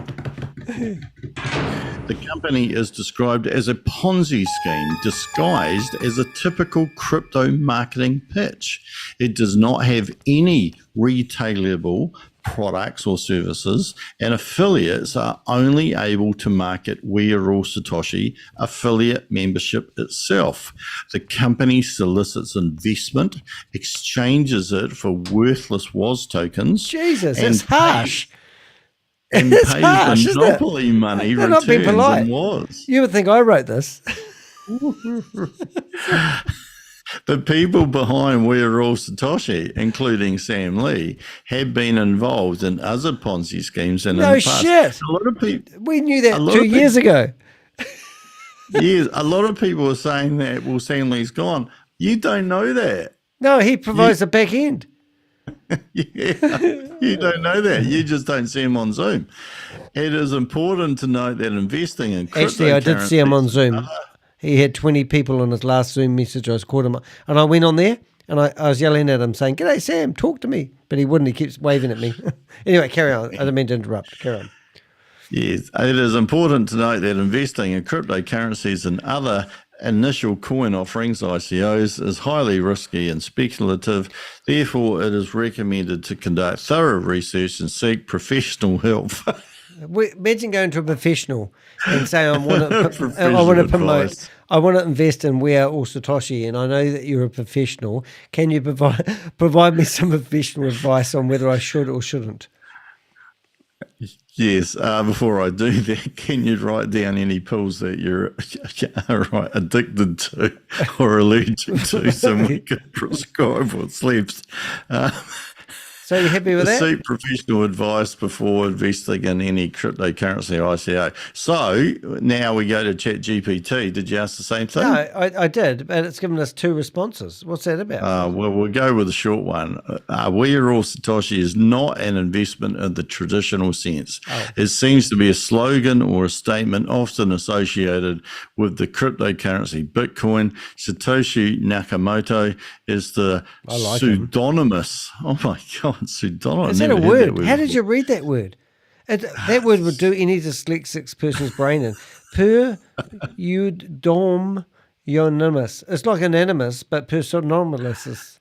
The company is described as a Ponzi scheme disguised as a typical crypto marketing pitch. It does not have any retailable products or services, and affiliates are only able to market We Are All Satoshi affiliate membership itself. The company solicits investment, exchanges it for worthless WAAS tokens. Jesus, that's harsh. And pays monopoly money returns in WAAS. You would think I wrote this. The people behind We Are All Satoshi, including Sam Lee, have been involved in other Ponzi schemes in the past. No shit. A lot of people, we knew that 2 years ago. Yes, a lot of people are saying that, well, Sam Lee's gone. You don't know that. No, he provides the back end. Yeah, you don't know that. You just don't see him on Zoom. It is important to note that investing in cryptocurrency... Actually, I did see him on Zoom. He had 20 people on his last Zoom message. I caught him, and I went on there, and I was yelling at him, saying, "G'day, Sam, talk to me." But he wouldn't. He keeps waving at me. Anyway, carry on. I didn't mean to interrupt. Carry on. Yes, it is important to note that investing in cryptocurrencies and other initial coin offerings, ICOs, is highly risky and speculative. Therefore, it is recommended to conduct thorough research and seek professional help. Imagine going to a professional and saying, I want to invest in We Are All Satoshi, and I know that you're a professional. Can you provide me some professional advice on whether I should or shouldn't? Yes. Before I do that, can you write down any pills that you're addicted to or allergic to, so we can prescribe what's left? So you happy with that? Seek professional advice before investing in any cryptocurrency ICO. So now we go to ChatGPT. Did you ask the same thing? No, I did, but it's given us 2 responses. What's that about? Well, we'll go with the short one. We Are All Satoshi is not an investment in the traditional sense. It seems to be a slogan or a statement often associated with the cryptocurrency Bitcoin. Satoshi Nakamoto is the pseudonymous. Oh my God. Pseudonymous. Is that a word? How did you read that word? That word would do any dyslexic person's brain in. Pseudonymous. It's like anonymous, but pseudonymous.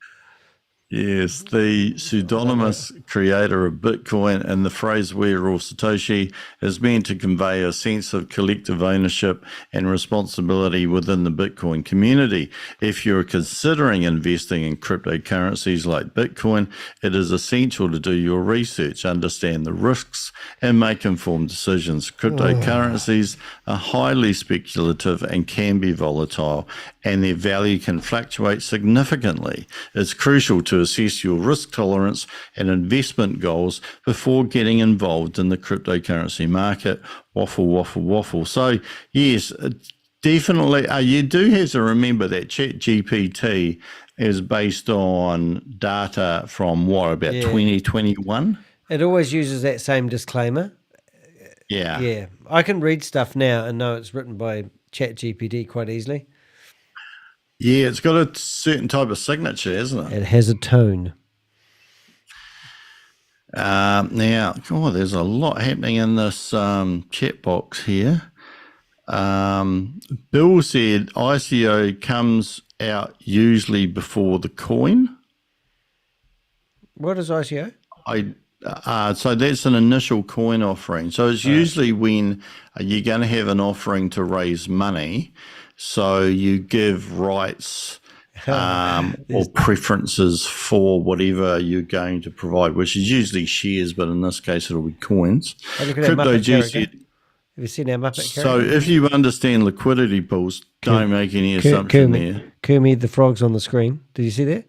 Yes, the pseudonymous creator of Bitcoin, and the phrase "We Are All Satoshi" is meant to convey a sense of collective ownership and responsibility within the Bitcoin community. If you're considering investing in cryptocurrencies like Bitcoin, it is essential to do your research, understand the risks, and make informed decisions. Cryptocurrencies are highly speculative and can be volatile, and their value can fluctuate significantly. It's crucial to assess your risk tolerance and investment goals before getting involved in the cryptocurrency market. Waffle, waffle, waffle. So, yes, definitely. You do have to remember that ChatGPT is based on data from about 2021? It always uses that same disclaimer. Yeah. Yeah. I can read stuff now and know it's written by ChatGPT quite easily. Yeah, it's got a certain type of signature, isn't it? It has a tone. Now, there's a lot happening in this chat box here. Bill said ICO comes out usually before the coin. What is ICO? So that's an initial coin offering. So it's usually when you're going to have an offering to raise money. So you give rights or preferences for whatever you're going to provide, which is usually shares, but in this case it'll be coins. Crypto G said, have you seen our Muppet so character? if you understand liquidity pools, don't make any assumption there. Kermit the Frog's on the screen. Did you see that?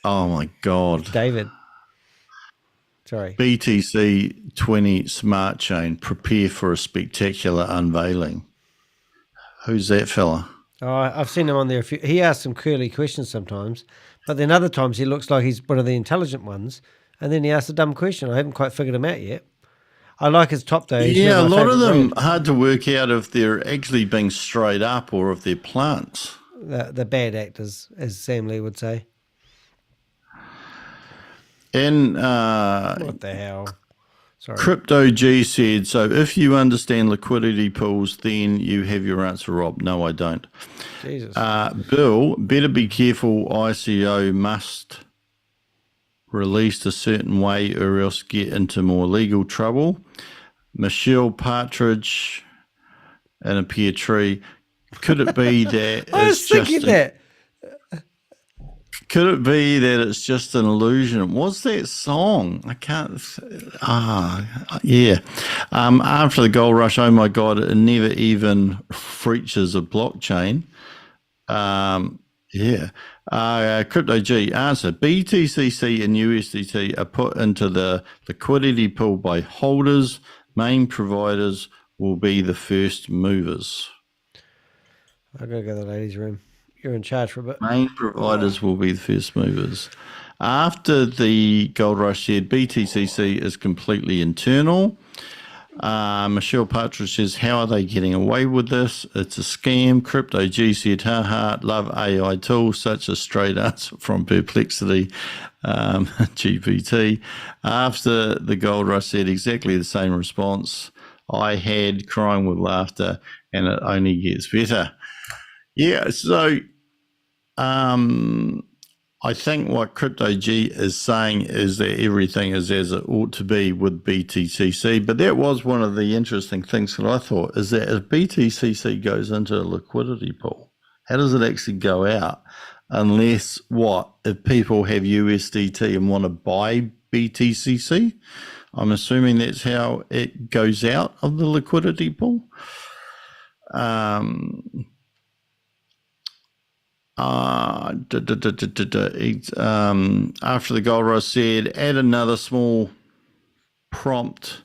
Oh my God. It's David. Sorry. BTC20 Smart Chain, prepare for a spectacular unveiling. Who's that fella? Oh, I've seen him on there. He asks some curly questions sometimes, but then other times he looks like he's one of the intelligent ones, and then he asks a dumb question. I haven't quite figured him out yet. I like his top though. Yeah, a lot of them hard to work out if they're actually being straight up or if they're plants. The bad actors, as Sam Lee would say. And what the hell? Sorry. Crypto G said, so if you understand liquidity pools, then you have your answer, Rob. No, I don't. Jesus. Bill, better be careful. ICO must released a certain way or else get into more legal trouble. Michelle Partridge and a pear tree. Could it be that I was thinking that. Could it be that it's just an illusion? What's that song? I can't. Yeah. After the gold rush, oh my God, it never even reaches a blockchain. Yeah. Crypto G, answer. BTCC and USDT are put into the liquidity pool by holders. Main providers will be the first movers. I've got to go to the ladies' room. You're in charge for a bit. Main providers will be the first movers. After the gold rush said, BTCC is completely internal. Michelle Partridge says, how are they getting away with this? It's a scam. Crypto G said, love AI tools, such a straight answer from Perplexity. GPT. After the gold rush said exactly the same response I had, crying with laughter, and it only gets better. Yeah, so I think what Crypto G is saying is that everything is as it ought to be with BTCC. But that was one of the interesting things that I thought, is that if BTCC goes into a liquidity pool, how does it actually go out? Unless if people have USDT and want to buy BTCC? I'm assuming that's how it goes out of the liquidity pool. After the gold rush said, add another small prompt,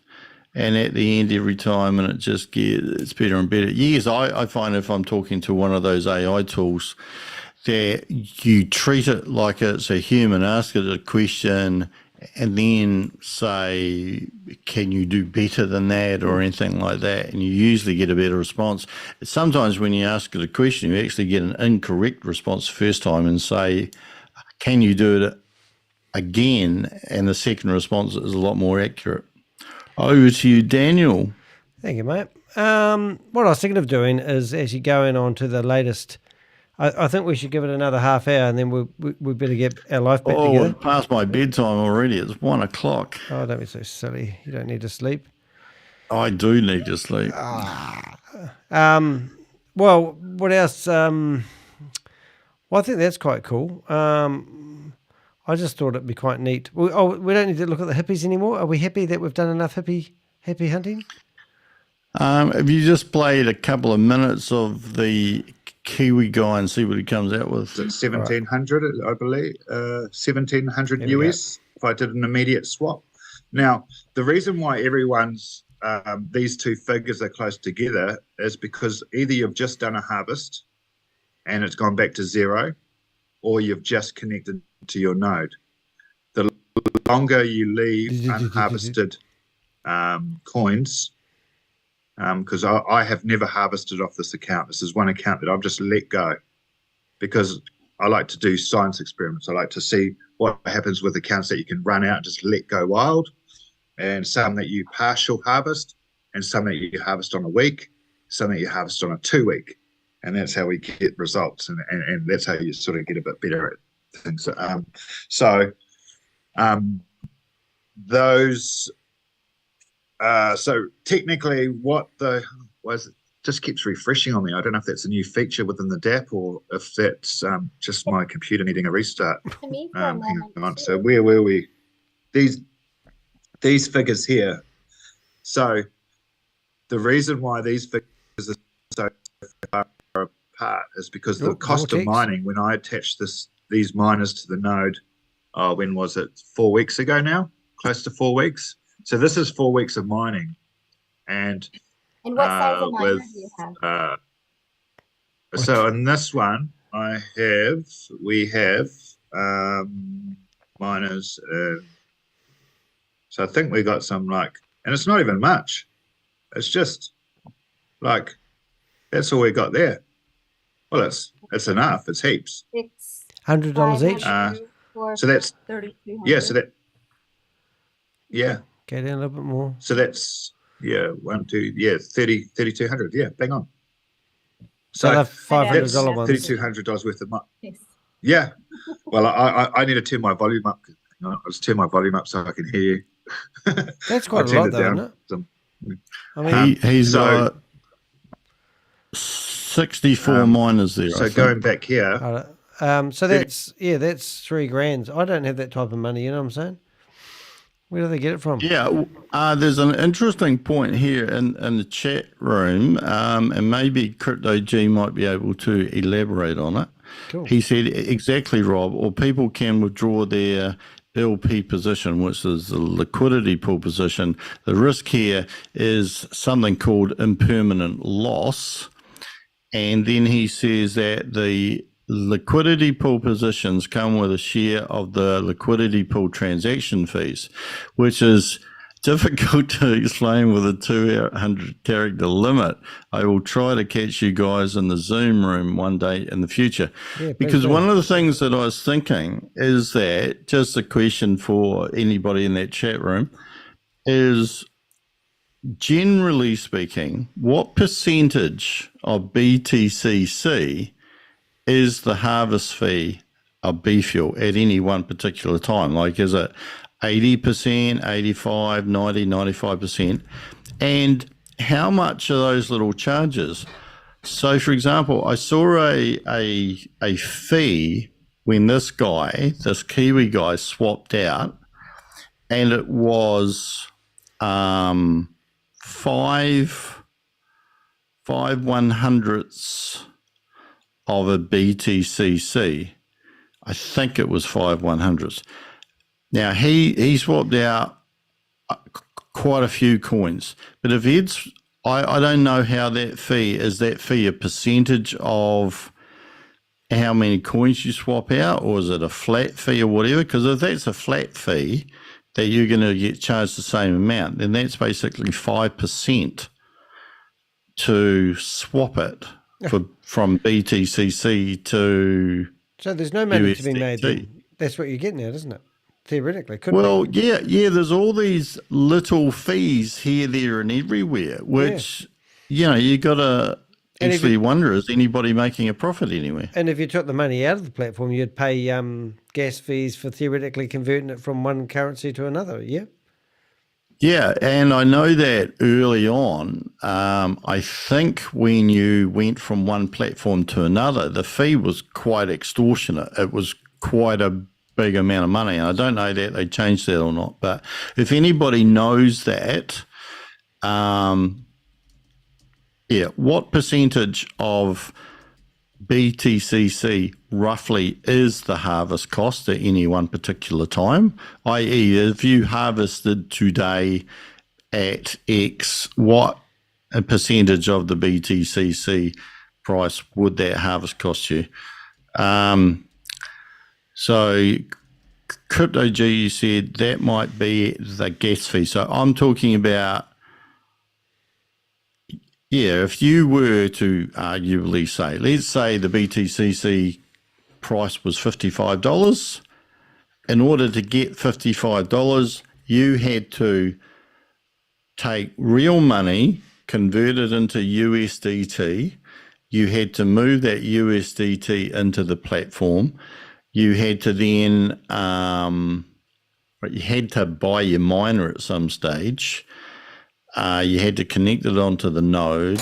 and at the end every time, and it's better and better. Yes, I find if I'm talking to one of those AI tools, that you treat it like it's a human, ask it a question, and then say, can you do better than that or anything like that? And you usually get a better response. Sometimes when you ask it a question, you actually get an incorrect response the first time and say, can you do it again? And the second response is a lot more accurate. Over to you, Daniel. Thank you, mate. What I was thinking of doing is actually going on to the latest. I think we should give it another half hour, and then we better get our life back together. It's past my bedtime already. It's 1 o'clock. Oh, don't be so silly. You don't need to sleep. I do need to sleep. Well, what else? Well, I think that's quite cool. I just thought it'd be quite neat. We don't need to look at the hippies anymore. Are we happy that we've done enough hippie hunting? Have you just played a couple of minutes of the Kiwi guy and see what he comes out with? It's 1,700, I believe, 1,700 US. If I did an immediate swap. Now, the reason why everyone's these two figures are close together is because either you've just done a harvest and it's gone back to zero, or you've just connected to your node. The longer you leave unharvested coins, because I have never harvested off this account. This is one account that I've just let go because I like to do science experiments. I like to see what happens with accounts that you can run out and just let go wild, and some that you partial harvest, and some that you harvest on a week, some that you harvest on a 2 week. And that's how we get results, and that's how you sort of get a bit better at things. So technically what the was just keeps refreshing on me. I don't know if that's a new feature within the DApp or if that's just my computer needing a restart. To me for a Hang moment on. too. So where were we? These figures here. So the reason why these figures are so far apart is because the cost of mining, when I attached these miners to the node, when was it? 4 weeks ago now? Close to 4 weeks. So this is 4 weeks of mining. And what size of miner do you have? So in this one, we have miners. So I think we got some and it's not even much. It's just that's all we got there. Well, it's enough. It's heaps. $100 each. So that's 3,200. yeah. So yeah. Go down a little bit more. So that's 3,200. Yeah, bang on. So the $500 ones. $3,200 worth of money. Yes. Yeah. Well, I need to turn my volume up. I'll just turn my volume up so I can hear you. That's quite a lot, though, isn't it? I mean, he's got 64 miners there. So going back here. So that's $3,000. I don't have that type of money. You know what I'm saying? Where do they get it from? Yeah, there's an interesting point here in the chat room, and maybe Crypto G might be able to elaborate on it. Cool. He said, exactly, Rob, or people can withdraw their LP position, which is the liquidity pool position. The risk here is something called impermanent loss. And then he says that the liquidity pool positions come with a share of the liquidity pool transaction fees, which is difficult to explain with a 200 character limit. I will try to catch you guys in the Zoom room one day in the future. Because one of the things that I was thinking is that, just a question for anybody in that chat room, is generally speaking, what percentage of BTCC is the harvest fee of B fuel at any one particular time? Like, is it 80%, 85, 90, 95%? And how much are those little charges? So, for example, I saw a fee when this Kiwi guy swapped out, and it was 5/100ths of a BTCC. I think it was 5/100ths. Now he swapped out quite a few coins, but if I don't know how that fee is. That fee a percentage of how many coins you swap out, or is it a flat fee or whatever? Because if that's a flat fee that you're going to get charged the same amount, then that's basically 5% to swap it from BTCC to. So there's no money to be USDT. made then. That's what you're getting at, isn't it? Theoretically, yeah. There's all these little fees here, there, and everywhere, which you got to actually wonder: is anybody making a profit anywhere? And if you took the money out of the platform, you'd pay gas fees for theoretically converting it from one currency to another. Yeah. Yeah, and I know that early on, I think when you went from one platform to another, the fee was quite extortionate. It was quite a big amount of money. And I don't know that they changed that or not, but if anybody knows that, what percentage of BTCC roughly is the harvest cost at any one particular time? I.e., if you harvested today at X, what a percentage of the BTCC price would that harvest cost you? So Crypto G said that might be the gas fee. So I'm talking about, if you were to arguably say, let's say the BTCC price was $55. In order to get $55, you had to take real money, convert it into USDT. You had to move that USDT into the platform. You had to then, you had to buy your miner at some stage. You had to connect it onto the node.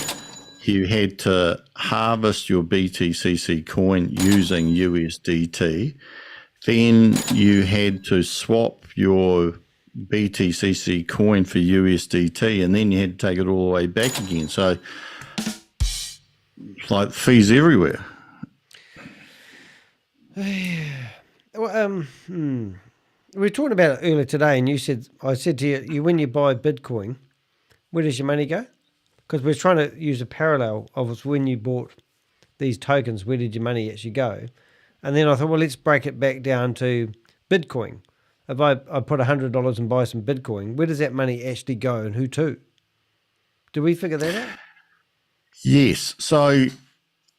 You had to harvest your BTCC coin using USDT. Then you had to swap your BTCC coin for USDT, and then you had to take it all the way back again. So, it's like fees everywhere. Well, we were talking about it earlier today, and I said to you, when you buy Bitcoin, where does your money go? Because we're trying to use a parallel of when you bought these tokens, where did your money actually go? And then I thought, well, let's break it back down to Bitcoin. If I put $100 and buy some Bitcoin, where does that money actually go and who to? Do we figure that out? Yes. So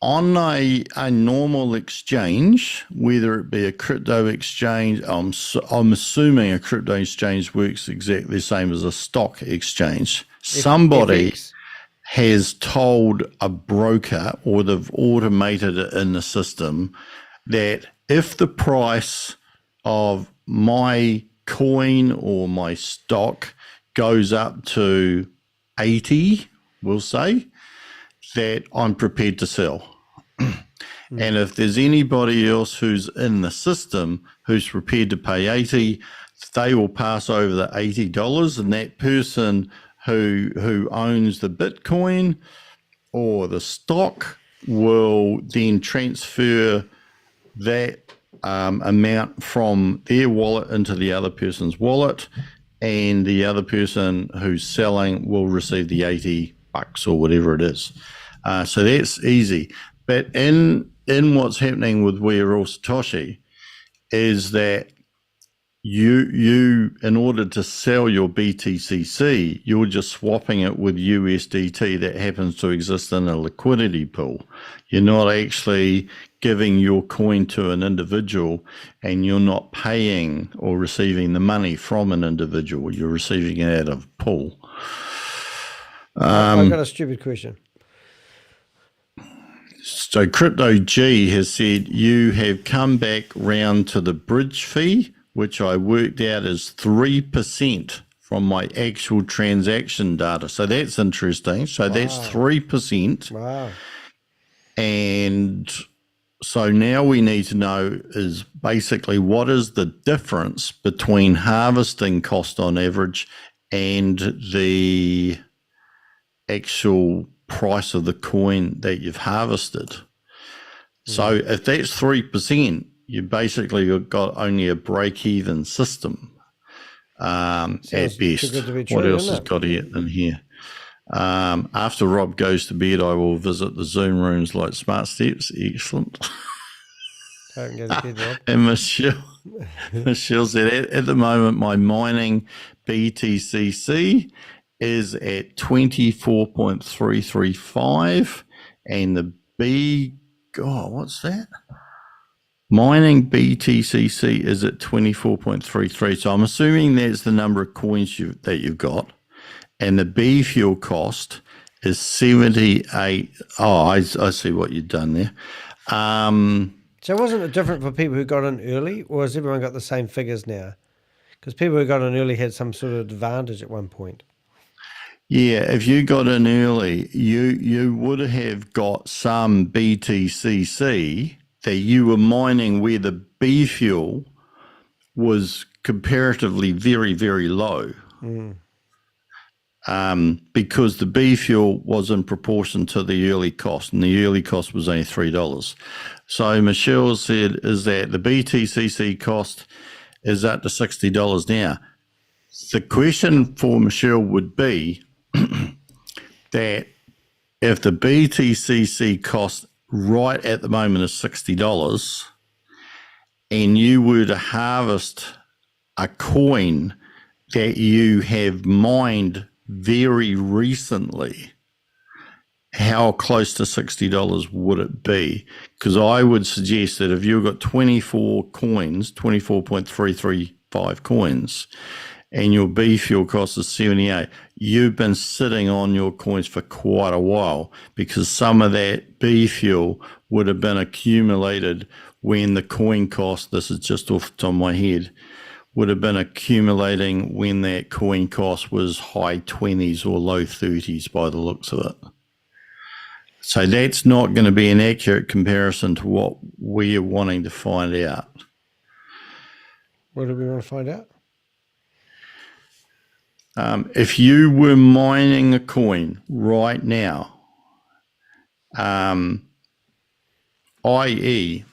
on a normal exchange, whether it be a crypto exchange, I'm assuming a crypto exchange works exactly the same as a stock exchange. Somebody has told a broker, or they've automated it in the system, that if the price of my coin or my stock goes up to 80, we'll say, that I'm prepared to sell. And if there's anybody else who's in the system who's prepared to pay 80, they will pass over the $80, and that person who owns the Bitcoin or the stock will then transfer that amount from their wallet into the other person's wallet, and the other person who's selling will receive the $80 or whatever it is. So that's easy. But in what's happening with We Are All Satoshi is that you in order to sell your BTCC, you're just swapping it with USDT that happens to exist in a liquidity pool. You're not actually giving your coin to an individual, and you're not paying or receiving the money from an individual. You're receiving it out of a pool. I've got a stupid question. So Crypto G has said you have come back round to the bridge fee, which I worked out as 3% from my actual transaction data. So that's interesting. So that's 3%. Wow. And so now we need to know is basically what is the difference between harvesting cost on average and the actual price of the coin that you've harvested. So if that's 3%, you basically got only a break-even system at best. What else has got in here? After Rob goes to bed, I will visit the Zoom rooms like Smart Steps. Excellent. Don't go to bed, Rob. And Michelle said, at the moment, my mining BTCC is at 24.335, and the what's that? Mining BTCC is at 24.33. So I'm assuming that's the number of coins that you've got. And the B fuel cost is 78. Oh, I see what you've done there. So wasn't it different for people who got in early, or has everyone got the same figures now? Because people who got in early had some sort of advantage at one point. Yeah, if you got in early, you would have got some BTCC that you were mining where the B fuel was comparatively very, very low. Because the B fuel was in proportion to the early cost, and the early cost was only $3. So Michelle said is that the BTCC cost is up to $60 now. The question for Michelle would be that if the BTCC cost right at the moment is $60 and you were to harvest a coin that you have mined very recently, how close to $60 would it be? Because I would suggest that if you've got 24 coins, 24.335 coins, and your B fuel cost is 78, you've been sitting on your coins for quite a while, because some of that B fuel would have been accumulated when the coin cost, this is just off the top of my head, would have been accumulating when that coin cost was high 20s or low 30s by the looks of it. So that's not going to be an accurate comparison to what we are wanting to find out. What do we want to find out? If you were mining a coin right now, i.e.,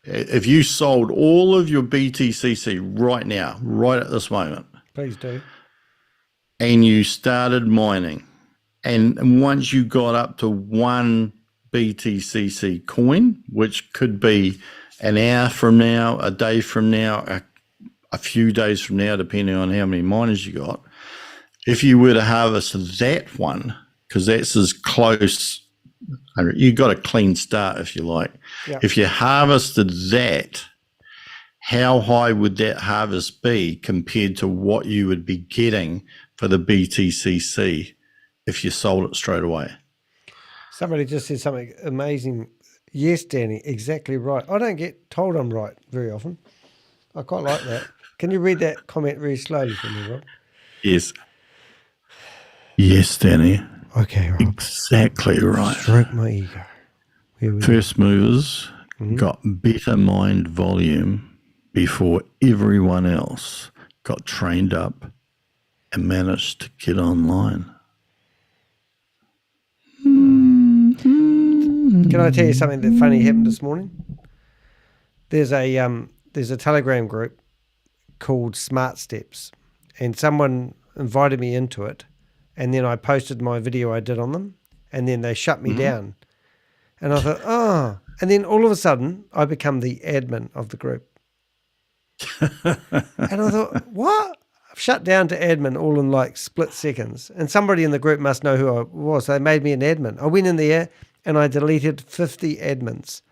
if you sold all of your BTCC right now, right at this moment, please do, and you started mining, and once you got up to 1 BTCC coin, which could be an hour from now, a day from now, a few days from now, depending on how many miners you got, if you were to harvest that one, because that's as close, you got a clean start if you like. Yep. If you harvested that, how high would that harvest be compared to what you would be getting for the BTCC if you sold it straight away? Somebody just said something amazing. Yes, Danny, exactly right. I don't get told I'm right very often. I quite like that. Can you read that comment very slowly for me, Rob? Yes. Yes, Danny. Okay, Rob. Exactly right. Stroke my ego. First movers got better mined volume before everyone else got trained up and managed to get online. Can I tell you something that funny happened this morning? There's a Telegram group called Smart Steps, and someone invited me into it, and then I posted my video I did on them, and then they shut me down. And I thought, oh, and then all of a sudden I become the admin of the group. And I thought, what? I've shut down to admin all in like split seconds. And somebody in the group must know who I was. So they made me an admin. I went in there and I deleted 50 admins.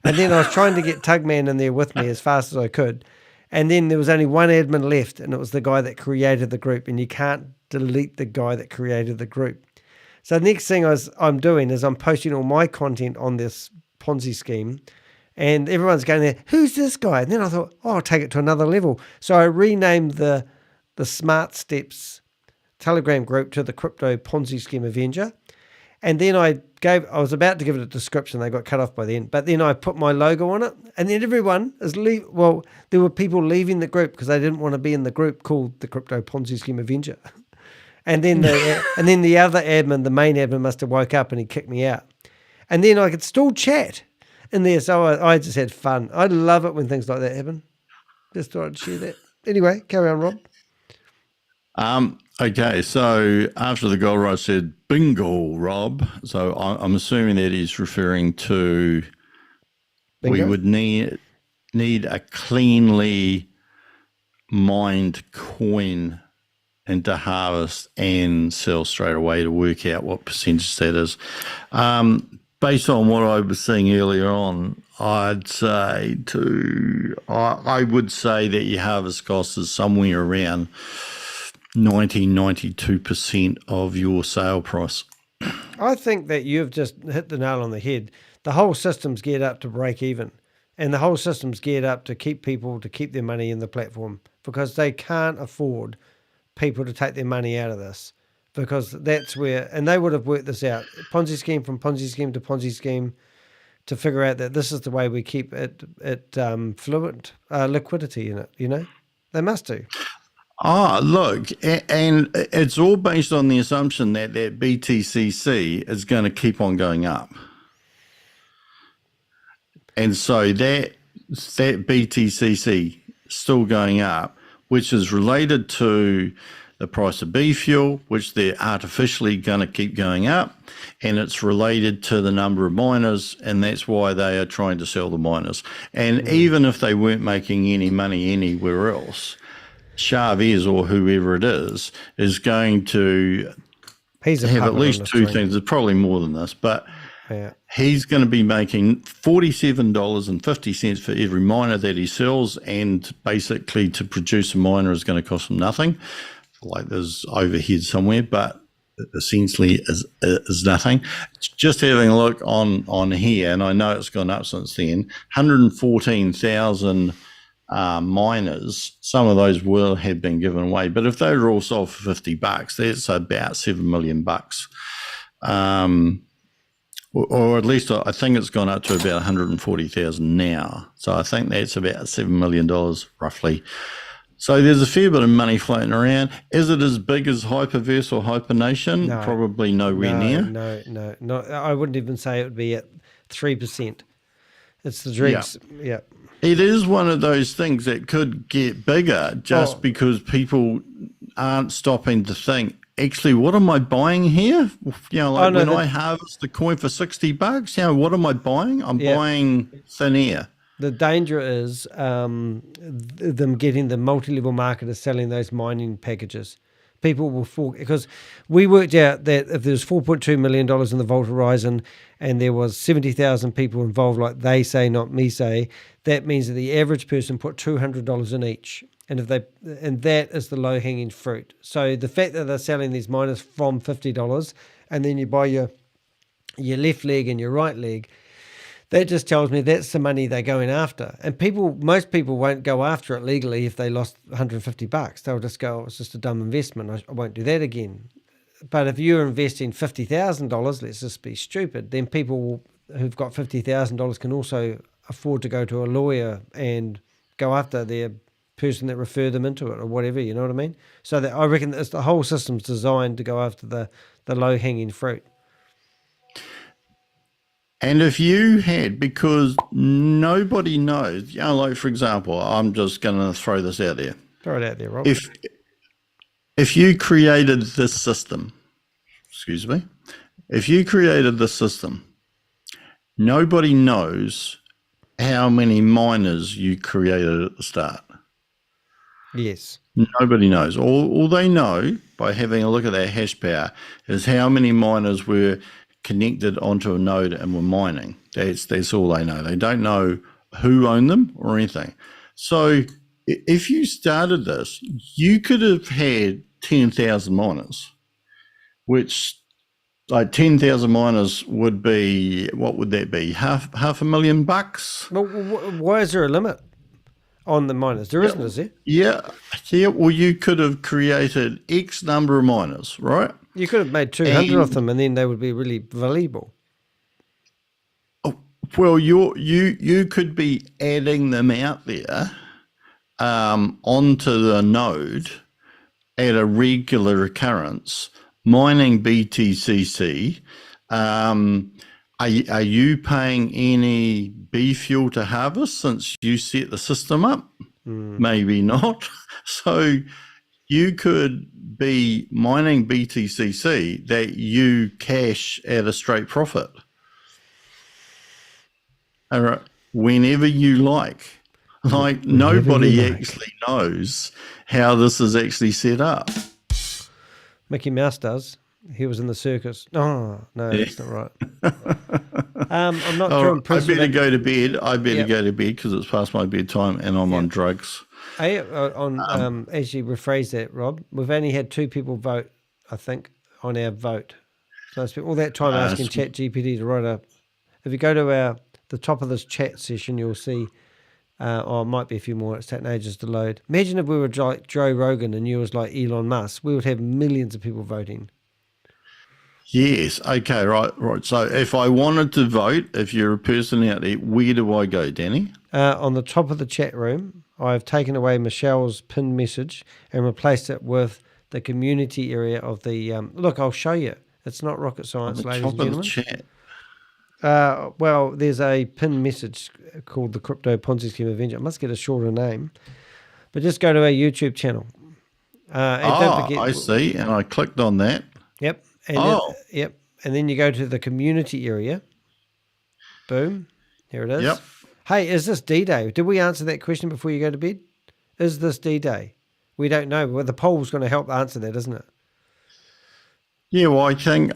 And then I was trying to get Tugman in there with me as fast as I could. And then there was only one admin left, and it was the guy that created the group. And you can't delete the guy that created the group. So the next thing I'm doing is I'm posting all my content on this Ponzi scheme, and everyone's going there, who's this guy? And then I thought, oh, I'll take it to another level. So I renamed the Smart Steps Telegram group to the Crypto Ponzi Scheme Avenger. And then I was about to give it a description. They got cut off by then. But then I put my logo on it. And then everyone is there were people leaving the group because they didn't want to be in the group called the Crypto Ponzi Scheme Avenger. And then the other admin, the main admin, must have woke up and he kicked me out. And then I could still chat in there. So I just had fun. I love it when things like that happen. Just thought I'd share that. Anyway, carry on, Rob. Okay, so after the gold rush said, bingo, Rob. So I'm assuming that he's referring to bingo? We would need a cleanly mined coin and to harvest and sell straight away to work out what percentage that is. Based on what I was seeing earlier on, I would say that your harvest cost is somewhere around 92% of your sale price. I think that you've just hit the nail on the head. The whole system's geared up to break even, and the whole system's geared up to keep people to keep their money in the platform, because they can't afford people to take their money out of this, because that's where, and they would have worked this out, Ponzi scheme from Ponzi scheme to Ponzi scheme, to figure out that this is the way we keep it fluid, liquidity in it, you know? They must do. Look, and it's all based on the assumption that BTCC is going to keep on going up. And so that BTCC still going up, which is related to the price of B fuel, which they're artificially going to keep going up, and it's related to the number of miners, and that's why they are trying to sell the miners. And even if they weren't making any money anywhere else, Chavez or whoever it is going to He's a have at puppet least on a two string. things. There's probably more than this, but Yeah. he's going to be making $47.50 for every miner that he sells, and basically to produce a miner is going to cost him nothing. Like there's overhead somewhere, but essentially is nothing. Just having a look on here, and I know it's gone up since then, 114,000 miners. Some of those will have been given away, but if they were all sold for $50, that's about $7 million. Or at least I think it's gone up to about 140,000 now. So I think that's about $7 million roughly. So there's a fair bit of money floating around. Is it as big as Hyperverse or Hypernation? No. Probably nowhere near. No. I wouldn't even say it would be at 3%. It's the dregs. Yeah. It is one of those things that could get bigger just because people aren't stopping to think, actually, what am I buying here? You know, like I harvest the coin for $60, you know, what am I buying? I'm buying thin air. The danger is them getting the multi-level marketers selling those mining packages. People will fall, because we worked out that if there's $4.2 million in the Vault Horizon and there was 70,000 people involved, like they say, not me say, that means that the average person put $200 in each. And that is the low-hanging fruit. So the fact that they're selling these miners from $50 and then you buy your left leg and your right leg, that just tells me that's the money they're going after. And most people won't go after it legally if they lost $150. They'll just go, it's just a dumb investment. I won't do that again. But if you're investing $50,000, let's just be stupid, then people who've got $50,000 can also afford to go to a lawyer and go after their person that referred them into it or whatever, you know what I mean? So that I reckon it's the whole system's designed to go after the low-hanging fruit. And if you had, because nobody knows, you know, like for example, I'm just going to throw this out there. Throw it out there, Rob. If you created this system, nobody knows how many miners you created at the start. Yes. Nobody knows. All they know by having a look at that hash power is how many miners were connected onto a node and were mining. That's all they know. They don't know who owned them or anything. So if you started this, you could have had 10,000 miners, which like 10,000 miners would be, what would that be? Half $500,000? Well, why is there a limit on the miners? There isn't, is there? Yeah. Well, you could have created X number of miners, right? You could have made 200 of them, and then they would be really valuable. Well, you could be adding them out there onto the node at a regular occurrence, mining BTCC. Are you paying any B fuel to harvest since you set the system up? Maybe not. So you could be mining BTCC that you cash at a straight profit. All right. Whenever you like. Like nobody actually knows how this is actually set up. Mickey Mouse does. He was in the circus. Oh, no, that's not right. I'm not too impressed. I better go to bed. I better go to bed because it's past my bedtime and I'm on drugs. Actually, rephrase that, Rob. We've only had 2 people vote, I think, on our vote. So I spent all that time asking ChatGPT to write a. If you go to the top of this chat session, you'll see. It might be a few more. It's taking ages to load. Imagine if we were like Joe Rogan and you was like Elon Musk. We would have millions of people voting. Yes. Okay. Right. So if I wanted to vote, if you're a person out there, where do I go, Danny? On the top of the chat room, I've taken away Michelle's pinned message and replaced it with the community area of the. Look, I'll show you. It's not rocket science, ladies and gentlemen. Chat. Well, there's a pinned message called the Crypto Ponzi Scheme Avenger. I must get a shorter name, but just go to our YouTube channel. Don't forget, I see, and I clicked on that. Yep. And and then you go to the community area. Boom. Here it is. Yep. Hey, is this D-Day? Did we answer that question before you go to bed? Is this D-Day? We don't know. Well, the poll's going to help answer that, isn't it? Yeah, well, I think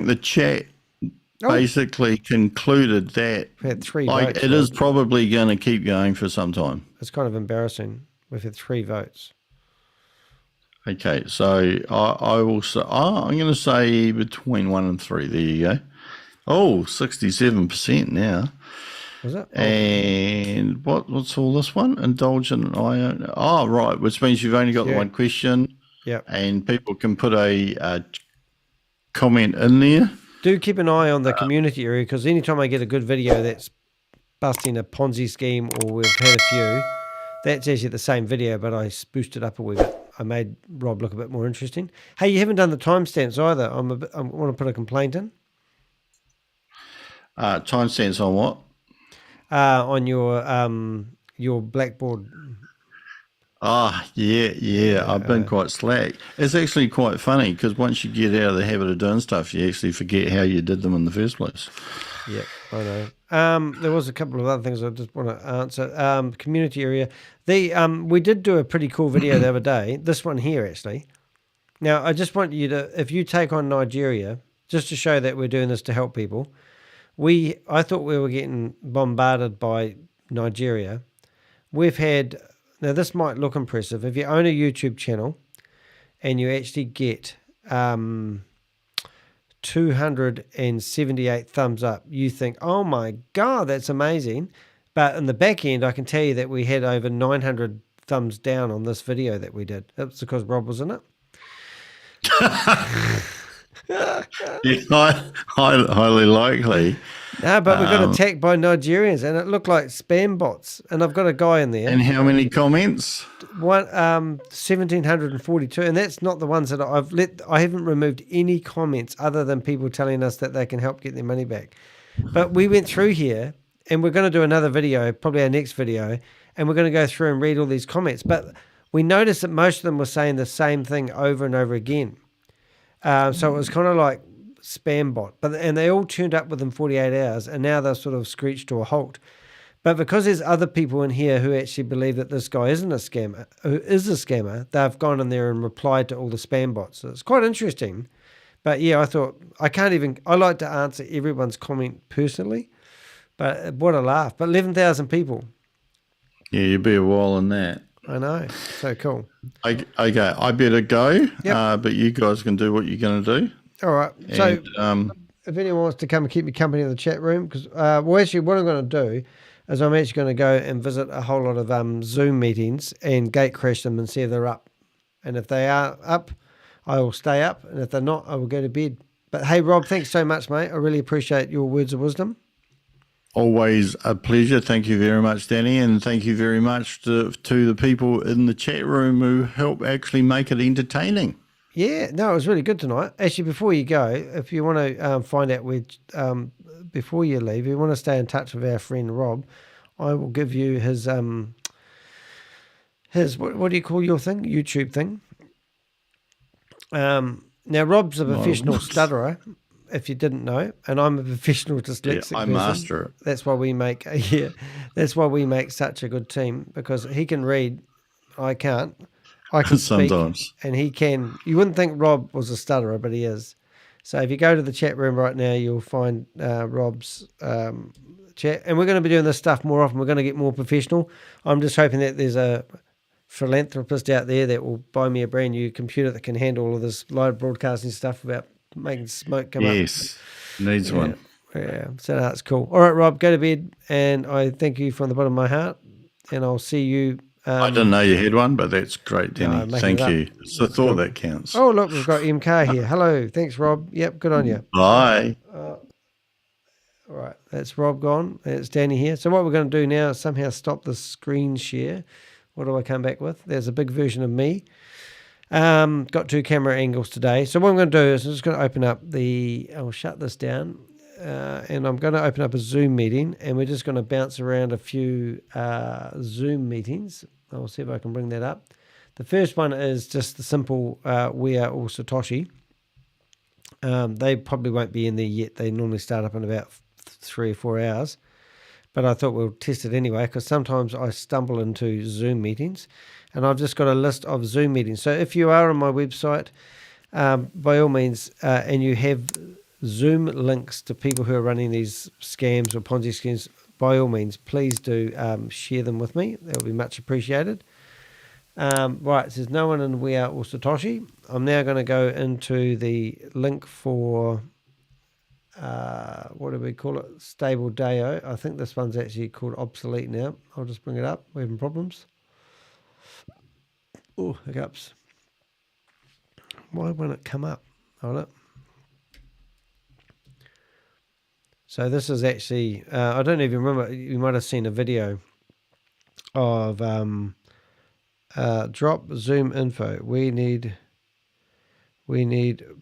the chat basically concluded that We've had 3 like votes. it is Rob. probably going to keep going for some time. It's kind of embarrassing. We've had 3 votes. Okay, so I will say, I'm going to say between 1 and 3. There you go. Oh, 67% now. Was it? And what's all this one? Indulge in IO. Oh, right, which means you've only got the one question. Yep. And people can put a comment in there. Do keep an eye on the community area, because anytime I get a good video that's busting a Ponzi scheme, or we've had a few, that's actually the same video, but I boosted up a wee bit. I made Rob look a bit more interesting. Hey, you haven't done the timestamps either. I want to put a complaint in. Timestamps on what? On your Blackboard. Yeah. I've been quite slack. It's actually quite funny, because once you get out of the habit of doing stuff, you actually forget how you did them in the first place. Yep, I know. There was a couple of other things I just want to answer. Community area. We did do a pretty cool video the other day. This one here, actually. Now, I just want you to, if you take on Nigeria, just to show that we're doing this to help people, I thought we were getting bombarded by Nigeria. We've had, now this might look impressive, if you own a YouTube channel and you actually get 278 thumbs up, you think, oh my God, that's amazing. But in the back end, I can tell you that we had over 900 thumbs down on this video that we did. That's because Rob was in it. Yeah, highly likely. No, but we got attacked by Nigerians, and it looked like spam bots. And I've got a guy in there. And how many comments? 1,742, and that's not the ones that I haven't removed any comments other than people telling us that they can help get their money back. But we went through here, and we're going to do another video, probably our next video, and we're going to go through and read all these comments. But we noticed that most of them were saying the same thing over and over again. So it was kind of like spam bot, and they all tuned up within 48 hours, and now they're sort of screeched to a halt. But because there's other people in here who actually believe that this guy isn't a scammer, who is a scammer, they've gone in there and replied to all the spam bots. So it's quite interesting. But yeah, I thought, I like to answer everyone's comment personally, but what a laugh. But 11,000 people. Yeah, you'd be a while in that. I know. So cool. Okay, I better go, Yep. but you guys can do what you're going to do. All right. So And, if anyone wants to come and keep me company in the chat room, because, actually what I'm going to do is I'm actually going to go and visit a whole lot of Zoom meetings and gate crash them and see if they're up. And if they are up, I will stay up. And if they're not, I will go to bed. But hey, Rob, thanks so much, mate. I really appreciate your words of wisdom. always a pleasure. Thank you very much, Danny. And thank you very much to the people in the chat room who help actually make it entertaining. Yeah, no, it was really good tonight. Actually, before you go, if you want to find out where, before you leave, if you want to stay in touch with our friend Rob, I will give you his what do you call your thing? YouTube thing. Now, Rob's a professional stutterer, if you didn't know, and I'm a professional dyslexic. I person. master it. That's why we make that's why we make such a good team, because he can read, I can't. I can speak, Sometimes. and he can. You wouldn't think Rob was a stutterer, but he is. So if you go to the chat room right now, you'll find Rob's chat, and we're going to be doing this stuff more often. We're going to get more professional. I'm just hoping that there's a philanthropist out there that will buy me a brand new computer that can handle all of this live broadcasting stuff about making smoke come up. Yes, needs one. Yeah, so that's cool. All right, Rob, go to bed, and I thank you from the bottom of my heart, and I'll see you. I didn't know you had one, but that's great, Danny. No, Thank you. It's the thought that counts. Oh, look, we've got MK here. Hello. Thanks, Rob. Yep, good on you. Bye. All right, that's Rob gone. It's Danny here. So what we're going to do now is somehow stop the screen share. What do I come back with? There's a big version of me. Got 2 camera angles today. So what I'm going to do is I'm just going to open up I'll shut this down. And I'm going to open up a Zoom meeting, and we're just going to bounce around a few Zoom meetings. I'll see if I can bring that up. The first one is just the simple We Are All Satoshi. They probably won't be in there yet. They normally start up in about 3 or 4 hours. But I thought we'll test it anyway, because sometimes I stumble into Zoom meetings, and I've just got a list of Zoom meetings. So if you are on my website, by all means, and you have Zoom links to people who are running these scams or Ponzi schemes, by all means, please do share them with me. That would be much appreciated. Right, it says no one in We Are or Satoshi. I'm now going to go into the link for, what do we call it? Stable Dayo. I think this one's actually called obsolete now. I'll just bring it up. We're having problems. Oh, hiccups. Why won't it come up? Hold it. So this is actually, I don't even remember, you might have seen a video of drop Zoom info. We need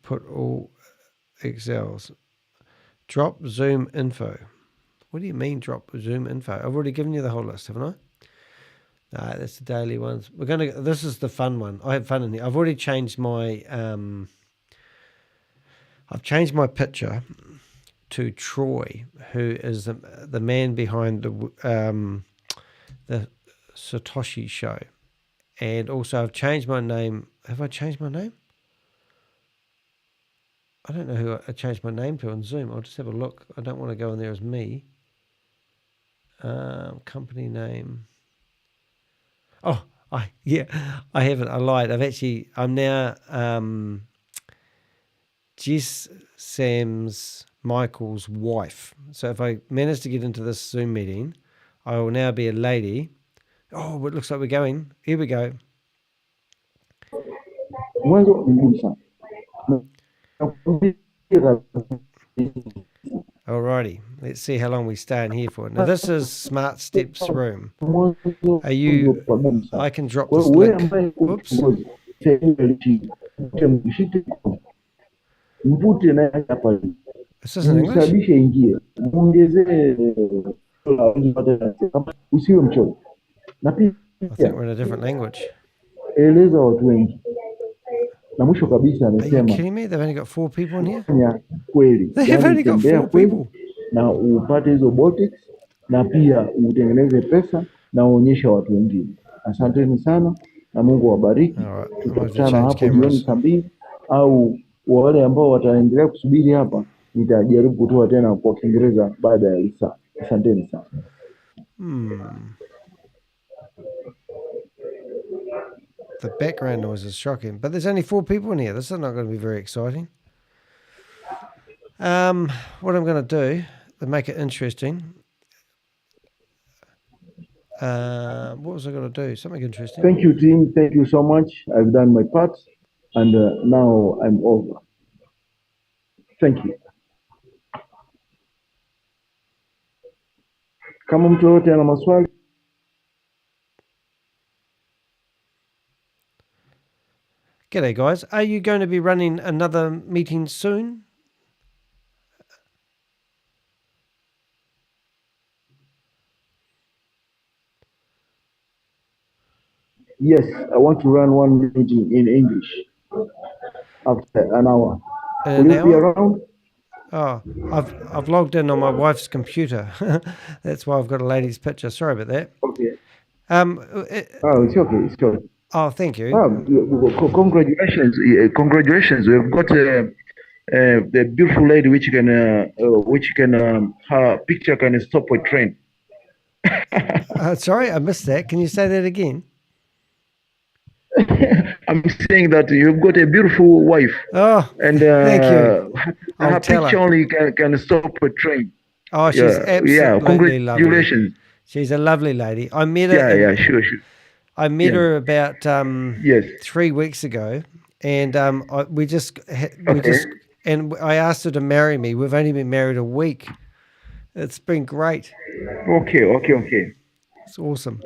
put all Excels. Drop Zoom info. What do you mean drop Zoom info? I've already given you the whole list, haven't I? No, that's the daily ones. This is the fun one. I have fun in here. I've already changed my, picture to Troy, who is the man behind the Satoshi show. And also I've changed my name. Have I changed my name? I don't know who I changed my name to on Zoom. I'll just have a look. I don't want to go in there as me. Company name. Oh, I haven't. I lied. I'm now Jess Sam's Michael's wife. So if I manage to get into this Zoom meeting, I will now be a lady. Oh, it looks like we're going. Here we go. Alrighty, let's see how long we stay in here for. Now this is Smart Steps room. I can drop this link. Whoops. This isn't English. I think we're in a different language. Are you kidding me? They've only got 4 people in here? They've only got 4 people. Na upate hizo botics na pia utengeneze pesa na uonyeshe watu wengine. Asanteni sana na Mungu awabariki. Tutakutana hapo jioni saa 2 au wale ambao wataendelea kusubiri hapa nitajaribu kutoa tena kwa Kiingereza baada ya saa. Asanteni sana. The background noise is shocking, but there's only 4 people in here. This is not going to be very exciting. What I'm going to do to make it interesting. What was I going to do? Something interesting. Thank you, team. Thank you so much. I've done my part, and now I'm over. Thank you. Kama mtu yote ana maswali. G'day guys. Are you going to be running another meeting soon? Yes, I want to run one meeting in English after an hour. Will you be around? Oh, I've logged in on my wife's computer. That's why I've got a lady's picture. Sorry about that. Okay. It's okay. It's okay. Oh, thank you. Congratulations! Congratulations! We've got the beautiful lady which can her picture can stop a train. Sorry, I missed that. Can you say that again? I'm saying that you've got a beautiful wife. Oh, and thank you. Her picture only can stop a train. Oh, she's absolutely congratulations. Lovely. She's a lovely lady. I met her. Sure. I met her about 3 weeks ago, and and I asked her to marry me. We've only been married a week. It's been great. Okay. It's awesome.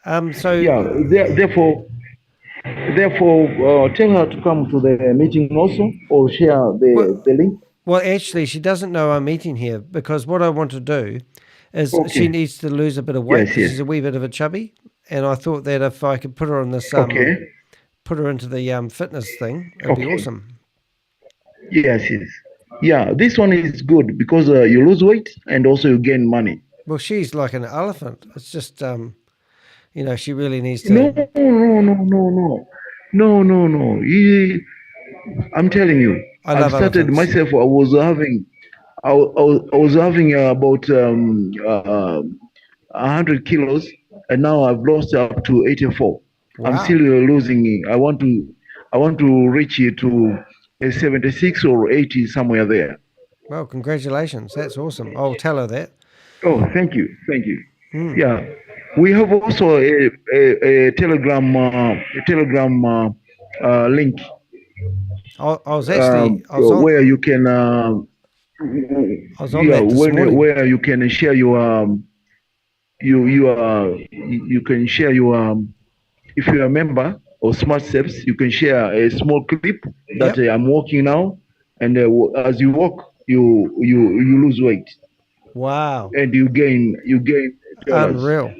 Therefore, tell her to come to the meeting also, or share the link. Well, actually, she doesn't know I'm meeting here, because what I want to do is she needs to lose a bit of weight. Yes. She's a wee bit of a chubby, and I thought that if I could put her on this, put her into the fitness thing, it'd be awesome. Yes. Yeah, this one is good because you lose weight and also you gain money. Well, she's like an elephant. It's just, she really needs to. No. No, no, no. I'm telling you, I I've love started elephants. myself. I was having about 100 kilos, and now I've lost up to 84. I'm Wow. still losing. I want to reach it to 76 or 80 somewhere there. Well, congratulations. That's awesome. I'll tell her that. Oh, thank you, thank you. Mm. Yeah, we have also a Telegram link I was actually, where you can I was on that this morning. where you can share your you can share your if you're a member of Smart Steps, you can share a small clip that Yep. I'm walking now, and as you walk, you lose weight Wow. and you gain dollars. Unreal.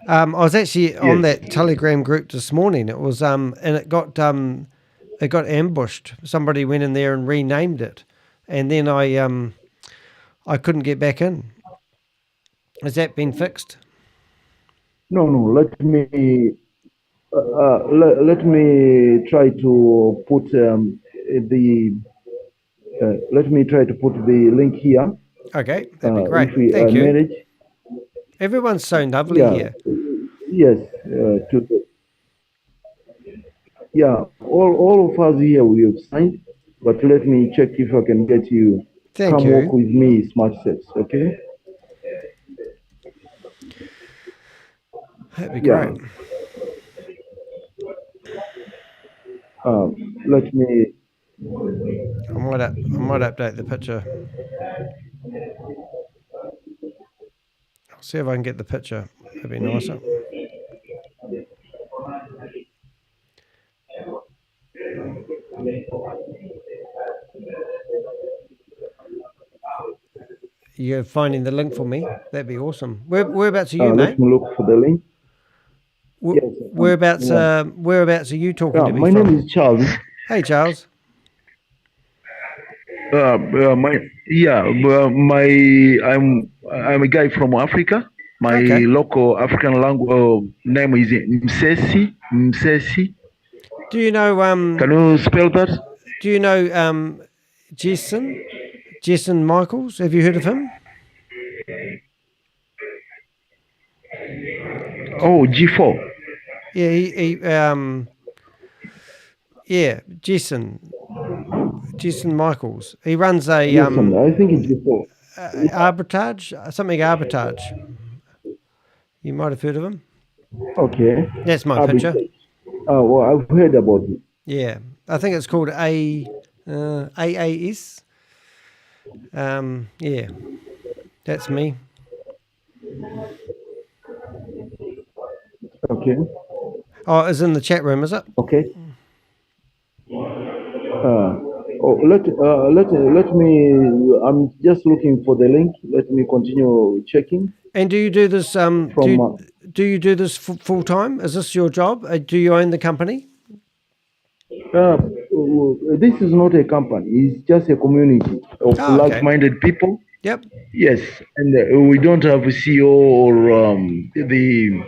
I was actually on Yes. that Telegram group this morning. It was and it got ambushed. Somebody went in there and renamed it, and then I couldn't get back in. Has that been fixed? No, no. Let me try to put the let me try to put the link here. Okay, that'd be great. If we Thank you. manage. Everyone's so lovely Yeah. here. Yes. Yeah. All of us here we have signed, but let me check if I can get you. Thank Come you. walk with me, Smart Steps. Okay. That'd be Yeah. great. Let me. I might update the picture. I'll see if I can get the picture. That'd be nicer. You're finding the link for me? That'd be awesome. Whereabouts are you, mate? Let me look for the link. Yes. Whereabouts are you talking to me My from? name is Charles. Hey, Charles. I'm a guy from Africa. My Okay. local African language name is Msesi. Msesi. Do you know Can you spell that? Do you know Jason Michaels? Have you heard of him? Oh, G4. Yeah, Jason Michaels. He runs a Yes, I think it's G4. arbitrage. You might have heard of him. Okay. That's my picture. Oh, well, I've heard about it. Yeah, I think it's called AAS. Yeah, that's me. Okay. Oh, it's in the chat room, is it? Okay. Let me. I'm just looking for the link. Let me continue checking. And do you do this? Do you do this full time? Is this your job? Do you own the company? This is not a company. It's just a community of like-minded people. Yep. Yes, and we don't have a CEO or the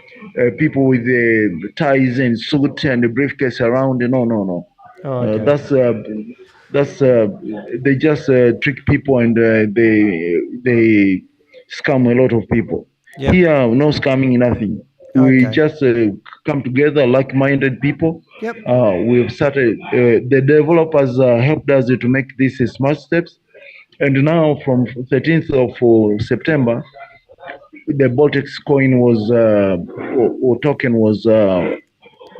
people with the ties and suit and the briefcase around. No. Oh, okay. That's they just trick people and they scam a lot of people. Yep. Here, no scamming, nothing. We just come together, like-minded people. Yep. We've started. The developers helped us to make these smart steps, and now from 13th of September, the Baltex coin was or token was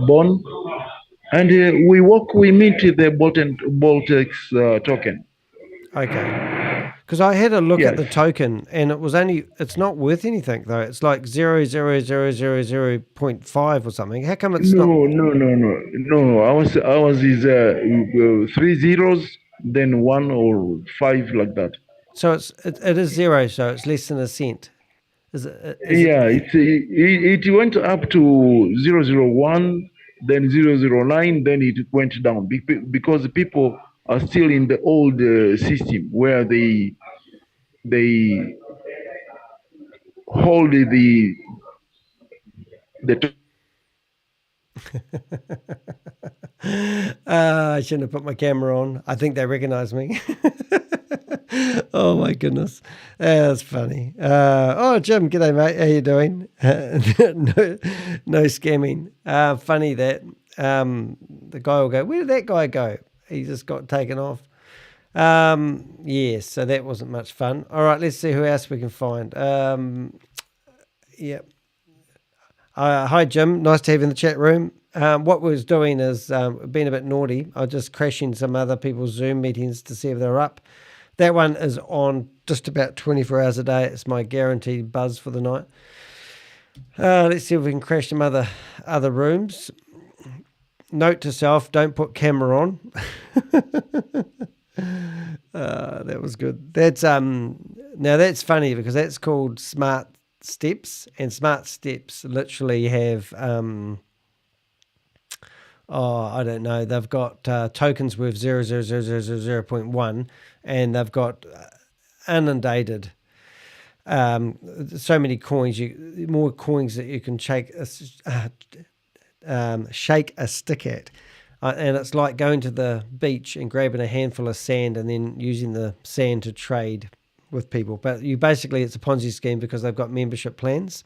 born, and we mint the Baltex token. Okay. Because I had a look at the token, and it's not worth anything though. It's like 0.5 or something. How come it's not? No. Ours is 3 zeros, then 1 or 5 like that. So it is 0, so it's less than a cent. It went up to 001, then 009, then it went down because people are still in the old system where they hold the I shouldn't have put my camera on. I think they recognize me. Oh my goodness. That's funny. Oh, Jim, g'day, mate. How you doing? No scamming. Funny that the guy will go, where did that guy go? He just got taken off. Yes, so that wasn't much fun. All right, let's see who else we can find. Yep. Hi, Jim. Nice to have you in the chat room. What we was doing is being a bit naughty. I was just crashing some other people's Zoom meetings to see if they're up. That one is on just about 24 hours a day. It's my guaranteed buzz for the night. Let's see if we can crash some other rooms. Note to self, don't put camera on. That was good. That's now that's funny because that's called Smart Steps, and Smart Steps literally have I don't know, they've got tokens worth 0.00000.1, and they've got inundated so many coins, more coins that you can shake a stick at. And it's like going to the beach and grabbing a handful of sand and then using the sand to trade with people. But it's a Ponzi scheme because they've got membership plans.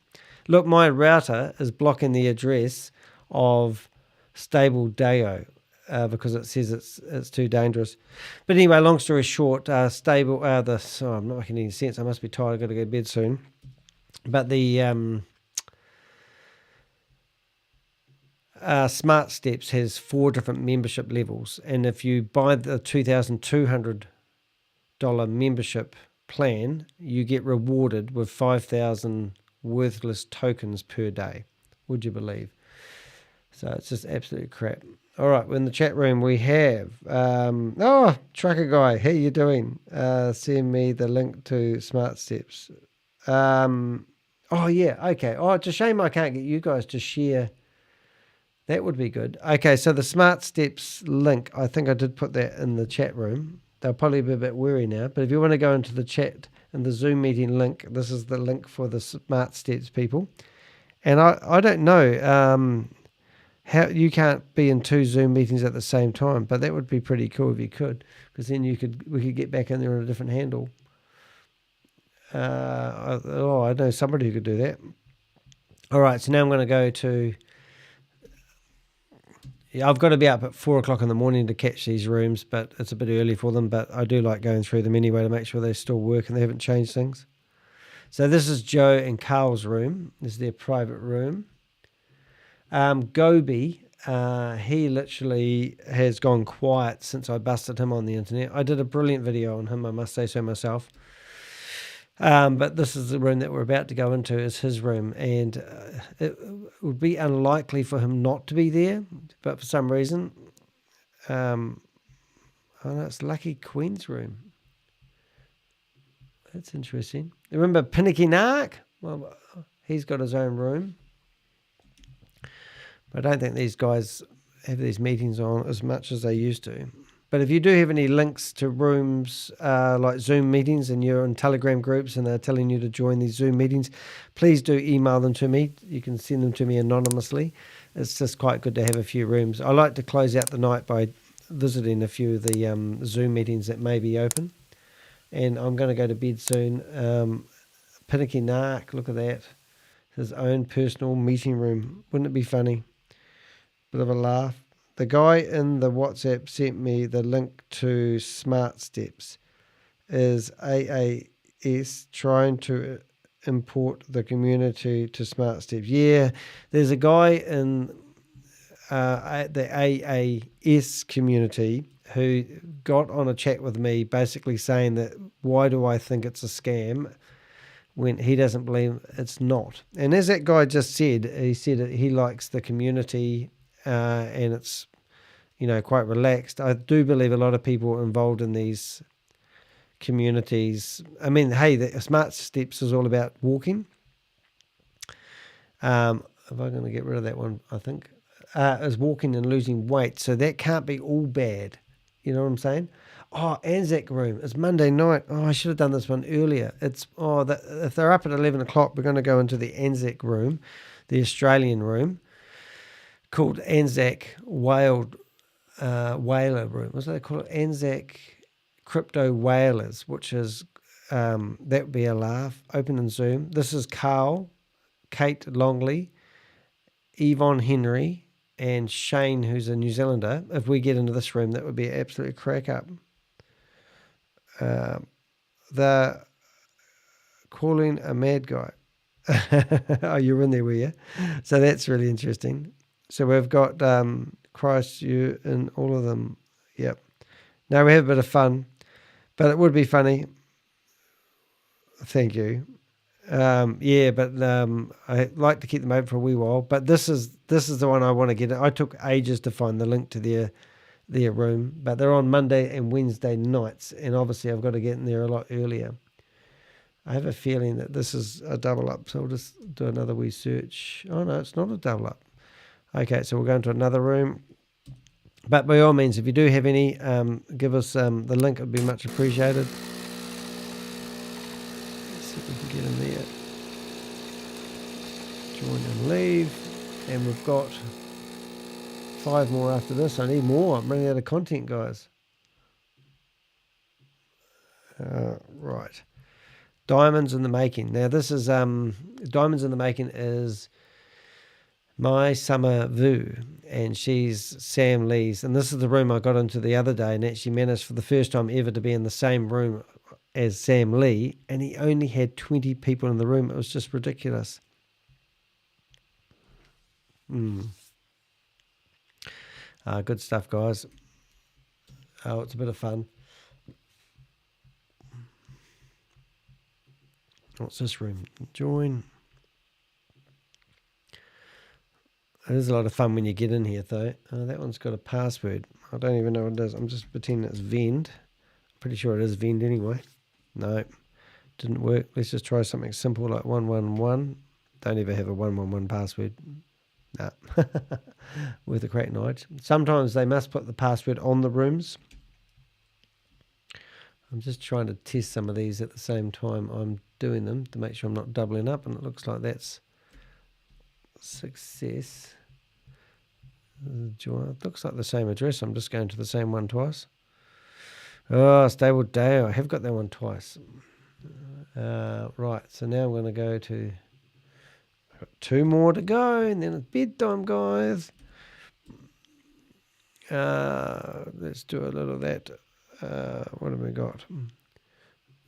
Look, my router is blocking the address of Stable Deo because it says it's too dangerous. But anyway, long story short, I'm not making any sense. I must be tired. I've got to go to bed soon. But the Smart Steps has 4 different membership levels, and if you buy the $2,200 membership plan, you get rewarded with 5,000 worthless tokens per day. Would you believe? So it's just absolute crap. All right, in the chat room we have Trucker Guy. How you doing? Send me the link to Smart Steps. Oh yeah, okay. Oh, it's a shame I can't get you guys to share. That would be good. Okay, so the Smart Steps link, I think I did put that in the chat room. They'll probably be a bit weary now, but if you want to go into the chat and the Zoom meeting link, this is the link for the Smart Steps people. And I don't know how you can't be in 2 Zoom meetings at the same time, but that would be pretty cool if you could, because then we could get back in there on a different handle. I know somebody who could do that. All right, so now I'm going to go to... Yeah, I've got to be up at 4 o'clock in the morning to catch these rooms, but it's a bit early for them, but I do like going through them anyway to make sure they still work and they haven't changed things. So this is Joe and Carl's room. This is their private room. Gobi, he literally has gone quiet since I busted him on the internet. I did a brilliant video on him, I must say so myself. But this is the room that we're about to go into, is his room, and it would be unlikely for him not to be there, but for some reason, oh no, it's Lucky Queen's room. That's interesting. Remember Pinicky Nark? Well, he's got his own room. But I don't think these guys have these meetings on as much as they used to. But if you do have any links to rooms like Zoom meetings and you're in Telegram groups and they're telling you to join these Zoom meetings, please do email them to me. You can send them to me anonymously. It's just quite good to have a few rooms. I like to close out the night by visiting a few of the Zoom meetings that may be open. And I'm going to go to bed soon. Pinicky Nark, look at that. His own personal meeting room. Wouldn't it be funny? Bit of a laugh. The guy in the WhatsApp sent me the link to Smart Steps. Is AAS trying to import the community to Smart Steps? Yeah, there's a guy in the AAS community who got on a chat with me basically saying that why do I think it's a scam when he doesn't believe it's not. And as that guy just said, he said that he likes the community and it's, quite relaxed. I do believe a lot of people involved in these communities. I mean, hey, the Smart Steps is all about walking. If I'm going to get rid of that one, I think, is walking and losing weight. So that can't be all bad. You know what I'm saying? Oh, Anzac room. It's Monday night. Oh, I should have done this one earlier. If they're up at 11 o'clock, we're going to go into the Anzac room, the Australian room. called Anzac Whaler Room. What's they call it? Anzac Crypto Whalers, which is that would be a laugh. Open in Zoom. This is Carl, Kate Longley, Yvonne Henry, and Shane, who's a New Zealander. If we get into this room, that would be absolutely crack up. They're calling a mad guy. Oh, you're in there, were you? So that's really interesting. So we've got Christ, you in all of them. Yep. Now we have a bit of fun, but it would be funny. Thank you. Yeah, but I like to keep them open for a wee while. But this is the one I want to get. I took ages to find the link to their room, but they're on Monday and Wednesday nights, and obviously I've got to get in there a lot earlier. I have a feeling that this is a double up, so I'll just do another wee search. Oh no, it's not a double up. Okay, so we'll go into another room. But by all means, if you do have any, give us the link. It would be much appreciated. Let's see if we can get in there. Join and leave. And we've got 5 more after this. I need more. I'm running out of content, guys. Right. Diamonds in the Making. Now, this is Diamonds in the Making is My Summer Vu, and she's Sam Lee's. And this is the room I got into the other day and actually managed for the first time ever to be in the same room as Sam Lee, and he only had 20 people in the room. It was just ridiculous. Good stuff, guys. Oh, it's a bit of fun. What's this room? Join. It is a lot of fun when you get in here, though. That one's got a password. I don't even know what it is. I'm just pretending it's Vend. Pretty sure it is Vend anyway. No, didn't work. Let's just try something simple like 111. Don't ever have a 111 password. No. Worth a crack night. Sometimes they must put the password on the rooms. I'm just trying to test some of these at the same time I'm doing them to make sure I'm not doubling up, and it looks like that's success. It looks like the same address. I'm just going to the same one twice. Oh, Stable Day. I have got that one twice. Right, so now I'm going to go to... I've got 2 more to go, and then it's bedtime, guys. Let's do a little of that. What have we got?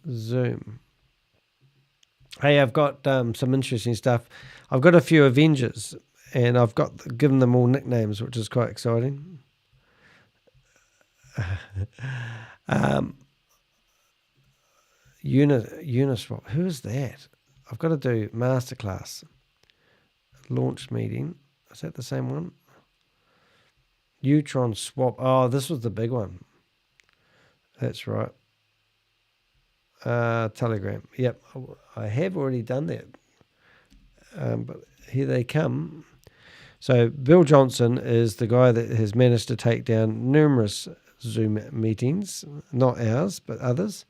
Zoom. Hey, I've got some interesting stuff. I've got a few Avengers, and I've given them all nicknames, which is quite exciting. Uniswap. Who is that? I've got to do masterclass. Launch meeting. Is that the same one? Neutron swap. Oh, this was the big one. That's right. Telegram. Yep, I have already done that. But here they come. So Bill Johnson is the guy that has managed to take down numerous Zoom meetings, not ours, but others.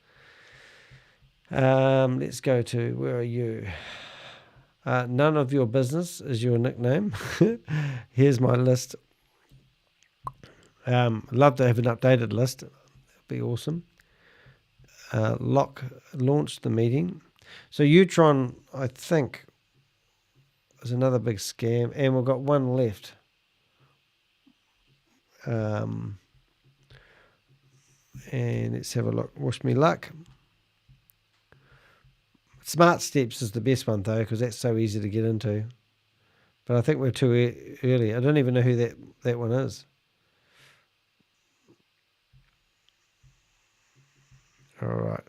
Let's go to, where are you? None of your business is your nickname. Here's my list. Love to have an updated list. That'd be awesome. Locke launched the meeting. So Utron, I think, is another big scam, and we've got one left. And let's have a look. Wish me luck. Smart Steps is the best one, though, because that's so easy to get into. But I think we're too early. I don't even know who that one is. All right.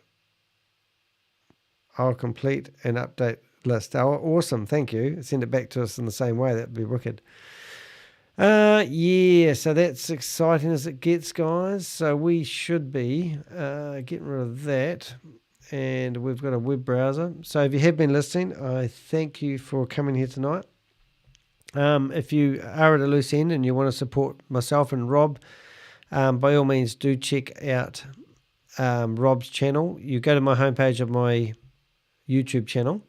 I'll complete an update list. Oh, awesome. Thank you. Send it back to us in the same way. That'd be wicked. Yeah, so that's exciting as it gets, guys. So we should be getting rid of that. And we've got a web browser. So if you have been listening, I thank you for coming here tonight. If you are at a loose end and you want to support myself and Rob, by all means do check out Rob's channel. You go to my homepage of my YouTube channel.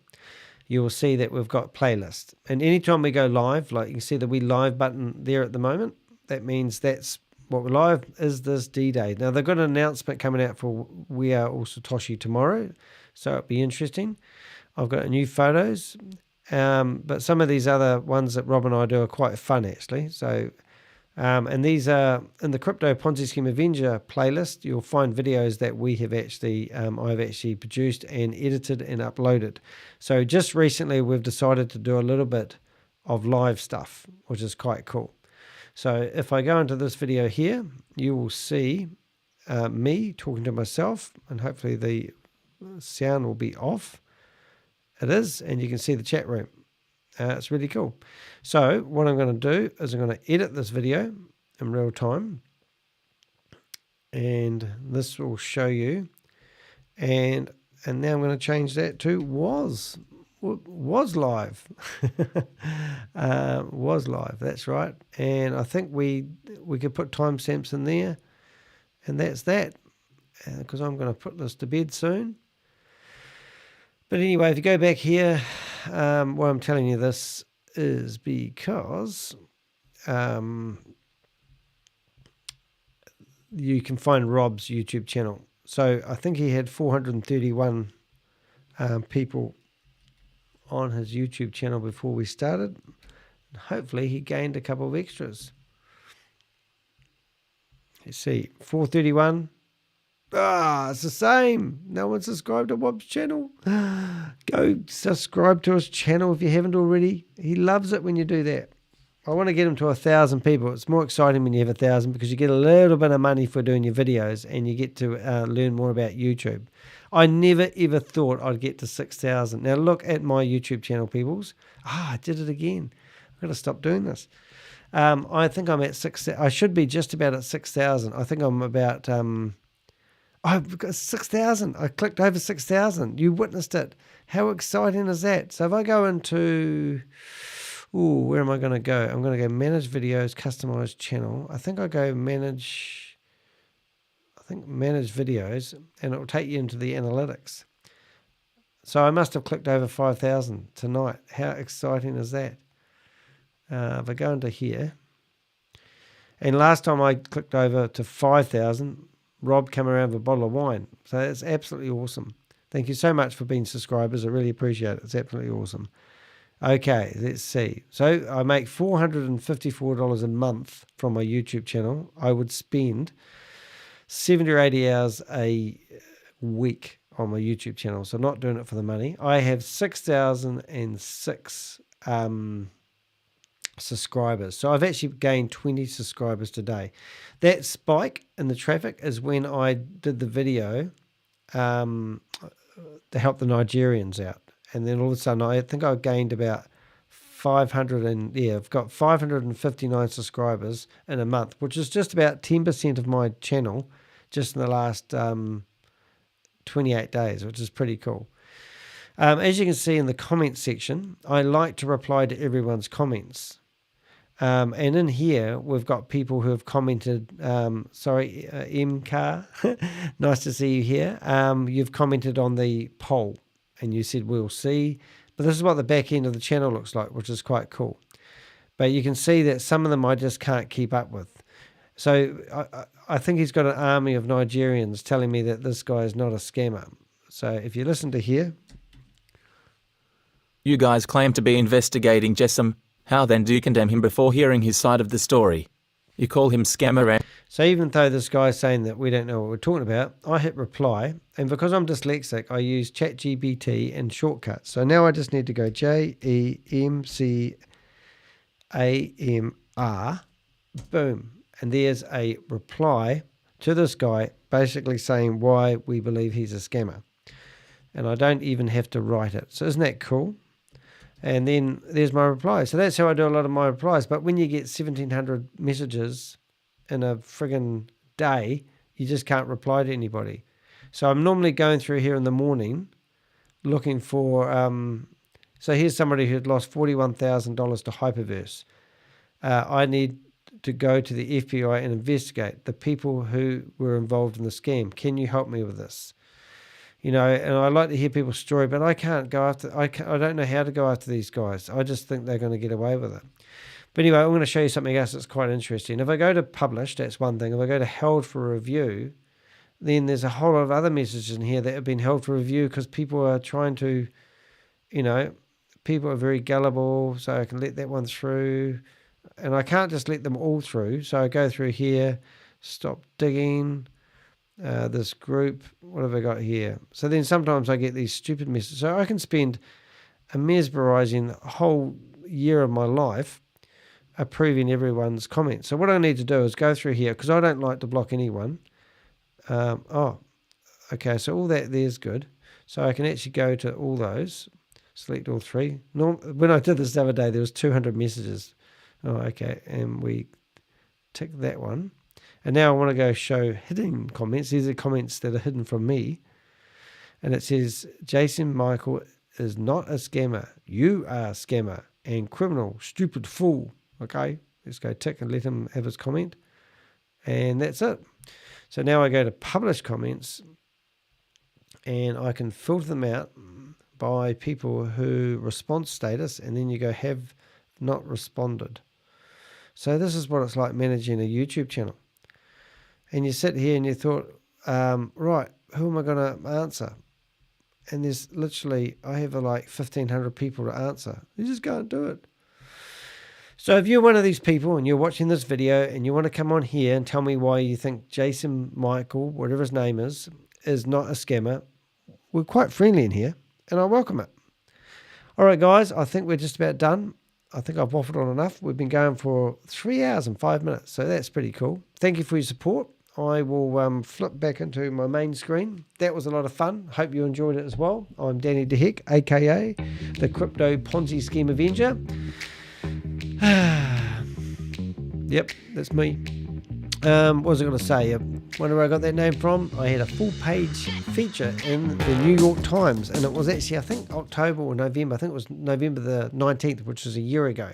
you'll see that we've got playlists. And anytime we go live, like you can see the wee live button there at the moment, that means that's what we're live is this D-Day. Now, they've got an announcement coming out for We Are All Satoshi tomorrow, so it'll be interesting. I've got new photos, but some of these other ones that Rob and I do are quite fun, actually. So, and these are in the Crypto Ponzi Scheme Avenger playlist. You'll find videos that we have actually, I've actually produced and edited and uploaded. So just recently, we've decided to do a little bit of live stuff, which is quite cool. So if I go into this video here, you will see me talking to myself, and hopefully the sound will be off. It is, and you can see the chat room. It's really cool. So what I'm going to do is I'm going to edit this video in real time, and this will show you. And now I'm going to change that to was live. Was live, that's right. And I think we could put timestamps in there, and that's that, because I'm going to put this to bed soon. But anyway, if you go back here, why I'm telling you this is because you can find Rob's YouTube channel. So I think he had 431 people on his YouTube channel before we started. Hopefully he gained a couple of extras. Let's see, 431. It's the same. No one subscribed to Rob's channel. Go subscribe to his channel if you haven't already. He loves it when you do that. I want to get him to 1,000 people. It's more exciting when you have 1,000 because you get a little bit of money for doing your videos and you get to learn more about YouTube. I never ever thought I'd get to 6,000. Now look at my YouTube channel, peoples. I did it again. I've got to stop doing this. I think I'm at 6,000. I should be just about at 6,000. I think I'm about... I've got 6,000. I clicked over 6,000. You witnessed it. How exciting is that? So if I go into, where am I going to go? I'm going to go manage videos, customize channel. I think I go manage videos, and it will take you into the analytics. So I must have clicked over 5,000 tonight. How exciting is that? If I go into here, and last time I clicked over to 5,000, Rob came around with a bottle of wine. So it's absolutely awesome. Thank you so much for being subscribers. I really appreciate it. It's absolutely awesome. Okay, let's see. So I make $454 a month from my YouTube channel. I would spend 70 or 80 hours a week on my YouTube channel. So I'm not doing it for the money. I have 6,006 subscribers. So I've actually gained 20 subscribers today. That spike in the traffic is when I did the video to help the Nigerians out. And then all of a sudden, I think I gained about 500 and I've got 559 subscribers in a month, which is just about 10% of my channel just in the last 28 days, which is pretty cool. As you can see in the comments section, I like to reply to everyone's comments. And in here, we've got people who have commented, MCar, nice to see you here. You've commented on the poll and you said, we'll see. But this is what the back end of the channel looks like, which is quite cool. But you can see that some of them I just can't keep up with. So I think he's got an army of Nigerians telling me that this guy is not a scammer. So if you listen to here. You guys claim to be investigating Jessam. How then do you condemn him before hearing his side of the story? You call him scammer and... So even though this guy's saying that we don't know what we're talking about, I hit reply. And because I'm dyslexic, I use ChatGPT and shortcuts. So now I just need to go JEMCAMR. Boom. And there's a reply to this guy basically saying why we believe he's a scammer. And I don't even have to write it. So isn't that cool? And then there's my reply. So that's how I do a lot of my replies. But when you get 1,700 messages in a friggin' day, you just can't reply to anybody. So I'm normally going through here in the morning looking for... so here's somebody who had lost $41,000 to Hyperverse. I need to go to the FBI and investigate the people who were involved in the scam. Can you help me with this? You know, and I like to hear people's story, but I can't go after, I don't know how to go after these guys. I just think they're going to get away with it. But anyway, I'm going to show you something else that's quite interesting. If I go to publish, that's one thing. If I go to held for review, then there's a whole lot of other messages in here that have been held for review because people are trying to, you know, people are very gullible, so I can let that one through. And I can't just let them all through. So I go through here, stop digging, this group, what have I got here? So then sometimes I get these stupid messages. So I can spend a mesmerizing whole year of my life approving everyone's comments. So what I need to do is go through here because I don't like to block anyone. Okay, so all that there's good. So I can actually go to all those, select all three. When I did this the other day, there was 200 messages. Oh, okay, and we tick that one. And now I want to go show hidden comments. These are comments that are hidden from me. And it says, Jason Michael is not a scammer. You are a scammer and criminal, stupid fool. Okay, let's go tick and let him have his comment. And that's it. So now I go to publish comments and I can filter them out by people who response status, and then you go have not responded. So this is what it's like managing a YouTube channel. And you sit here and you thought, right, who am I going to answer? And there's literally, I have like 1,500 people to answer. You just can't do it. So if you're one of these people and you're watching this video and you want to come on here and tell me why you think Jason Michael, whatever his name is not a scammer, we're quite friendly in here and I welcome it. All right, guys, I think we're just about done. I think I've waffled on enough. We've been going for 3 hours and 5 minutes, so that's pretty cool. Thank you for your support. I will flip back into my main screen. That was a lot of fun. Hope you enjoyed it as well. I'm Danny DeHeck, aka the Crypto Ponzi Scheme Avenger. Yep, that's me. What was I going to say? Wonder where I got that name from? I had a full-page feature in the New York Times, and it was actually, I think, October or November. I think it was November the 19th, which was a year ago.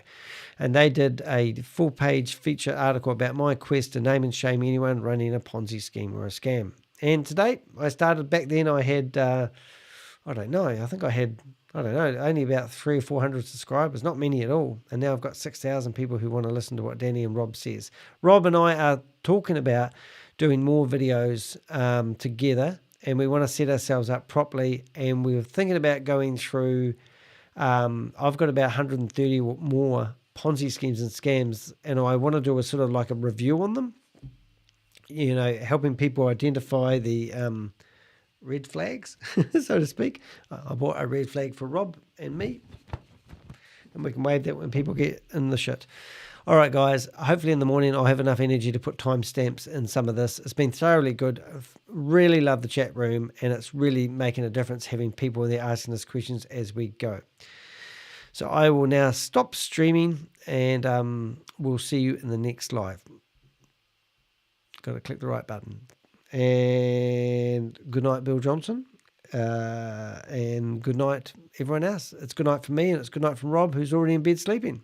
And they did a full-page feature article about my quest to name and shame anyone running a Ponzi scheme or a scam. And to date, I started back then, I had, I don't know, I think I had, I don't know, only about 300 or 400 subscribers, not many at all. And now I've got 6,000 people who want to listen to what Danny and Rob says. Rob and I are talking about doing more videos together, and we want to set ourselves up properly. And we were thinking about going through, I've got about 130 more Ponzi schemes and scams, and I want to do a sort of like a review on them, you know, helping people identify the red flags, so to speak. I bought a red flag for Rob and me, and we can wave that when people get in the shit. All right, guys, hopefully in the morning I'll have enough energy to put timestamps in some of this. It's been thoroughly good. I've really love the chat room, and it's really making a difference having people in there asking us questions as we go. So I will now stop streaming, and we'll see you in the next live. Got to click the right button. And good night, Bill Johnson. And good night, everyone else. It's good night from me, and it's good night from Rob, who's already in bed sleeping.